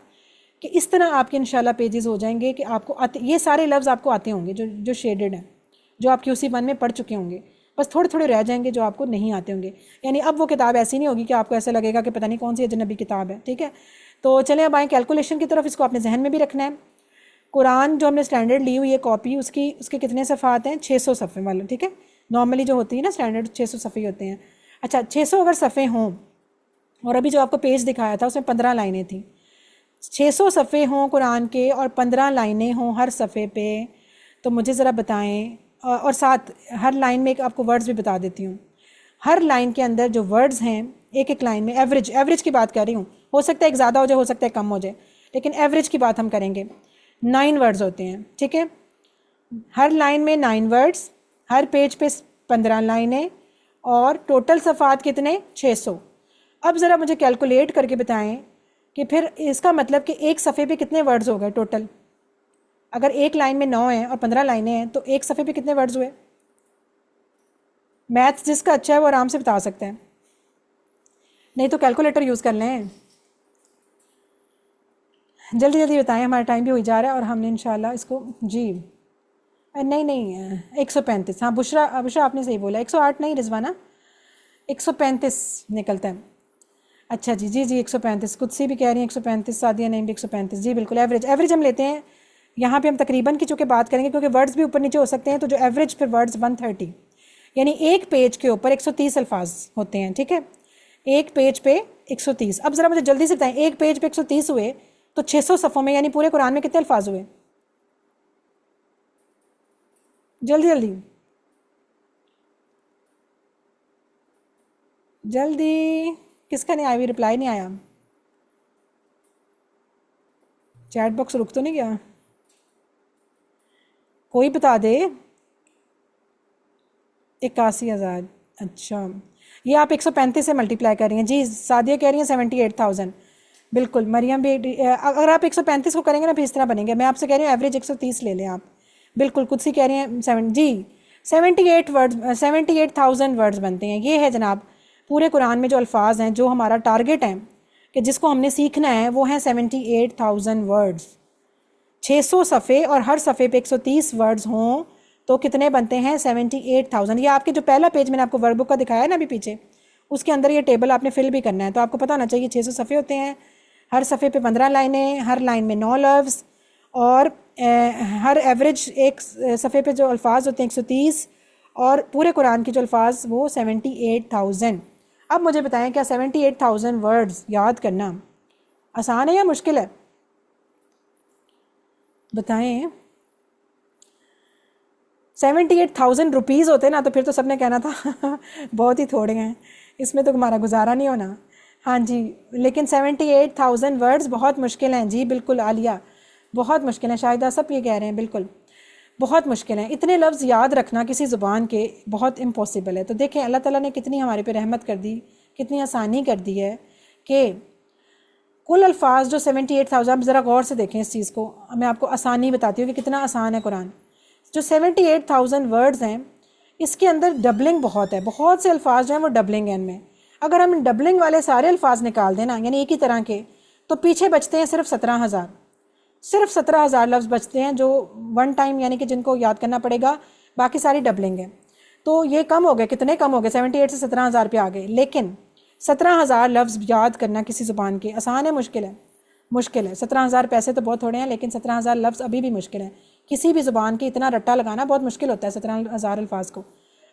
कि इस तरह आपके इंशाल्लाह पेजेस हो जाएंगे कि आपको ये सारे लफ्ज़ आपको आते होंगे जो जो शेडेड हैं, जो आप QC1 में पढ़ चुके होंगे, बस थोड़े थोड़े रह जाएंगे जो आपको नहीं आते होंगे। यानी अब वो किताब ऐसी नहीं होगी कि आपको ऐसा लगेगा कि पता नहीं कौन सी अजनबी किताब है, ठीक है। तो चलें अब आएँ कैलकुलेशन की तरफ, इसको आपने जहन में भी रखना है। कुरान जो हमने स्टैंडर्ड ली हुई है कॉपी, उसके कितने सफ़ात हैं? 600 सफ़े वाले, ठीक है। नॉर्मली जो होती है ना स्टैंडर्ड 600 सफ़े होते हैं। अच्छा, 600 अगर सफ़े हों, और अभी जो आपको पेज दिखाया था उसमें 15 लाइनें थी, 600 सफ़े हों कुरान के और 15 लाइनें हों हर सफ़े पे, तो मुझे ज़रा बताएं। और साथ हर लाइन में एक आपको वर्ड्स भी बता देती हूँ। हर लाइन के अंदर जो वर्ड्स हैं, एक एक लाइन में एवरेज की बात कर रही हूँ, हो सकता है एक ज़्यादा हो जाए, हो सकता है कम हो जाए, लेकिन एवरेज की बात हम करेंगे। 9 वर्ड्स होते हैं, ठीक है। हर लाइन में 9 वर्ड्स, हर पेज पे 15 लाइनें, और टोटल सफ़ात कितने? 600। अब ज़रा मुझे कैलकुलेट करके बताएं कि फिर इसका मतलब कि एक सफ़े पे कितने वर्ड्स हो गए टोटल। अगर एक लाइन में 9 हैं और 15 लाइनें हैं तो एक सफ़े पे कितने वर्ड्स हुए? मैथ्स जिसका अच्छा है वो आराम से बता सकते हैं, नहीं तो कैलकुलेटर यूज़ कर लें। जल्दी जल्दी बताएं, हमारा टाइम भी हो जा रहा है और हमने इंशाल्लाह इसको जी नहीं 135। हाँ बुशरा आपने सही बोला, 108 नहीं रिजवाना, 135 निकलता है। अच्छा जी 135, कुदसी भी कह रही हैं 135, सादिया नहीं भी 135, जी बिल्कुल। एवरेज हम लेते हैं यहाँ पे, हम तकरीबन की चूँकि बात करेंगे क्योंकि वर्ड्स भी ऊपर नीचे हो सकते हैं, तो जो एवरेज फिर वर्ड्स 130, यानी एक पेज के ऊपर 130 अल्फाज होते हैं, ठीक है। एक पेज पे 130। अब ज़रा मुझे जल्दी से बताएं, एक पेज पे 130 हुए तो 600 सफ़ों में यानी पूरे कुरान में कितने अल्फाज हुए? जल्दी जल्दी जल्दी, किसका नहीं आया? अभी रिप्लाई नहीं आया, चैट बॉक्स रुक तो नहीं गया? कोई बता दे। 81,000। अच्छा, ये आप 135 से मल्टीप्लाई कर रही हैं जी। सादिया कह रही हैं 78,000, बिल्कुल। मरियम भी, अगर आप 135 को करेंगे ना फिर इस तरह बनेंगे। मैं आपसे कह रही हूँ एवरेज 130 ले लें आप, बिल्कुल। कुछ सी कह रही हैं 78,000 वर्ड्स बनते हैं। ये है जनाब पूरे कुरान में जो अल्फाज हैं, जो हमारा टारगेट है कि जिसको हमने सीखना है, वो हैं 78,000 वर्ड्स। 600 सफ़े और हर सफ़े पे 130 वर्ड्स हों तो कितने बनते हैं? 78,000। ये आपके जो पहला पेज मैंने आपको वर्कबुक का दिखाया है ना अभी पीछे, उसके अंदर ये टेबल आपने फिल भी करना है। तो आपको पता होना चाहिए 600 सफ़े होते हैं, हर सफ़े पे 15 लाइनें, हर लाइन में 9 लफ्ज़, और हर एवरेज एक सफ़े पे जो अल्फाज होते हैं 130, और पूरे कुरान के जो अल्फाज वो 78,000। अब मुझे बताएं, क्या 78,000 वर्ड्स याद करना आसान है या मुश्किल है? बताएं। 78,000 रुपीज़ होते ना तो फिर तो सबने कहना था बहुत ही थोड़े हैं, इसमें तो हमारा गुजारा नहीं होना। हाँ जी, लेकिन 78,000 वर्ड्स बहुत मुश्किल हैं जी, बिल्कुल आलिया, बहुत मुश्किल है। शायदा सब ये कह रहे हैं, बिल्कुल बहुत मुश्किल है। इतने लफ्ज़ याद रखना किसी ज़ुबान के बहुत इम्पॉसिबल है। तो देखें अल्लाह ताला ने कितनी हमारे पे रहमत कर दी, कितनी आसानी कर दी है कि कुल अल्फाज जो 78,000, ज़रा गौर से देखें इस चीज़ को, मैं आपको आसानी बताती हूँ कि कितना आसान है कुरान। जो 78,000 वर्ड्स हैं, इसके अंदर डबलिंग बहुत है, बहुत से अल्फाज जो हैं वो डबलिंग हैं इनमें। अगर हम डबलिंग वाले सारे अल्फाज निकाल दें ना, यानी एक ही तरह के, तो पीछे बचते हैं सिर्फ 17,000, सिर्फ 17,000 लफ्ज़ बचते हैं जो वन टाइम यानी कि जिनको याद करना पड़ेगा, बाकी सारी डबलिंग है। तो ये कम हो गए, कितने कम हो गए? 78 से 17,000 पे आ गए। लेकिन 17,000 लफ्ज़ याद करना किसी ज़ुबान के आसान है मुश्किल है? मुश्किल है। 17,000 पैसे तो बहुत थोड़े हैं, लेकिन 17,000 लफ्ज़ अभी भी मुश्किल है। किसी भी ज़ुबान के इतना रट्टा लगाना बहुत मुश्किल होता है 17,000 अल्फाज को।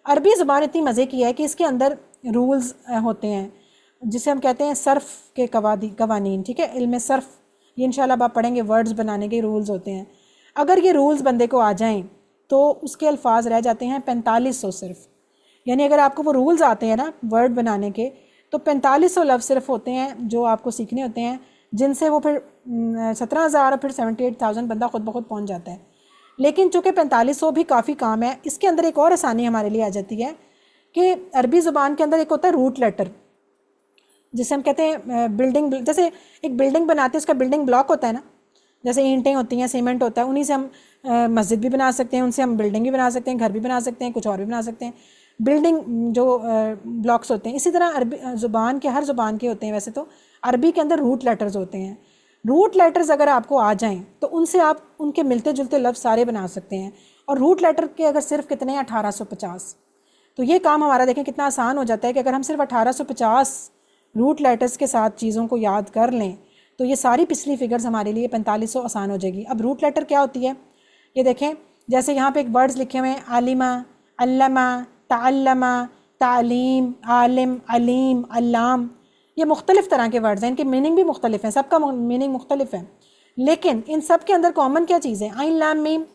अरबी ज़ुबान इतनी मज़े की है कि इसके अंदर रूल्स होते हैं जिसे हम कहते हैं सर्फ़ के कवानीन, ठीक है। इल्म सर्फ़, ये इंशाल्लाह आप पढ़ेंगे, वर्ड्स बनाने के रूल्स होते हैं। अगर ये रूल्स बंदे को आ जाएं तो उसके अल्फाज रह जाते हैं 4500 सिर्फ। यानी अगर आपको वो रूल्स आते हैं ना वर्ड बनाने के, तो 4500 लफ्ज़ सिर्फ होते हैं जो आपको सीखने होते हैं, जिनसे वो फिर 17,000 और फिर 78,000 बंदा खुद ब खुद पहुँच जाता है। लेकिन चूँकि 4500 भी काफ़ी काम है, इसके अंदर एक और आसानी हमारे लिए आ जाती है कि अरबी ज़ुबान के अंदर एक होता है रूट लेटर, जिसे हम कहते हैं बिल्डिंग। जैसे एक बिल्डिंग बनाते हैं, उसका बिल्डिंग ब्लॉक होता है ना, जैसे ईंटें होती हैं, सीमेंट होता है, उन्हीं से हम मस्जिद भी बना सकते हैं, उनसे हम बिल्डिंग भी बना सकते हैं, घर भी बना सकते हैं, कुछ और भी बना सकते हैं। बिल्डिंग जो ब्लॉक्स होते हैं, इसी तरह अरबी ज़ुबान के हर ज़ुबान के होते हैं। वैसे तो अरबी के अंदर रूट लेटर्स होते हैं। रूट लेटर्स अगर आपको आ जाएं तो उनसे आप उनके मिलते जुलते लफ्ज़ सारे बना सकते हैं। और रूट लेटर के अगर सिर्फ कितने हैं 1850, तो ये काम हमारा देखें कितना आसान हो जाता है कि अगर हम सिर्फ 1850 रूट लेटर्स के साथ चीज़ों को याद कर लें तो ये सारी पिछली फिगर्स हमारे लिए 4500 आसान हो जाएगी। अब रूट लेटर क्या होती है ये देखें, जैसे यहाँ पे एक वर्ड्स लिखे हुए हैं आलिमा, अल्लमा, ताल्लमा, तालीम, आलिम, अलीम, अल्लाम, ये मुख्तलिफ़ तरह के वर्ड्स हैं, इनके मीनिंग भी मुख्तलिफ हैं, सबका मीनिंग मुख्तलिफ है, लेकिन इन सब के अंदर कॉमन क्या चीज़ है, आइन लाम मीम।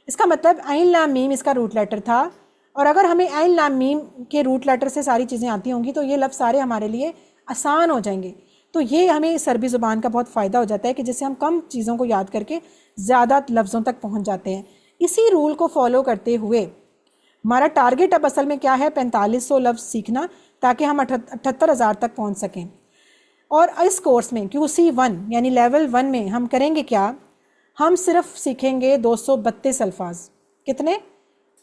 इसका मतलब आइन लाम मीम इसका रूट लेटर था, और अगर हमें आइन लाम मीम के रूट लेटर से सारी चीज़ें आती होंगी तो ये लफ्ज़ सारे हमारे लिए आसान हो जाएंगे। तो ये हमें इस अरबी ज़ुबान का बहुत फ़ायदा हो जाता है कि जिससे हम कम चीज़ों को याद करके ज़्यादा लफ्ज़ों तक पहुँच जाते हैं। इसी रूल को फॉलो करते हुए हमारा टारगेट अब असल में क्या है, 4500 लफ्ज़ सीखना, ताकि हम 78,000 तक पहुंच सकें। और इस कोर्स में QC1 यानी लेवल 1 में हम करेंगे क्या, हम सिर्फ सीखेंगे 232 अल्फाज। कितने?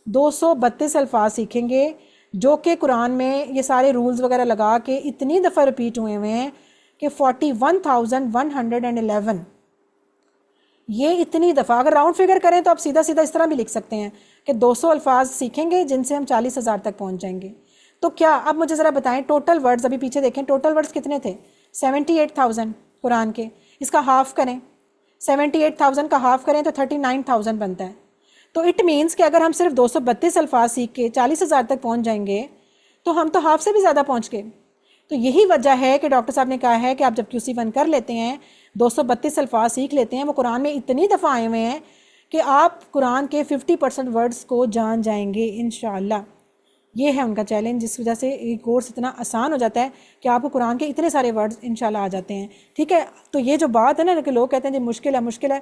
232 अल्फाज सीखेंगे, जो कि कुरान में ये सारे रूल्स वगैरह लगा के इतनी दफ़ा रिपीट हुए हुए हैं कि 41,111, ये इतनी दफ़ा। अगर राउंड फिगर करें तो आप सीधा सीधा इस तरह भी लिख सकते हैं कि 200 अल्फाज सीखेंगे जिनसे हम 40,000 तक पहुंच जाएंगे। तो क्या, अब मुझे ज़रा बताएं, टोटल वर्ड्स अभी पीछे देखें, टोटल वर्ड्स कितने थे? 78,000 कुरान के। इसका हाफ करें, 78,000 का हाफ करें तो 39,000 बनता है। तो इट मीन्स कि अगर हम सिर्फ 232 अल्फाज सीख के 40,000 तक पहुंच जाएंगे तो हम तो हाफ से भी ज़्यादा पहुंच गए। तो यही वजह है कि डॉक्टर साहब ने कहा है कि आप जब QC1 कर लेते हैं, 232 अल्फाज सीख लेते हैं, वो कुरान में इतनी दफ़ा आए हुए हैं कि आप कुरान के 50% वर्ड्स को जान जाएंगे इंशाअल्लाह। ये है उनका चैलेंज, जिस वजह से ये कोर्स इतना आसान हो जाता है कि आपको कुरान के इतने सारे वर्ड्स इंशाल्लाह आ जाते हैं। ठीक है, तो ये जो बात है ना कि लोग कहते हैं जी मुश्किल है मुश्किल है,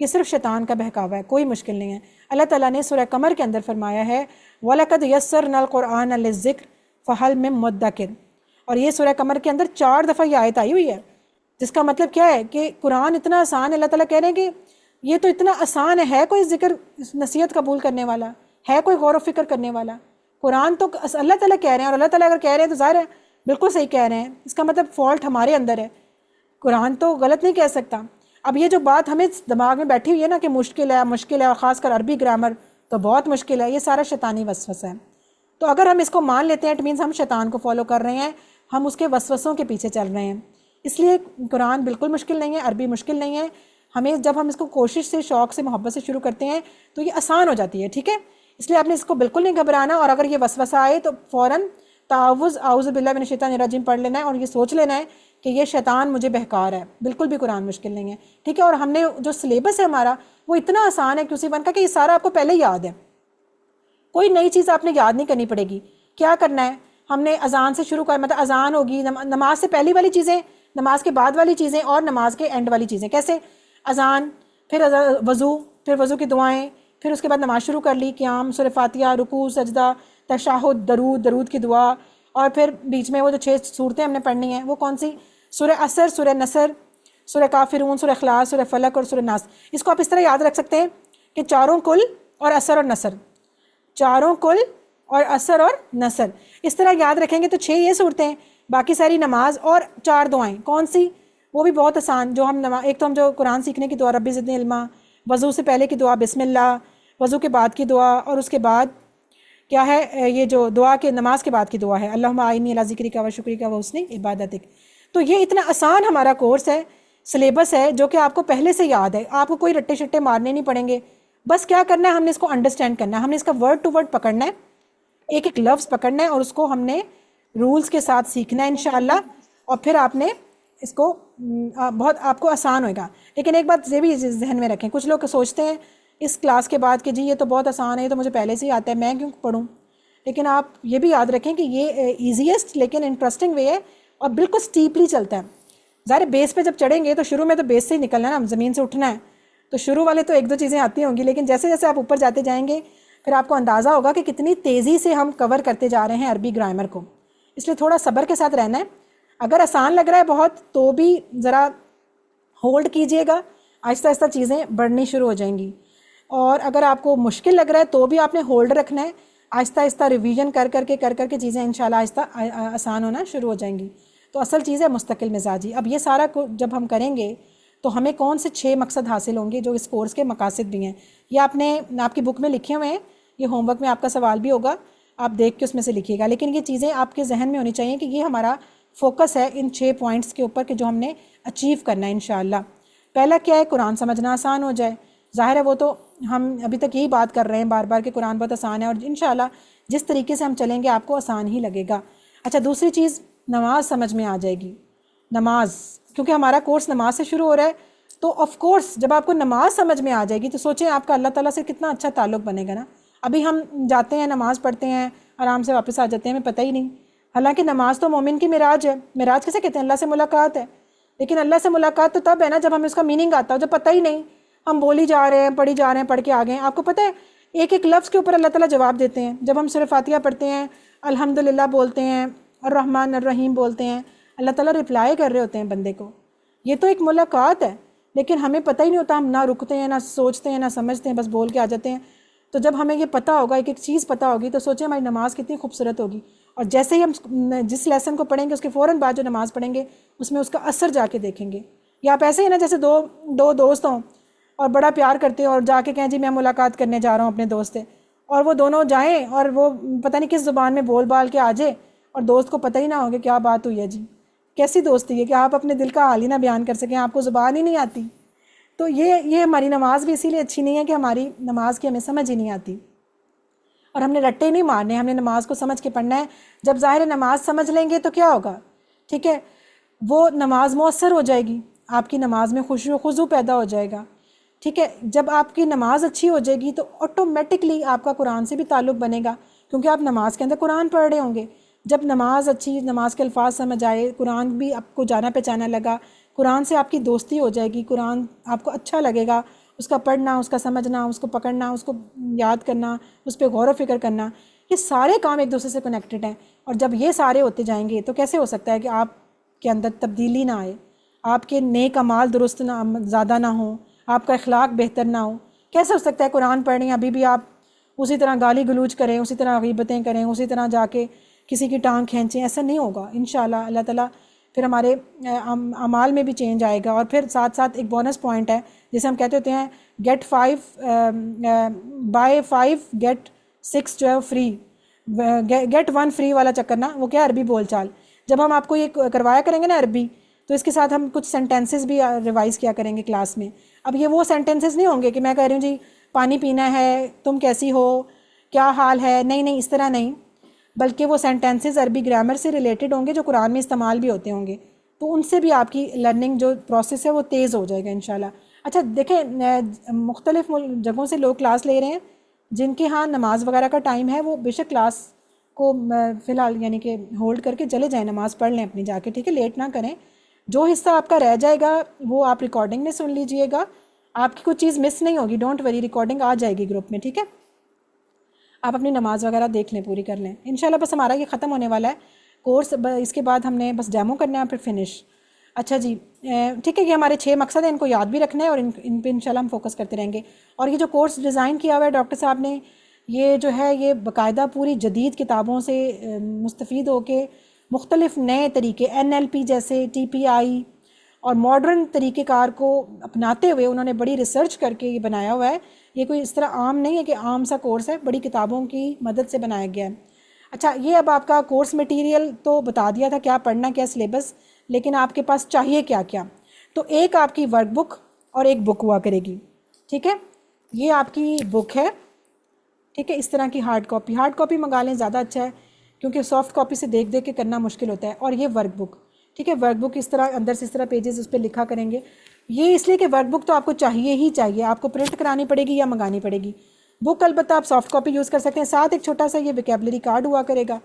ये सिर्फ शैतान का बहकावा है, कोई मुश्किल नहीं है। अल्लाह ताला ने सूरह कमर के अंदर फरमाया है वलक़द यस्सरनल क़ुरआन लिज़्ज़िक्र फ़हल मिन मुद्दकिर, और ये सूरह कमर के अंदर 4 दफ़ा ये आयत आई हुई है, जिसका मतलब क्या है कि कुरान इतना आसान है। अल्लाह ताला कह रहे हैं कि ये तो इतना आसान है, कोई ज़िक्र नसीहत कबूल करने वाला है, कोई गौर व फिक्र करने वाला? कुरान तो अल्लाह ताला कह रहे हैं, और अल्लाह ताला अगर कह रहे हैं तो ज़ाहिर है बिल्कुल सही कह रहे हैं, इसका मतलब फ़ॉल्ट हमारे अंदर है, कुरान तो गलत नहीं कह सकता। अब ये जो बात हमें दिमाग में बैठी हुई है ना कि मुश्किल है मुश्किल है, और ख़ासकर अरबी ग्रामर तो बहुत मुश्किल है, ये सारा शैतानी वसवसा है। तो अगर हम इसको मान लेते हैं, इट मीन्स हम शैतान को फॉलो कर रहे हैं, हम उसके वसवसों के पीछे चल रहे हैं। इसलिए कुरान बिल्कुल मुश्किल नहीं है, अरबी मुश्किल नहीं है। हमें जब हम इसको कोशिश से, शौक़ से, मोहब्बत से शुरू करते हैं तो ये आसान हो जाती है। ठीक है, इसलिए आपने इसको बिल्कुल नहीं घबराना, और अगर ये वसवसा आए तो फ़ौरन तावुज़ आऊज़ु बिल्लाहि मिनश शैतानिर रजीम पढ़ लेना है, और ये सोच लेना है कि ये शैतान मुझे बहका रहा है। बिल्कुल भी कुरान मुश्किल नहीं है। ठीक है, और हमने जो सिलेबस है हमारा वो इतना आसान है QC1 का कि ये सारा आपको पहले याद है, कोई नई चीज़ आपने याद नहीं करनी पड़ेगी। क्या करना है, हमने अजान से शुरू कर, मतलब अजान होगी, नमाज से पहली वाली चीज़ें, नमाज के बाद वाली चीज़ें, और नमाज के एंड वाली चीज़ें। कैसे? अजान, फिर वज़ू, फिर वज़ू की दुआएं, फिर उसके बाद नमाज शुरू कर ली, क़ियाम, सूरह फातिहा, रुकू, सजदा, तशहुद, दरूद की दुआ, और फिर बीच में वो जो 6 सूरतें हमने पढ़नी हैं वो कौन सी? सूरह असर, सूरह नसर, सूरह काफिरून, सूरह इखलास, सूरह फलक और सूरह नास। इसको आप इस तरह याद रख सकते हैं कि चारों कुल और असर और नसर, चारों कुल और असर और नसर, इस तरह याद रखेंगे तो 6 ये सूरतें, बाकी सारी नमाज और 4 दुआएं। कौन सी? वो भी बहुत आसान, जो हम एक तो हम जो कुरान सीखने की दुआ रब्बी ज़िदनी इल्मा, वज़ू से पहले की दुआ बिस्मिल्लाह, वज़ू के बाद की दुआ, और उसके बाद क्या है, ये जो दुआ के नमाज के बाद की दुआ है अल्लाहुम्मा आइन्नी अला ज़िक्रिका व शुक्रिका व हुस्नि इबादतिक। तो ये इतना आसान हमारा कोर्स है, सिलेबस है, जो कि आपको पहले से याद है, आपको कोई रट्टे शट्टे मारने नहीं पड़ेंगे। बस क्या करना है, हमने इसको अंडरस्टैंड करना है, हमने इसका वर्ड टू वर्ड पकड़ना है, एक एक लफ्ज़ पकड़ना है, और उसको हमने रूल्स के साथ सीखना है इंशाअल्लाह, और फिर आपने इसको बहुत आपको आसान होगा। लेकिन एक बात ये भी जहन में रखें, कुछ लोग सोचते हैं इस क्लास के बाद कि जी ये तो बहुत आसान है, ये तो मुझे पहले से ही आता है, मैं क्यों पढ़ूं। लेकिन आप ये भी याद रखें कि ये ईजीएस्ट लेकिन इंटरेस्टिंग वे है, और बिल्कुल स्टीपली चलता है। ज़ाहिर बेस पे जब चढ़ेंगे तो शुरू में तो बेस से ही निकलना है ना, ज़मीन से उठना है, तो शुरू वाले तो 1-2 चीज़ें आती होंगी, लेकिन जैसे जैसे आप ऊपर जाते जाएंगे फिर आपको अंदाज़ा होगा कि कितनी तेज़ी से हम कवर करते जा रहे हैं अरबी ग्रामर को। इसलिए थोड़ा सब्र के साथ रहना है। अगर आसान लग रहा है बहुत तो भी ज़रा होल्ड कीजिएगा, आहिस्ता आहिस्ता चीज़ें बढ़नी शुरू हो जाएंगी। और अगर आपको मुश्किल लग रहा है तो भी आपने होल्ड रखना है, आहिस्ता आहिस्ता रिवीजन कर करके चीज़ें इंशाल्लाह आहिस्ता आसान होना शुरू हो जाएंगी। तो असल चीज़ है मुस्तकिल मिजाजी। अब ये सारा जब हम करेंगे तो हमें कौन से 6 मकसद हासिल होंगे जो इस कोर्स के मकासद भी हैं, ये आपकी बुक में लिखे हुए हैं, ये होमवर्क में आपका सवाल भी होगा, आप देख के उसमें से लिखिएगा। लेकिन ये चीज़ें आपके जहन में होनी चाहिए कि ये हमारा फोकस है इन 6 पॉइंट्स के ऊपर कि जो हमने अचीव करना है इंशाअल्लाह। पहला क्या है, कुरान समझना आसान हो जाए। ज़ाहिर है वो तो हम अभी तक यही बात कर रहे हैं बार बार कि कुरान बहुत आसान है, और इंशाअल्लाह जिस तरीके से हम चलेंगे आपको आसान ही लगेगा। अच्छा, दूसरी चीज़, नमाज समझ में आ जाएगी। नमाज, क्योंकि हमारा कोर्स नमाज से शुरू हो रहा है, तो ऑफ कोर्स जब आपको नमाज समझ में आ जाएगी तो सोचें आपका अल्लाह ताला से कितना अच्छा ताल्लुक़ बनेगा ना। अभी हम जाते हैं, नमाज़ पढ़ते हैं, आराम से वापस आ जाते हैं, हमें पता ही नहीं। हालांकि नमाज तो मोमिन की मिराज है। मिराज किसे कहते हैं? अल्लाह से मुलाकात है। लेकिन अल्लाह से मुलाकात तो तब है ना जब हमें उसका मीनिंग आता हो, जब पता ही नहीं, हम बोली जा रहे हैं, पढ़ी जा रहे हैं, पढ़ के आ गए। आपको पता है एक एक लफ्ज़ के ऊपर अल्लाह ताला जवाब देते हैं। जब हम सूरह फातिहा पढ़ते हैं, अल्हम्दुलिल्लाह बोलते हैं, अर्रहमान अर्रहीम बोलते हैं, अल्लाह ताला रिप्लाई कर रहे होते हैं बंदे को। ये तो एक मुलाकात है, लेकिन हमें पता ही नहीं होता। हम ना रुकते हैं, ना सोचते हैं, ना समझते हैं, बस बोल के आ जाते हैं। तो जब हमें ये पता होगा, एक एक चीज़ पता होगी, तो सोचें हमारी नमाज़ कितनी खूबसूरत होगी। और जैसे ही हम जिस लेसन को पढ़ेंगे उसके फ़ौरन बाद जो नमाज़ पढ़ेंगे उसमें उसका असर जाके देखेंगे। या आप ऐसे ही ना जैसे दो दोस्त हों और बड़ा प्यार करते हो और जाके कहें जी मैं मुलाकात करने जा रहा हूँ अपने दोस्त से, और वो दोनों जाएं और वो पता नहीं किस ज़ुबान में बोल बाल के आ जाए और दोस्त को पता ही ना हो कि क्या बात हुई है जी। कैसी दोस्ती है कि आप अपने दिल का हाल ही ना बयान कर सकें, आपको ज़ुबान ही नहीं आती। तो ये हमारी नमाज भी इसीलिए अच्छी नहीं है कि हमारी नमाज की हमें समझ ही नहीं आती और हमने रट्टे नहीं मारने, हमने नमाज को समझ के पढ़ना है। जब ज़ाहिर नमाज समझ लेंगे तो क्या होगा, ठीक है, वो नमाज मौसर हो जाएगी, आपकी नमाज में खुशू पैदा हो जाएगा। ठीक है, जब आपकी नमाज अच्छी हो जाएगी तो ऑटोमेटिकली आपका कुरान से भी ताल्लुक़ बनेगा, क्योंकि आप नमाज के अंदर कुरान पढ़ रहे होंगे। जब नमाज अच्छी, नमाज के अल्फाज समझ आए, कुरान भी आपको जाना पहचाना लगा, कुरान से आपकी दोस्ती हो जाएगी, कुरान आपको अच्छा लगेगा, उसका पढ़ना, उसका समझना, उसको पकड़ना, उसको याद करना, उस पर गौर व फिक्र करना, ये सारे काम एक दूसरे से कनेक्टेड हैं। और जब ये सारे होते जाएंगे तो कैसे हो सकता है कि आपके अंदर तब्दीली ना आए, आपके नेक अमाल दुरुस्त ना ज़्यादा ना हो, आपका अखलाक बेहतर ना हो। कैसे हो सकता है कुरान पढ़ने अभी भी आप उसी तरह गाली गलूज करें, उसी तरह गीबतें करें, उसी तरह जाके किसी की टांग खींचें? ऐसा नहीं होगा इंशाअल्लाह। अल्लाह ताला फिर हमारे अमाल में भी चेंज आएगा। और फिर साथ साथ एक बोनस पॉइंट है जिसे हम कहते होते हैं बाय 5 गेट 6 जो है फ्री, गेट 1 फ्री वाला चक्कर ना, वो क्या अरबी बोलचाल। जब हम आपको ये करवाया करेंगे ना अरबी, तो इसके साथ हम कुछ सेंटेंसेस भी रिवाइज़ किया करेंगे क्लास में। अब ये वो सेंटेंसेस नहीं होंगे कि मैं कह रही हूँ जी पानी पीना है, तुम कैसी हो, क्या हाल है, नहीं नहीं, इस तरह नहीं, बल्कि वो सेंटेंसेस अरबी ग्रामर से रिलेटेड होंगे जो कुरान में इस्तेमाल भी होते होंगे। तो उनसे भी आपकी लर्निंग जो प्रोसेस है वो तेज़ हो जाएगा इंशाल्लाह। अच्छा देखें, मुख्तलिफ जगहों से लोग क्लास ले रहे हैं, जिनके यहाँ नमाज वगैरह का टाइम है वो बेशक क्लास को फ़िलहाल यानी कि होल्ड करके चले जाएँ, नमाज़ पढ़ लें अपनी जाके, ठीक है, लेट ना करें। जो हिस्सा आपका रह जाएगा वो आप रिकॉर्डिंग में सुन लीजिएगा, आपकी कुछ चीज़ मिस नहीं होगी, डोंट वरी, रिकॉर्डिंग आ जाएगी ग्रुप में, ठीक है। आप अपनी नमाज़ वगैरह देख लें, पूरी कर लें इंशाल्लाह। बस हमारा ये ख़त्म होने वाला है कोर्स, इसके बाद हमने बस डेमो करना है फिर फिनिश। अच्छा जी, ठीक है, ये हमारे 6 मकसद हैं, इनको याद भी रखना है और इन पे इंशाल्लाह हम फोकस करते रहेंगे। और ये जो कोर्स डिज़ाइन किया हुआ है डॉक्टर साहब ने, ये जो है ये बाकायदा पूरी जदीद किताबों से मुस्तफ़ीद होके मुख्तलिफ नए तरीके NLP जैसे TPI और मॉडर्न तरीक़ेकार को अपनाते हुए उन्होंने बड़ी रिसर्च करके ये बनाया हुआ है। ये कोई इस तरह आम नहीं है कि आम सा कोर्स है, बड़ी किताबों की मदद से बनाया गया है। अच्छा, ये अब आपका कोर्स मटेरियल तो बता दिया था क्या पढ़ना, क्या सिलेबस, लेकिन आपके पास चाहिए क्या क्या। तो एक आपकी वर्कबुक और एक बुक हुआ करेगी, ठीक है, ये आपकी बुक है, ठीक है, इस तरह की हार्ड कॉपी मंगा लें, ज़्यादा अच्छा है, क्योंकि सॉफ्ट कॉपी से देख देख के करना मुश्किल होता है। और ये वर्कबुक, ठीक है, वर्कबुक इस तरह अंदर से इस तरह पेजेस उस पर लिखा करेंगे। ये इसलिए कि वर्कबुक तो आपको चाहिए ही चाहिए, आपको प्रिंट करानी पड़ेगी या मंगानी पड़ेगी। बुक अलबत्ता आप सॉफ्ट कॉपी यूज़ कर सकते हैं, साथ एक छोटा सा ये वोकैबुलरी कार्ड हुआ करेगा,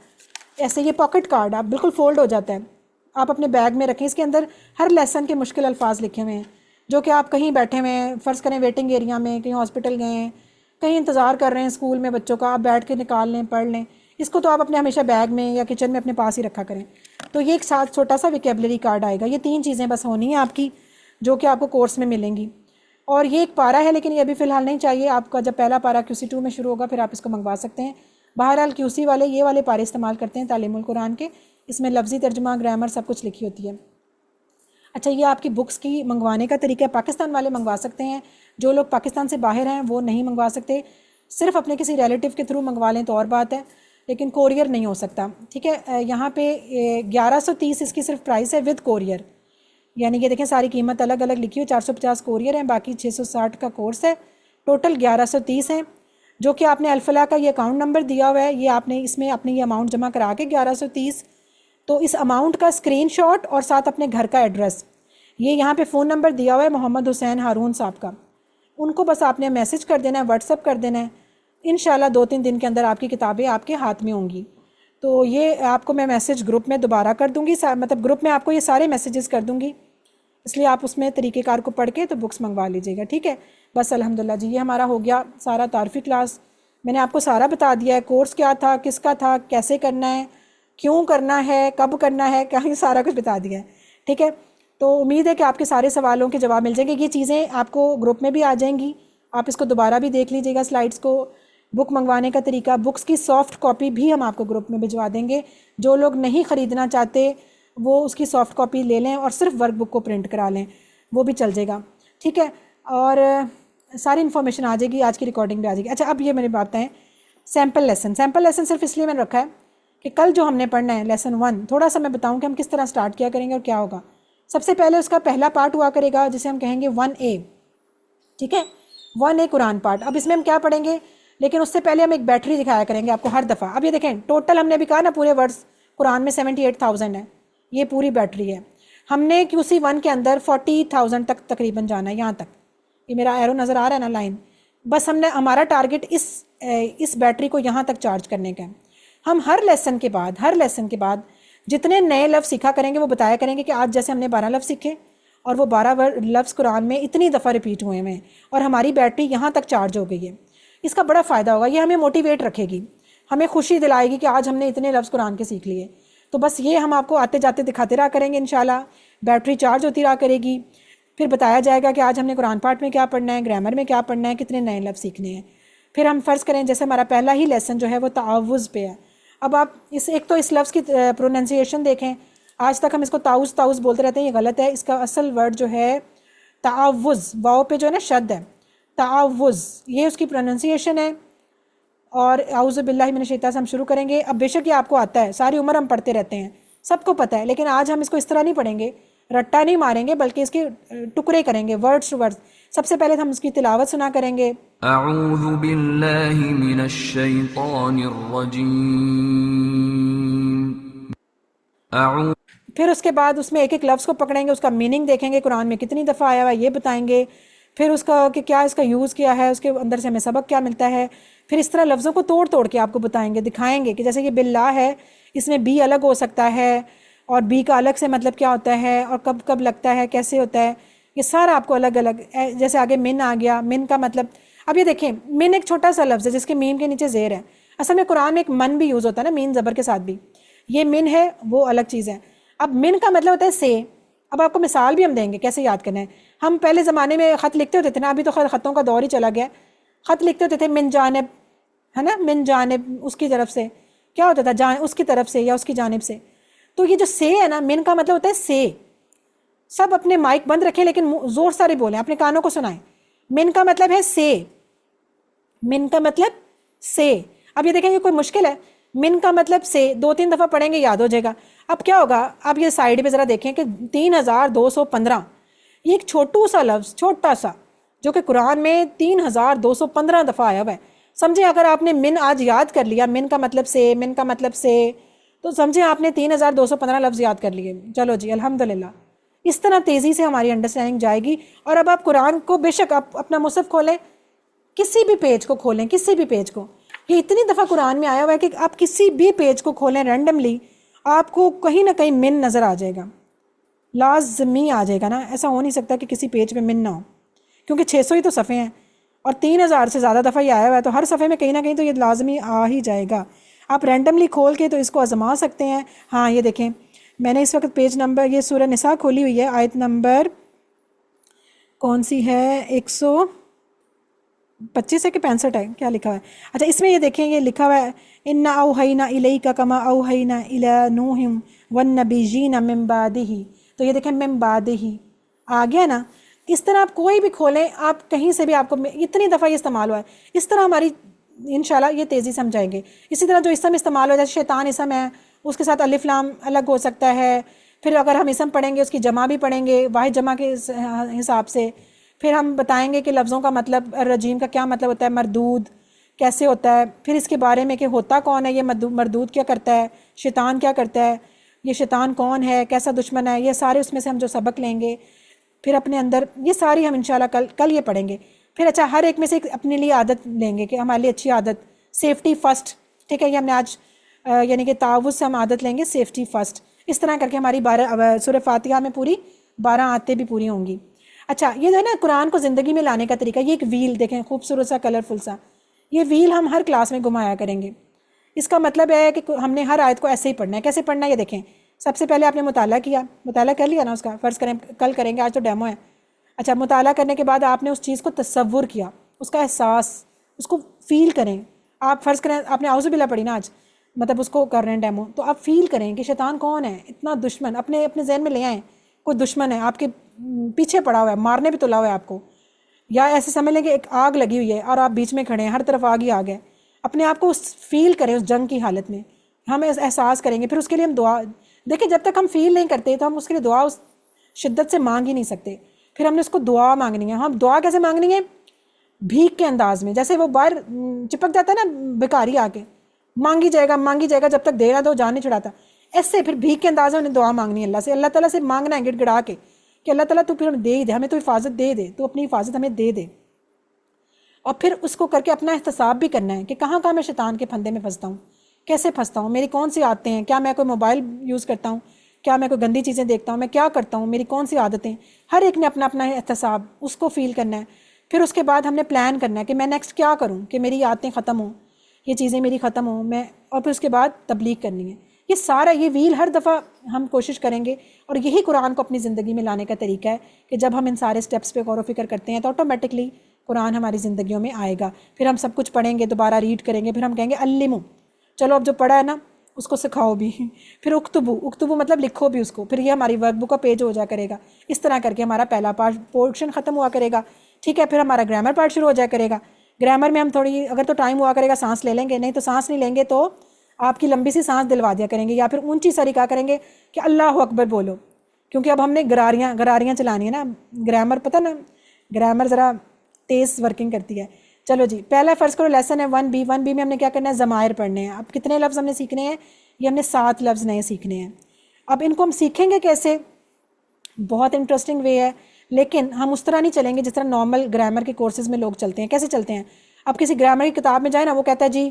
ऐसे ये पॉकेट कार्ड, आप बिल्कुल फोल्ड हो जाता है, आप अपने बैग में रखें। इसके अंदर हर लेसन के मुश्किल अल्फाज लिखे हुए हैं जो कि आप कहीं बैठे हुए हैं, फ़र्ज़ करें वेटिंग एरिया में, कहीं हॉस्पिटल गए हैं, कहीं इंतज़ार कर रहे हैं स्कूल में बच्चों का, आप बैठ के निकाल लें, पढ़ लें। इसको तो आप अपने हमेशा बैग में या किचन में अपने पास ही रखा करें। तो ये एक साथ छोटा सा वोकैबुलरी कार्ड आएगा। ये 3 चीज़ें बस होनी है आपकी, जो कि आपको कोर्स में मिलेंगी। और ये एक पारा है, लेकिन ये अभी फ़िलहाल नहीं चाहिए आपका। जब पहला पारा QC2 में शुरू होगा फिर आप इसको मंगवा सकते हैं। बहरहाल QC वाले ये वाले पारे इस्तेमाल करते हैं तालीमुल कुरान के, इसमें लफ्ज़ी तर्जुमा, ग्रामर सब कुछ लिखी होती है। अच्छा, ये आपकी बुक्स की मंगवाने का तरीका है। पाकिस्तान वाले मंगवा सकते हैं, जो लोग पाकिस्तान से बाहर हैं वो नहीं मंगवा सकते। सिर्फ अपने किसी रिलेटिव के थ्रू मंगवा लें तो और बात है, लेकिन कोरियर नहीं हो सकता। ठीक है, यहाँ पे 1130 इसकी सिर्फ प्राइस है विद कोरियर। यानी कि देखें सारी कीमत अलग अलग लिखी हुई, 450 कोरियर है, बाकी 660 का कोर्स है, टोटल 1130 है। जो कि आपने अल्फला का ये अकाउंट नंबर दिया हुआ है, ये आपने इसमें अपनी ये अमाउंट जमा करा के 1130, तो इस अमाउंट का स्क्रीनशॉट और साथ अपने घर का एड्रेस, ये यहाँ पे फ़ोन नंबर दिया हुआ है मोहम्मद हुसैन हारून साहब का, उनको बस आपने मैसेज कर देना है, व्हाट्सअप कर देना है। इंशाल्लाह 2-3 दिन के अंदर आपकी किताबें आपके हाथ में होंगी। तो ये आपको मैं मैसेज ग्रुप में दोबारा कर दूँगी, मतलब ग्रुप में आपको ये सारे मैसेजेस कर दूँगी, इसलिए आप उसमें तरीक़ेकार को पढ़ के तो बुक्स मंगवा लीजिएगा। ठीक है, बस अल्हम्दुलिल्लाह जी, ये हमारा हो गया सारा तारफ़ी क्लास। मैंने आपको सारा बता दिया है, कोर्स क्या था, किसका था, कैसे करना है, क्यों करना है, कब करना है, क्या, ये सारा कुछ बता दिया है। ठीक है, तो उम्मीद है कि आपके सारे सवालों के जवाब मिल जाएंगे। ये चीज़ें आपको ग्रुप में भी आ जाएंगी, आप इसको दोबारा भी देख लीजिएगा, स्लाइड्स को, बुक मंगवाने का तरीका, बुक्स की सॉफ्ट कॉपी भी हम आपको ग्रुप में भिजवा देंगे। जो लोग नहीं ख़रीदना चाहते वो उसकी सॉफ्ट कॉपी ले लें और सिर्फ वर्क बुक को प्रिंट करा लें, वो भी चल जाएगा। ठीक है, और सारी इन्फॉर्मेशन आ जाएगी, आज की रिकॉर्डिंग भी आ जाएगी। अच्छा, अब ये मेरी बातें हैं सैम्पल लेसन सिर्फ इसलिए मैंने रखा है कि कल जो हमने पढ़ना है लेसन 1, थोड़ा सा मैं बताऊं कि हम किस तरह स्टार्ट किया करेंगे और क्या होगा। सबसे पहले उसका पहला पार्ट हुआ करेगा जिसे हम कहेंगे 1A। ठीक है, 1A कुरान पार्ट। अब इसमें हम क्या पढ़ेंगे, लेकिन उससे पहले हम एक बैटरी दिखाया करेंगे आपको हर दफ़ा। अब ये देखें, टोटल हमने भी कहा ना पूरे वर्ड्स कुरान में 78,000 है, ये पूरी बैटरी है। हमने QC 1 के अंदर 40,000 तक तकरीबन जाना है, यहाँ तक। ये मेरा एरो नज़र आ रहा है ना, लाइन। बस हमने, हमारा टारगेट इस बैटरी को यहाँ तक चार्ज करने का है। हम हर लेसन के बाद जितने नए लफ्ज़ सीखा करेंगे वो बताया करेंगे कि आज जैसे हमने 12 लफ्ज़ सीखे और वो 12 लफ्ज़ कुरान में इतनी दफ़ा रिपीट हुए हैं और हमारी बैटरी यहाँ तक चार्ज हो गई है। इसका बड़ा फ़ायदा होगा, ये हमें मोटिवेट रखेगी, हमें खुशी दिलाएगी कि आज हमने इतने लफ्ज़ कुरान के सीख लिए। तो बस ये हम आपको आते जाते दिखाते रहा करेंगे इंशाल्लाह, बैटरी चार्ज होती रहा करेगी। फिर बताया जाएगा कि आज हमने कुरान पाठ में क्या पढ़ना है, ग्रामर में क्या पढ़ना है, कितने नए लफ्ज़ सीखने हैं। फिर हम फ़र्ज़ करें जैसे हमारा पहला ही लेसन जो है वो तावुज़ पे है। अब आप एक तो इस लफ्ज़ की प्रोनाउंसिएशन देखें, आज तक हम इसको ताउज़ बोलते रहते हैं, ये गलत है। इसका असल वर्ड जो है तावुज़, वाव पे जो है ना शद है, तावुज़, ये उसकी प्रोनाउंसिएशन है। और आऊज़ु बिल्लाहि मिनश शैतानिर से हम शुरू करेंगे। अब बेशक ये आपको आता है, सारी उम्र हम पढ़ते रहते हैं, सबको पता है, लेकिन आज हम इसको इस तरह नहीं पढ़ेंगे, रट्टा नहीं मारेंगे, बल्कि इसके टुकड़े करेंगे, वर्ड्स टू वर्ड्स। सबसे पहले हम उसकी तिलावत सुना करेंगे। अऊज़ु बिल्लाहि मिनश शैतानिर रजीम। फिर उसके बाद उसमें एक एक लफ्ज़ को पकड़ेंगे, उसका मीनिंग देखेंगे, कुरान में कितनी दफ़ा आया हुआ है ये बताएंगे। फिर उसका कि क्या इसका यूज़ किया है, उसके अंदर से हमें सबक क्या मिलता है। फिर इस तरह लफ्ज़ों को तोड़ तोड़ के आपको बताएंगे, दिखाएंगे कि जैसे कि बिल्लाह है, इसमें बी अलग हो सकता है और बी का अलग से मतलब क्या होता है और कब कब लगता है, कैसे होता है, ये सारा आपको अलग अलग। जैसे आगे मिन आ गया, मिन का मतलब, अब ये देखें मिन एक छोटा सा लफ्ज़ है जिसके मीम के नीचे ज़ेर है। असल में कुरान में एक मन भी यूज़ होता है ना, मीन ज़बर के साथ भी, ये मिन है वो अलग चीज़ है। अब मिन का मतलब होता है से। अब आपको मिसाल भी हम देंगे कैसे याद करना है। हम पहले ज़माने में ख़त लिखते होते थे ना, अभी तो खैर ख़तों का दौर ही चला गया। ख़त लिखते होते थे मिन जानिब, है ना, मिन जानिब, उसकी तरफ से क्या होता था, जान उसकी तरफ से या उसकी जानिब से। तो ये जो से है ना, मिन का मतलब होता है से। सब अपने माइक बंद रखें लेकिन ज़ोर सारे बोलें, अपने कानों को सुनाएं। मिन का मतलब है से, मिन का मतलब से। अब ये देखेंगे कोई मुश्किल है, मिन का मतलब से, 2-3 दफ़ा पढ़ेंगे याद हो जाएगा। अब क्या होगा, अब ये साइड पे ज़रा देखें कि 3215, ये एक छोटू सा लफ्ज़, छोटा सा, जो कि कुरान में 3215 दफ़ा आया हुआ है। समझे अगर आपने मिन आज याद कर लिया, मिन का मतलब से, मिन का मतलब से, तो समझे आपने 3215 लफ्ज़ याद कर लिए। चलो जी अल्हम्दुलिल्लाह, इस तरह तेज़ी से हमारी अंडरस्टैंडिंग जाएगी। और अब आप कुरान को बेशक आप अपना मुसहफ़ खोलें, किसी भी पेज को खोलें, किसी भी पेज को, ये इतनी दफ़ा कुरान में आया हुआ है कि आप किसी भी पेज को खोलें रैंडमली, आपको कहीं ना कहीं मिन नज़र आ जाएगा, लाजमी आ जाएगा ना। ऐसा हो नहीं सकता कि किसी पेज पे मिन ना हो, क्योंकि 600 ही तो सफ़े हैं और 3000 से ज़्यादा दफ़ा ये आया हुआ है, तो हर सफ़े में कहीं ना कहीं तो ये लाजमी आ ही जाएगा। आप रैंडमली खोल के तो इसको आजमा सकते हैं। हाँ ये देखें, मैंने इस वक्त पेज नंबर, ये सूरह निसा खोली हुई है, आयत नंबर कौन सी है, 125 है कि 65 है, क्या लिखा हुआ है। अच्छा इसमें ये देखें, ये लिखा हुआ है इन्ना औहैना इलैका कमा औहैना इला नूहिम वन नबिय्यीना मिन बादिही तो ये देखें मिन बाद ही आ गया ना। इस तरह आप कोई भी खोलें, आप कहीं से भी आपको इतनी दफ़ा ये इस्तेमाल हुआ है, इस तरह हमारी इंशाल्लाह ये तेज़ी से समझाएंगे। इसी तरह जो इसम इस्तेमाल हो, जैसे शैतान इसम है, उसके साथ अलिफ लाम अलग हो सकता है। फिर अगर हम इसम पढ़ेंगे उसकी जमा भी पढ़ेंगे वाहिद जमा के हिसाब से। फिर हम बताएंगे कि लफ्ज़ों का मतलब, रजीम का क्या मतलब होता है, मरदूद कैसे होता है, फिर इसके बारे में कि होता कौन है ये मरदूद क्या करता है, शैतान क्या करता है, ये शैतान कौन है, कैसा दुश्मन है, ये सारे उसमें से हम जो सबक लेंगे फिर अपने अंदर, ये सारी हम इंशाल्लाह कल ये पढ़ेंगे। फिर अच्छा हर एक में से अपने लिए आदत लेंगे कि हमारे लिए अच्छी आदत सेफ्टी फ़र्स्ट, ठीक है, ये हमने आज यानी कि तावुज़ से हम आदत लेंगे सेफ्टी फ़र्स्ट। इस तरह करके हमारी 12 सूरह फातिहा में पूरी 12 आयतें भी पूरी होंगी। अच्छा ये जो है ना कुरान को ज़िंदगी में लाने का तरीका, ये एक व्हील देखें खूबसूरत सा कलरफुल सा, ये व्हील हम हर क्लास में घुमाया करेंगे। इसका मतलब है कि हमने हर आयत को ऐसे ही पढ़ना है। कैसे पढ़ना है ये देखें। सबसे पहले आपने मुताला किया, मुताला कर लिया ना उसका, फ़र्ज़ करें कल करेंगे, आज तो डेमो है। अच्छा मुताला करने के बाद आपने उस चीज़ को तसव्वुर किया, उसका एहसास, उसको फ़ील करें। आप फ़र्ज़ करें आपने आउज़ु बिल्लाह पढ़ी ना आज, मतलब उसको कर रहे हैं डेमो, तो आप फ़ील करें कि शैतान कौन है, इतना दुश्मन अपने जहन में ले आएँ। कोई दुश्मन है आपके पीछे पड़ा हुआ है, मारने भी तुला हुआ है आपको, या ऐसे समझ लें कि एक आग लगी हुई है और आप बीच में खड़े हैं, हर तरफ आग ही आग है। अपने आप को उस फील करें, उस जंग की हालत में हम एहसास करेंगे। फिर उसके लिए हम दुआ, देखिए जब तक हम फील नहीं करते तो हम उसके लिए दुआ उस शिद्दत से मांग ही नहीं सकते। फिर हमने उसको दुआ मांगनी है। हम दुआ कैसे मांगनी है? भीख के अंदाज में, जैसे वो बाहर चिपक जाता है ना भिखारी आके, मांगी जाएगा जब तक दे रहा तो जान नहीं छुड़ाता, ऐसे फिर भीख के अंदाज में उन्हें दुआ मांगनी है अल्लाह से। अल्लाह ताला से मांगना है गिड़गिड़ा के कि अल्लाह ताला तू फिर हमें दे ही दे, हमें तो हिफाजत दे दे, तो अपनी हिफाजत हमें दे दे। और फिर उसको करके अपना एहतसाब भी करना है कि कहाँ कहाँ मैं शैतान के फंदे में फंसता हूँ, कैसे फंसता हूँ, मेरी कौन सी आदतें हैं, क्या मैं कोई मोबाइल यूज़ करता हूँ, क्या मैं कोई गंदी चीज़ें देखता हूँ, मैं क्या करता हूँ, मेरी कौन सी आदतें। हर एक ने अपना अपना एहतसाब, उसको फ़ील करना है। फिर उसके बाद हमने प्लान करना है कि मैं नेक्स्ट क्या करूँ कि मेरी आदतें ख़त्म हों, ये चीज़ें मेरी ख़त्म हों मैं, और फिर उसके बाद तबलीग करनी है। ये सारा ये व्हील हर दफ़ा हम कोशिश करेंगे, और यही कुरान को अपनी ज़िंदगी में लाने का तरीका है कि जब हम इन सारे स्टेप्स पे गौर व फिक्र करते हैं तो ऑटोमेटिकली कुरान हमारी ज़िंदगियों में आएगा। फिर हम सब कुछ पढ़ेंगे, दोबारा रीड करेंगे, फिर हम कहेंगे अल्लिमु, चलो अब जो पढ़ा है ना उसको सिखाओ भी। फिर उक्तुबु मतलब लिखो भी उसको, फिर ये हमारी वर्कबुक का पेज हो जा करेगा। इस तरह करके हमारा पहला पोर्शन ख़त्म हुआ करेगा, ठीक है। फिर हमारा ग्रामर पार्ट शुरू हो जाया करेगा। ग्रामर में हम थोड़ी, अगर तो टाइम हुआ करेगा सांस ले लेंगे, नहीं तो सांस नहीं लेंगे तो आपकी लंबी सी सांस दिलवा दिया करेंगे, या फिर ऊंची सारी क्या करेंगे कि अल्लाह अकबर बोलो, क्योंकि अब हमने गरारियाँ चलानी है ना। ग्रामर पता ना, ग्रामर ज़रा तेज़ वर्किंग करती है। चलो जी, पहला फ़र्ज़ करो लेसन है 1B। 1B में हमने क्या करना है? ज़मायर पढ़ने हैं। अब कितने लफ्ज़ हमने सीखने हैं? ये हमने 7 लफ्ज़ नए सीखने हैं। अब इनको हम सीखेंगे कैसे? बहुत इंटरेस्टिंग वे है, लेकिन हम उस तरह नहीं चलेंगे जिस तरह नॉर्मल ग्रामर के कोर्सेज़ में लोग चलते हैं। कैसे चलते हैं? अब किसी ग्रामर की किताब में जाए ना, वो कहता है जी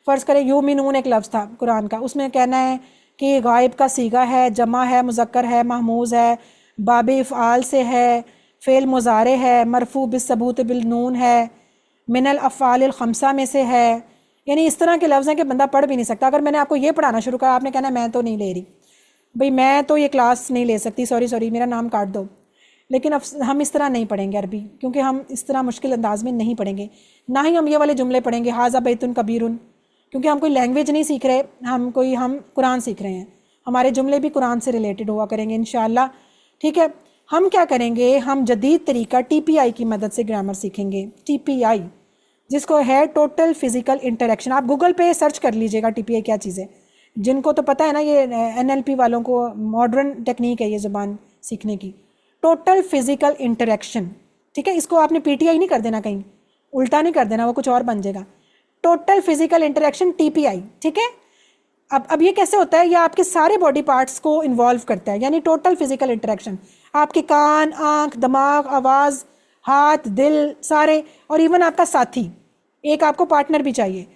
फ़र्ज़ करें युमिनून एक लफ्ज़ था कुरान का, उसमें कहना है कि गायब का सीगा है, जमा है, मुज़क्कर है, महमूज़ है, बाब इफ़आल से है, फ़ेल मुज़ारे है, मरफ़ू बिस्सबूत बिलनून है, मिनल अफ़आलिल ख़म्सा में से है। यानी इस तरह के लफ्ज़ हैं कि बंदा पढ़ भी नहीं सकता। अगर मैंने आपको ये पढ़ाना शुरू करा, आपने कहना मैं तो नहीं ले रही भाई, मैं तो ये क्लास नहीं ले सकती, सॉरी मेरा नाम काट दो। लेकिन अब हम इस तरह नहीं पढ़ेंगे अरबी, क्योंकि हम इस तरह मुश्किल अंदाज में नहीं पढ़ेंगे। ना ही हम ये वाले जुमले पढ़ेंगे हाजा बैतुन कबीरुन, क्योंकि हम कोई लैंग्वेज नहीं सीख रहे, हम कुरान सीख रहे हैं। हमारे जुमले भी कुरान से रिलेटेड हुआ करेंगे इंशाअल्लाह, ठीक है। हम क्या करेंगे? हम जदीद तरीका TPI की मदद से ग्रामर सीखेंगे। TPI जिसको है टोटल फिज़िकल इंटरेक्शन। आप गूगल पे सर्च कर लीजिएगा TPI क्या चीज़ है। जिनको तो पता है ना, ये NLP वालों को मॉडर्न टेक्निक है ये ज़ुबान सीखने की, टोटल फिज़िकल इंटरेक्शन, ठीक है। इसको आपने PTI नहीं कर देना, कहीं उल्टा नहीं कर देना, वो कुछ और बन जाएगा। टोटल फिज़िकल इंटरेक्शन TPI, ठीक है। अब ये कैसे होता है? ये आपके सारे बॉडी पार्ट्स को इन्वॉल्व करता है, यानी टोटल फिज़िकल इंटरेक्शन। आपके कान, आँख, दिमाग, आवाज़, हाथ, दिल सारे, और इवन आपका साथी, एक आपको पार्टनर भी चाहिए।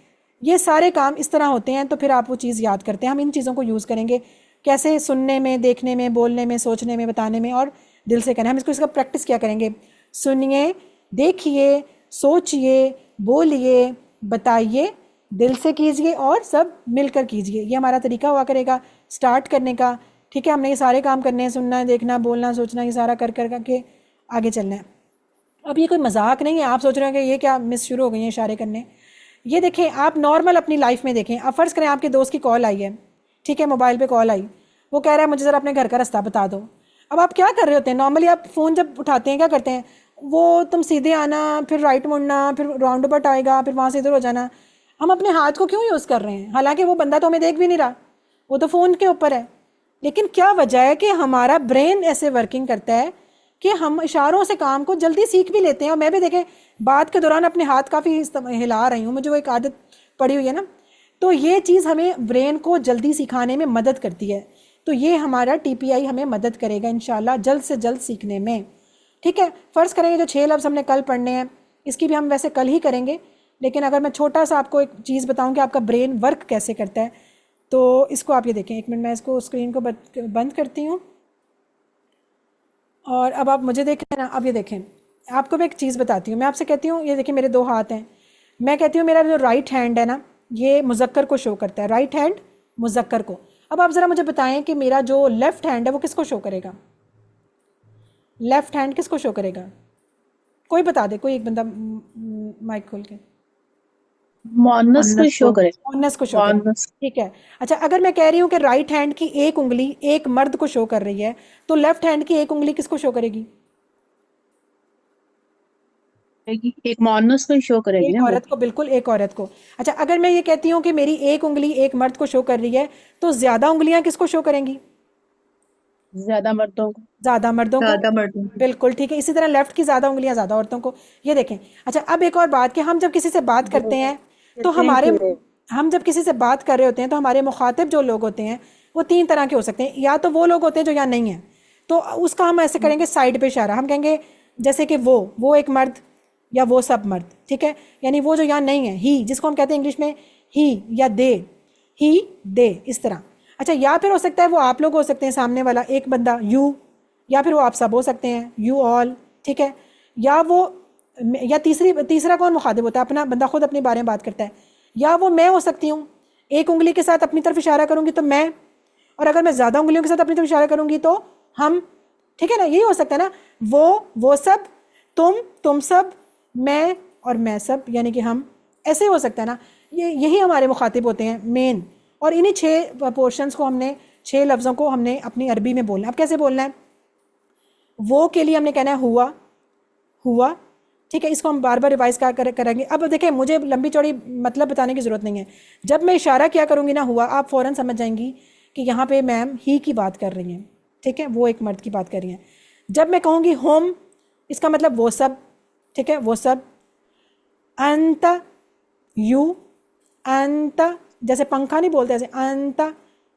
ये सारे काम इस तरह होते हैं, तो फिर आप वो चीज़ याद करते हैं। हम इन चीज़ों को यूज़ करेंगे कैसे? सुनने में, देखने में, बोलने में, सोचने में, बताने में, और दिल से करना। हम इसका प्रैक्टिस क्या करेंगे? सुनिए, देखिए, सोचिए, बोलिए, बताइए, दिल से कीजिए और सब मिलकर कीजिए। ये हमारा तरीका हुआ करेगा स्टार्ट करने का, ठीक है। हमने ये सारे काम करने हैं, सुनना, देखना, बोलना, सोचना, ये सारा कर के आगे चलना है। अब ये कोई मजाक नहीं है। आप सोच रहे हैं कि ये क्या मिस शुरू हो गई हैं इशारे करने। ये देखें, आप नॉर्मल अपनी लाइफ में देखें। अब फ़र्ज़ करें आपके दोस्त की कॉल आई है, ठीक है, मोबाइल पे कॉल आई, वो कह रहा है मुझे ज़रा अपने घर का रास्ता बता दो। अब आप क्या कर रहे होते हैं नॉर्मली, आप फ़ोन जब उठाते हैं क्या करते हैं, वो तुम सीधे आना, फिर राइट मुड़ना, फिर राउंड अबाउट आएगा, फिर वहाँ से इधर हो जाना। हम अपने हाथ को क्यों यूज़ कर रहे हैं, हालांकि वो बंदा तो हमें देख भी नहीं रहा, वो तो फ़ोन के ऊपर है। लेकिन क्या वजह है कि हमारा ब्रेन ऐसे वर्किंग करता है कि हम इशारों से काम को जल्दी सीख भी लेते हैं। और मैं भी देखें बात के दौरान अपने हाथ काफ़ी हिला रही हूँ, मुझे वो एक आदत पड़ी हुई है ना, तो ये चीज़ हमें ब्रेन को जल्दी सिखाने में मदद करती है। तो ये हमारा TPI हमें मदद करेगा इंशाल्लाह जल्द से जल्द सीखने में। ठीक है, फ़र्ज़ करेंगे जो 6 लफ्ज़ हमने कल पढ़ने हैं, इसकी भी हम वैसे कल ही करेंगे, लेकिन अगर मैं छोटा सा आपको एक चीज़ बताऊं कि आपका ब्रेन वर्क कैसे करता है, तो इसको आप ये देखें। एक मिनट, मैं इसको स्क्रीन को बंद करती हूँ और अब आप मुझे देखें ना। अब ये देखें, आपको मैं एक चीज़ बताती हूँ। मैं आपसे कहती हूँ, ये देखिए मेरे 2 हाथ हैं, मैं कहती हूँ मेरा जो राइट हैंड है ना, ये मुज़क्कर को शो करता है, राइट हैंड मुज़क्कर को। अब आप ज़रा मुझे बताएं कि मेरा जो लेफ़्ट हैंड है वो किसको शो करेगा, लेफ़्ट हैंड किसको शो करेगा? कोई बता दे, कोई एक बंदा माइक खोल के। मोनस को शो करे, मोनस को शो करेगा, ठीक है। अच्छा, अगर मैं कह रही हूँ कि राइट हैंड की एक उंगली एक मर्द को शो कर रही है, तो लेफ़्ट हैंड की एक उंगली किसको शो करेगी? एक मोनस को शो करेगी एक ना, औरत को, बिल्कुल एक औरत को। अच्छा, अगर मैं ये कहती हूँ कि मेरी एक उंगली एक मर्द को शो कर रही है, तो ज्यादा उंगलियां किसको शो करेंगी? ज्यादा मर्दों को, ज्यादा मर्दों को, ज्यादा मर्दों को। बिल्कुल ठीक है। इसी तरह लेफ्ट की ज्यादा उंगलियां ज्यादा औरतों को, ये देखें। अच्छा, अब एक और बात कि हम जब किसी से बात करते हैं तो हम जब किसी से बात कर रहे होते हैं तो हमारे मुखातिब जो लोग होते हैं वो 3 तरह के हो सकते हैं। या तो वो लोग होते हैं जो यहाँ नहीं हैं, तो उसका हम ऐसे करेंगे साइड पे इशारा, हम कहेंगे जैसे कि वो एक मर्द या वो सब मर्द, ठीक है। यानी वो जो यहाँ नहीं है, ही, जिसको हम कहते हैं इंग्लिश में ही या दे, ही दे, इस तरह। अच्छा, या फिर हो सकता है वो आप लोग हो सकते हैं, सामने वाला एक बंदा यू, या फिर वो आप सब हो सकते हैं, यू ऑल, ठीक है। या वो, या तीसरा कौन मुखातिब होता है? अपना बंदा खुद अपने बारे में बात करता है। या वो मैं हो सकती हूँ, एक उंगली के साथ अपनी तरफ इशारा करूँगी तो मैं, और अगर मैं ज़्यादा उंगलियों के साथ अपनी तरफ इशारा करूँगी तो हम, ठीक है ना। यही हो सकता है ना, वो सब, तुम सब, मैं और मैं सब, यानी कि हम, ऐसे हो सकता है ना। यही हमारे मुखातिब होते हैं मेन। और इन्हीं 6 पोर्शंस को हमने, 6 लफ्ज़ों को हमने अपनी अरबी में बोलना है। अब कैसे बोलना है? वो के लिए हमने कहना है हुआ, हुआ, ठीक है। इसको हम बार बार रिवाइज करेंगे। अब देखें, मुझे लंबी चौड़ी मतलब बताने की ज़रूरत नहीं है। जब मैं इशारा किया करूँगी ना हुआ, आप फ़ौरन समझ जाएंगी कि यहाँ पे मैम ही की बात कर रही हैं, ठीक है, वो एक मर्द की बात कर रही हैं। जब मैं कहूँगी होम, इसका मतलब वो सब, ठीक है, वो सब। अंत, यू, अंत, जैसे पंखा नहीं बोलते, ऐसे अंत,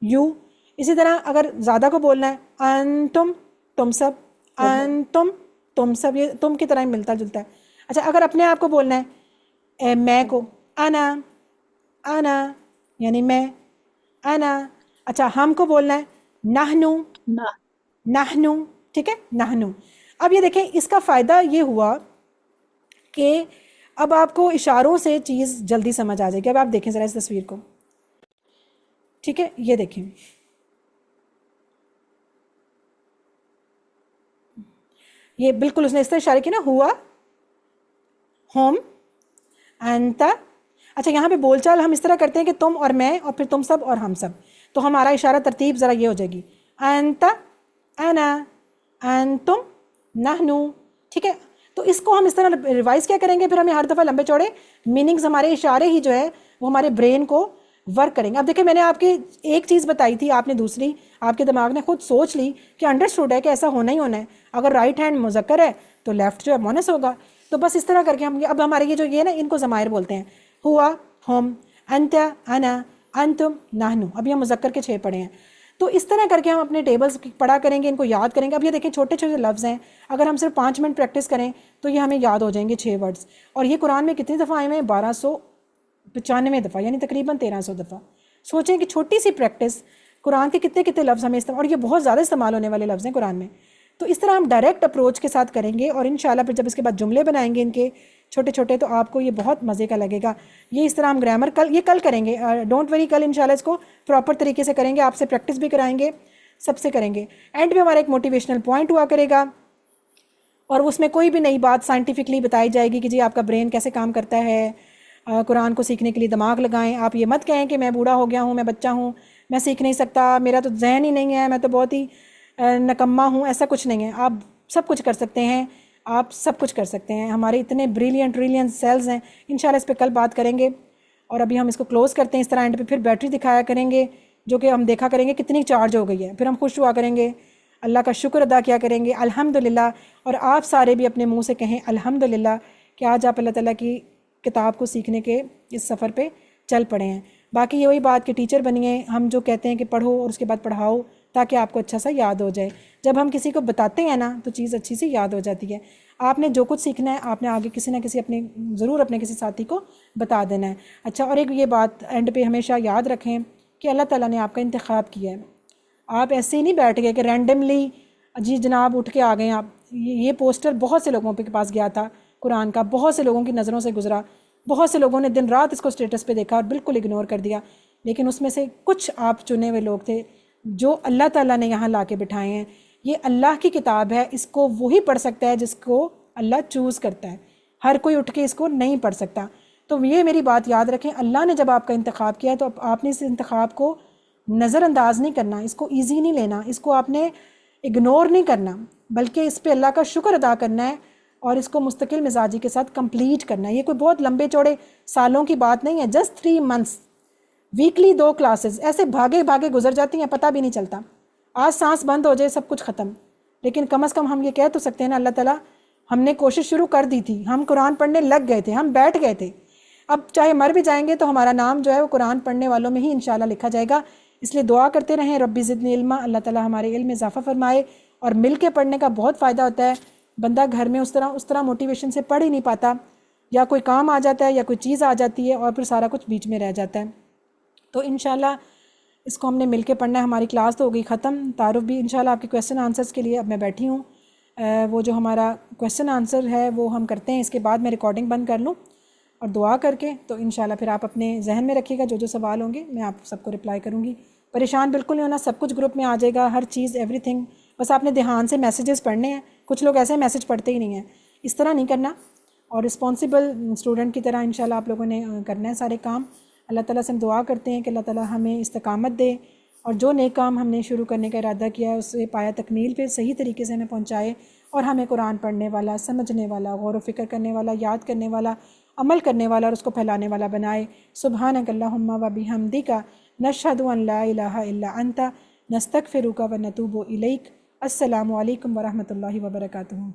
यू। इसी तरह अगर ज़्यादा को बोलना है, अंतुम, तुम सब, अंतुम, तुम सब, ये तुम की तरह ही मिलता जुलता है। अच्छा, अगर अपने आप को बोलना है, मैं को, अना, अना, यानी मैं, अना। अच्छा, हम को बोलना है नहनु, नहनु, ठीक है, नहनु। अब ये देखें, इसका फ़ायदा ये हुआ कि अब आपको इशारों से चीज़ जल्दी समझ आ जाएगी। अब आप देखें ज़रा इस तस्वीर को, ठीक है, ये देखें, ये बिल्कुल उसने इस तरह इशारे किया ना, हुआ, होम, अंत। अच्छा, यहाँ पे बोलचाल हम इस तरह करते हैं कि तुम और मैं, और फिर तुम सब और हम सब। तो हमारा इशारा तरतीब ज़रा ये हो जाएगी, अंत, अना, अंतुम, नहनु, ठीक है। तो इसको हम इस तरह रिवाइज क्या करेंगे, फिर हमें हर दफ़ा लंबे चौड़े मीनिंग्स, हमारे इशारे ही जो है वो हमारे ब्रेन को वर्क करेंगे। अब देखिए, मैंने आपकी एक चीज़ बताई थी, आपने दूसरी, आपके दिमाग ने खुद सोच ली कि अंडरस्टूड है कि ऐसा होना ही होना है। अगर राइट हैंड मुज़क्कर है तो लेफ्ट जो है मोनस होगा। तो बस इस तरह करके हम, अब हमारे ये जो ये ना, इनको ज़मायर बोलते हैं, हुआ, हम, अंत, अना, अंतुम, नाहनु। अब ये मुज़क्कर के 6 पढ़े हैं। तो इस तरह करके हम अपने टेबल्स पढ़ा करेंगे, इनको याद करेंगे। अब ये देखें, छोटे छोटे लफ्ज़ हैं, अगर हम सिर्फ 5 मिनट प्रैक्टिस करें तो ये हमें याद हो जाएंगे 6 वर्ड्स। और ये कुरान में कितनी दफ़ा आए हुए हैं? 1295 दफ़ा, यानी तकरीबन 1300 दफ़ा। सोचें कि छोटी सी प्रैक्टिस कुरान के कितने कितने लफ्ज़ हमें इस्तेमाल, और ये बहुत ज़्यादा इस्तेमाल होने वाले लफ्ज़ हैं कुरान में। तो इस तरह हम डायरेक्ट अप्रोच के साथ करेंगे, और इंशाल्लाह फिर जब इसके बाद जुमले बनाएंगे इनके छोटे छोटे, तो आपको ये बहुत मज़े का लगेगा। ये इस तरह हम ग्रामर कल करेंगे, डोंट वरी, कल इंशाल्लाह इसको प्रॉपर तरीके से करेंगे, आपसे प्रैक्टिस भी कराएंगे, सबसे करेंगे। एंड में हमारा एक मोटिवेशनल पॉइंट हुआ करेगा, और उसमें कोई भी नई बात साइंटिफिकली बताई जाएगी कि जी आपका ब्रेन कैसे काम करता है। कुरान को सीखने के लिए दिमाग लगाएं। आप ये मत कहें कि मैं बूढ़ा हो गया हूँ, मैं बच्चा हूँ, मैं सीख नहीं सकता, मेरा तो जहन ही नहीं है, मैं तो बहुत ही नकम्मा हूँ, ऐसा कुछ नहीं है। आप सब कुछ कर सकते हैं, आप सब कुछ कर सकते हैं। हमारे इतने ब्रिलियंट सेल्स हैं। इंशाल्लाह इस पे कल बात करेंगे। और अभी हम इसको क्लोज़ करते हैं इस तरह। एंड पे फिर बैटरी दिखाया करेंगे, जो कि हम देखा करेंगे कितनी चार्ज हो गई है। फिर हम खुश हुआ करेंगे, अल्लाह का शुक्र अदा किया करेंगे, अल्हम्दुलिल्लाह। और आप सारे भी अपने मुंह से कहें अल्हम्दुलिल्लाह कि आज आप अल्लाह ताला की किताब को सीखने के इस सफ़र पे चल पड़े हैं। बाकी ये वही बात कि टीचर बनिए, हम जो कहते हैं कि पढ़ो और उसके बाद पढ़ाओ ताकि आपको अच्छा सा याद हो जाए। जब हम किसी को बताते हैं ना तो चीज़ अच्छी सी याद हो जाती है। आपने जो कुछ सीखना है आपने आगे किसी ना किसी अपने ज़रूर अपने किसी साथी को बता देना है। अच्छा, और एक ये बात एंड पे हमेशा याद रखें कि अल्लाह ताला ने आपका इंतखाब किया है। आप ऐसे ही नहीं बैठ गए कि रैंडमली जी जनाब उठ के आ गए आप। ये पोस्टर बहुत से लोगों के पास गया था कुरान का, बहुत से लोगों की नज़रों से गुजरा, बहुत से लोगों ने दिन रात इसको स्टेटस पे देखा और बिल्कुल इग्नोर कर दिया। लेकिन उसमें से कुछ आप चुने हुए लोग थे जो अल्लाह ताला ने यहाँ ला के बिठाए हैं। ये अल्लाह की किताब है, इसको वही पढ़ सकता है जिसको अल्लाह चूज़ करता है। हर कोई उठ के इसको नहीं पढ़ सकता। तो ये मेरी बात याद रखें, अल्लाह ने जब आपका इंतखाब किया है तो आपने इस इंतखाब को नज़रअंदाज नहीं करना, इसको ईजी नहीं लेना, इसको आपने इग्नोर नहीं करना, बल्कि इस पे अल्लाह का शुक्र अदा करना है और इसको मुस्तकिल मिजाजी के साथ कंप्लीट करना है। ये कोई बहुत लंबे चौड़े सालों की बात नहीं है। जस्ट 3 मंथ्स, वीकली 2 क्लासेस ऐसे भागे भागे गुजर जाती हैं, पता भी नहीं चलता। आज सांस बंद हो जाए सब कुछ ख़त्म। लेकिन कम अज़ कम हम ये कह तो सकते हैं ना, अल्लाह ताला हमने कोशिश शुरू कर दी थी, हम कुरान पढ़ने लग गए थे, हम बैठ गए थे। अब चाहे मर भी जाएंगे तो हमारा नाम जो है वो कुरान पढ़ने वालों में ही इंशाल्लाह लिखा जाएगा। इसलिए दुआ करते रहें, रब्बी ज़िदनी इल्मा, अल्लाह ताला हमारे इल्म में इजाफ़ा फरमाए। और मिल के पढ़ने का बहुत फ़ायदा होता है। बंदा घर में उस तरह मोटिवेशन से पढ़ ही नहीं पाता, या कोई काम आ जाता है या कोई चीज़ आ जाती है और फिर सारा कुछ बीच में रह जाता है। तो इंशाल्लाह इसको हमने मिल के पढ़ना है। हमारी क्लास तो हो गई ख़त्म, तारुफ भी इंशाल्लाह आपके क्वेश्चन आंसर्स के लिए अब मैं बैठी हूँ। वो जो हमारा क्वेश्चन आंसर है वो हम करते हैं, इसके बाद मैं रिकॉर्डिंग बंद कर लूँ और दुआ करके। तो इंशाल्लाह फिर आप अपने जहन में रखिएगा, जो जो सवाल होंगे मैं आप सबको रिप्लाई करूँगी। परेशान बिल्कुल नहीं होना, सब कुछ ग्रुप में आ जाएगा, हर चीज़ एवरीथिंग। बस आपने ध्यान से मैसेजेस पढ़ने हैं। कुछ लोग ऐसे मैसेज पढ़ते ही नहीं हैं, इस तरह नहीं करना। और रिस्पॉन्सिबल स्टूडेंट की तरह इंशाल्लाह आप लोगों ने करना है सारे काम। अल्लाह ताला से हम दुआ करते हैं कि अल्लाह ताला हमें इस्तकामत दे और जो नेक काम हमने शुरू करने का इरादा किया है उसे पाया तकमील पे सही तरीके से हमें पहुँचाए और हमें कुरान पढ़ने वाला, समझने वाला, गौर व फिक्र करने वाला, याद करने वाला, अमल करने वाला और उसको फैलाने वाला बनाए। सुब्हानक अल्लाहुम्मा व बिहम्दिका नशहदु अन ला इलाहा इल्ला अंता नस्तगफिरुका व नतूबु इलैक। अस्सलामु अलैकुम व रहमतुल्लाहि व बरकातुहू।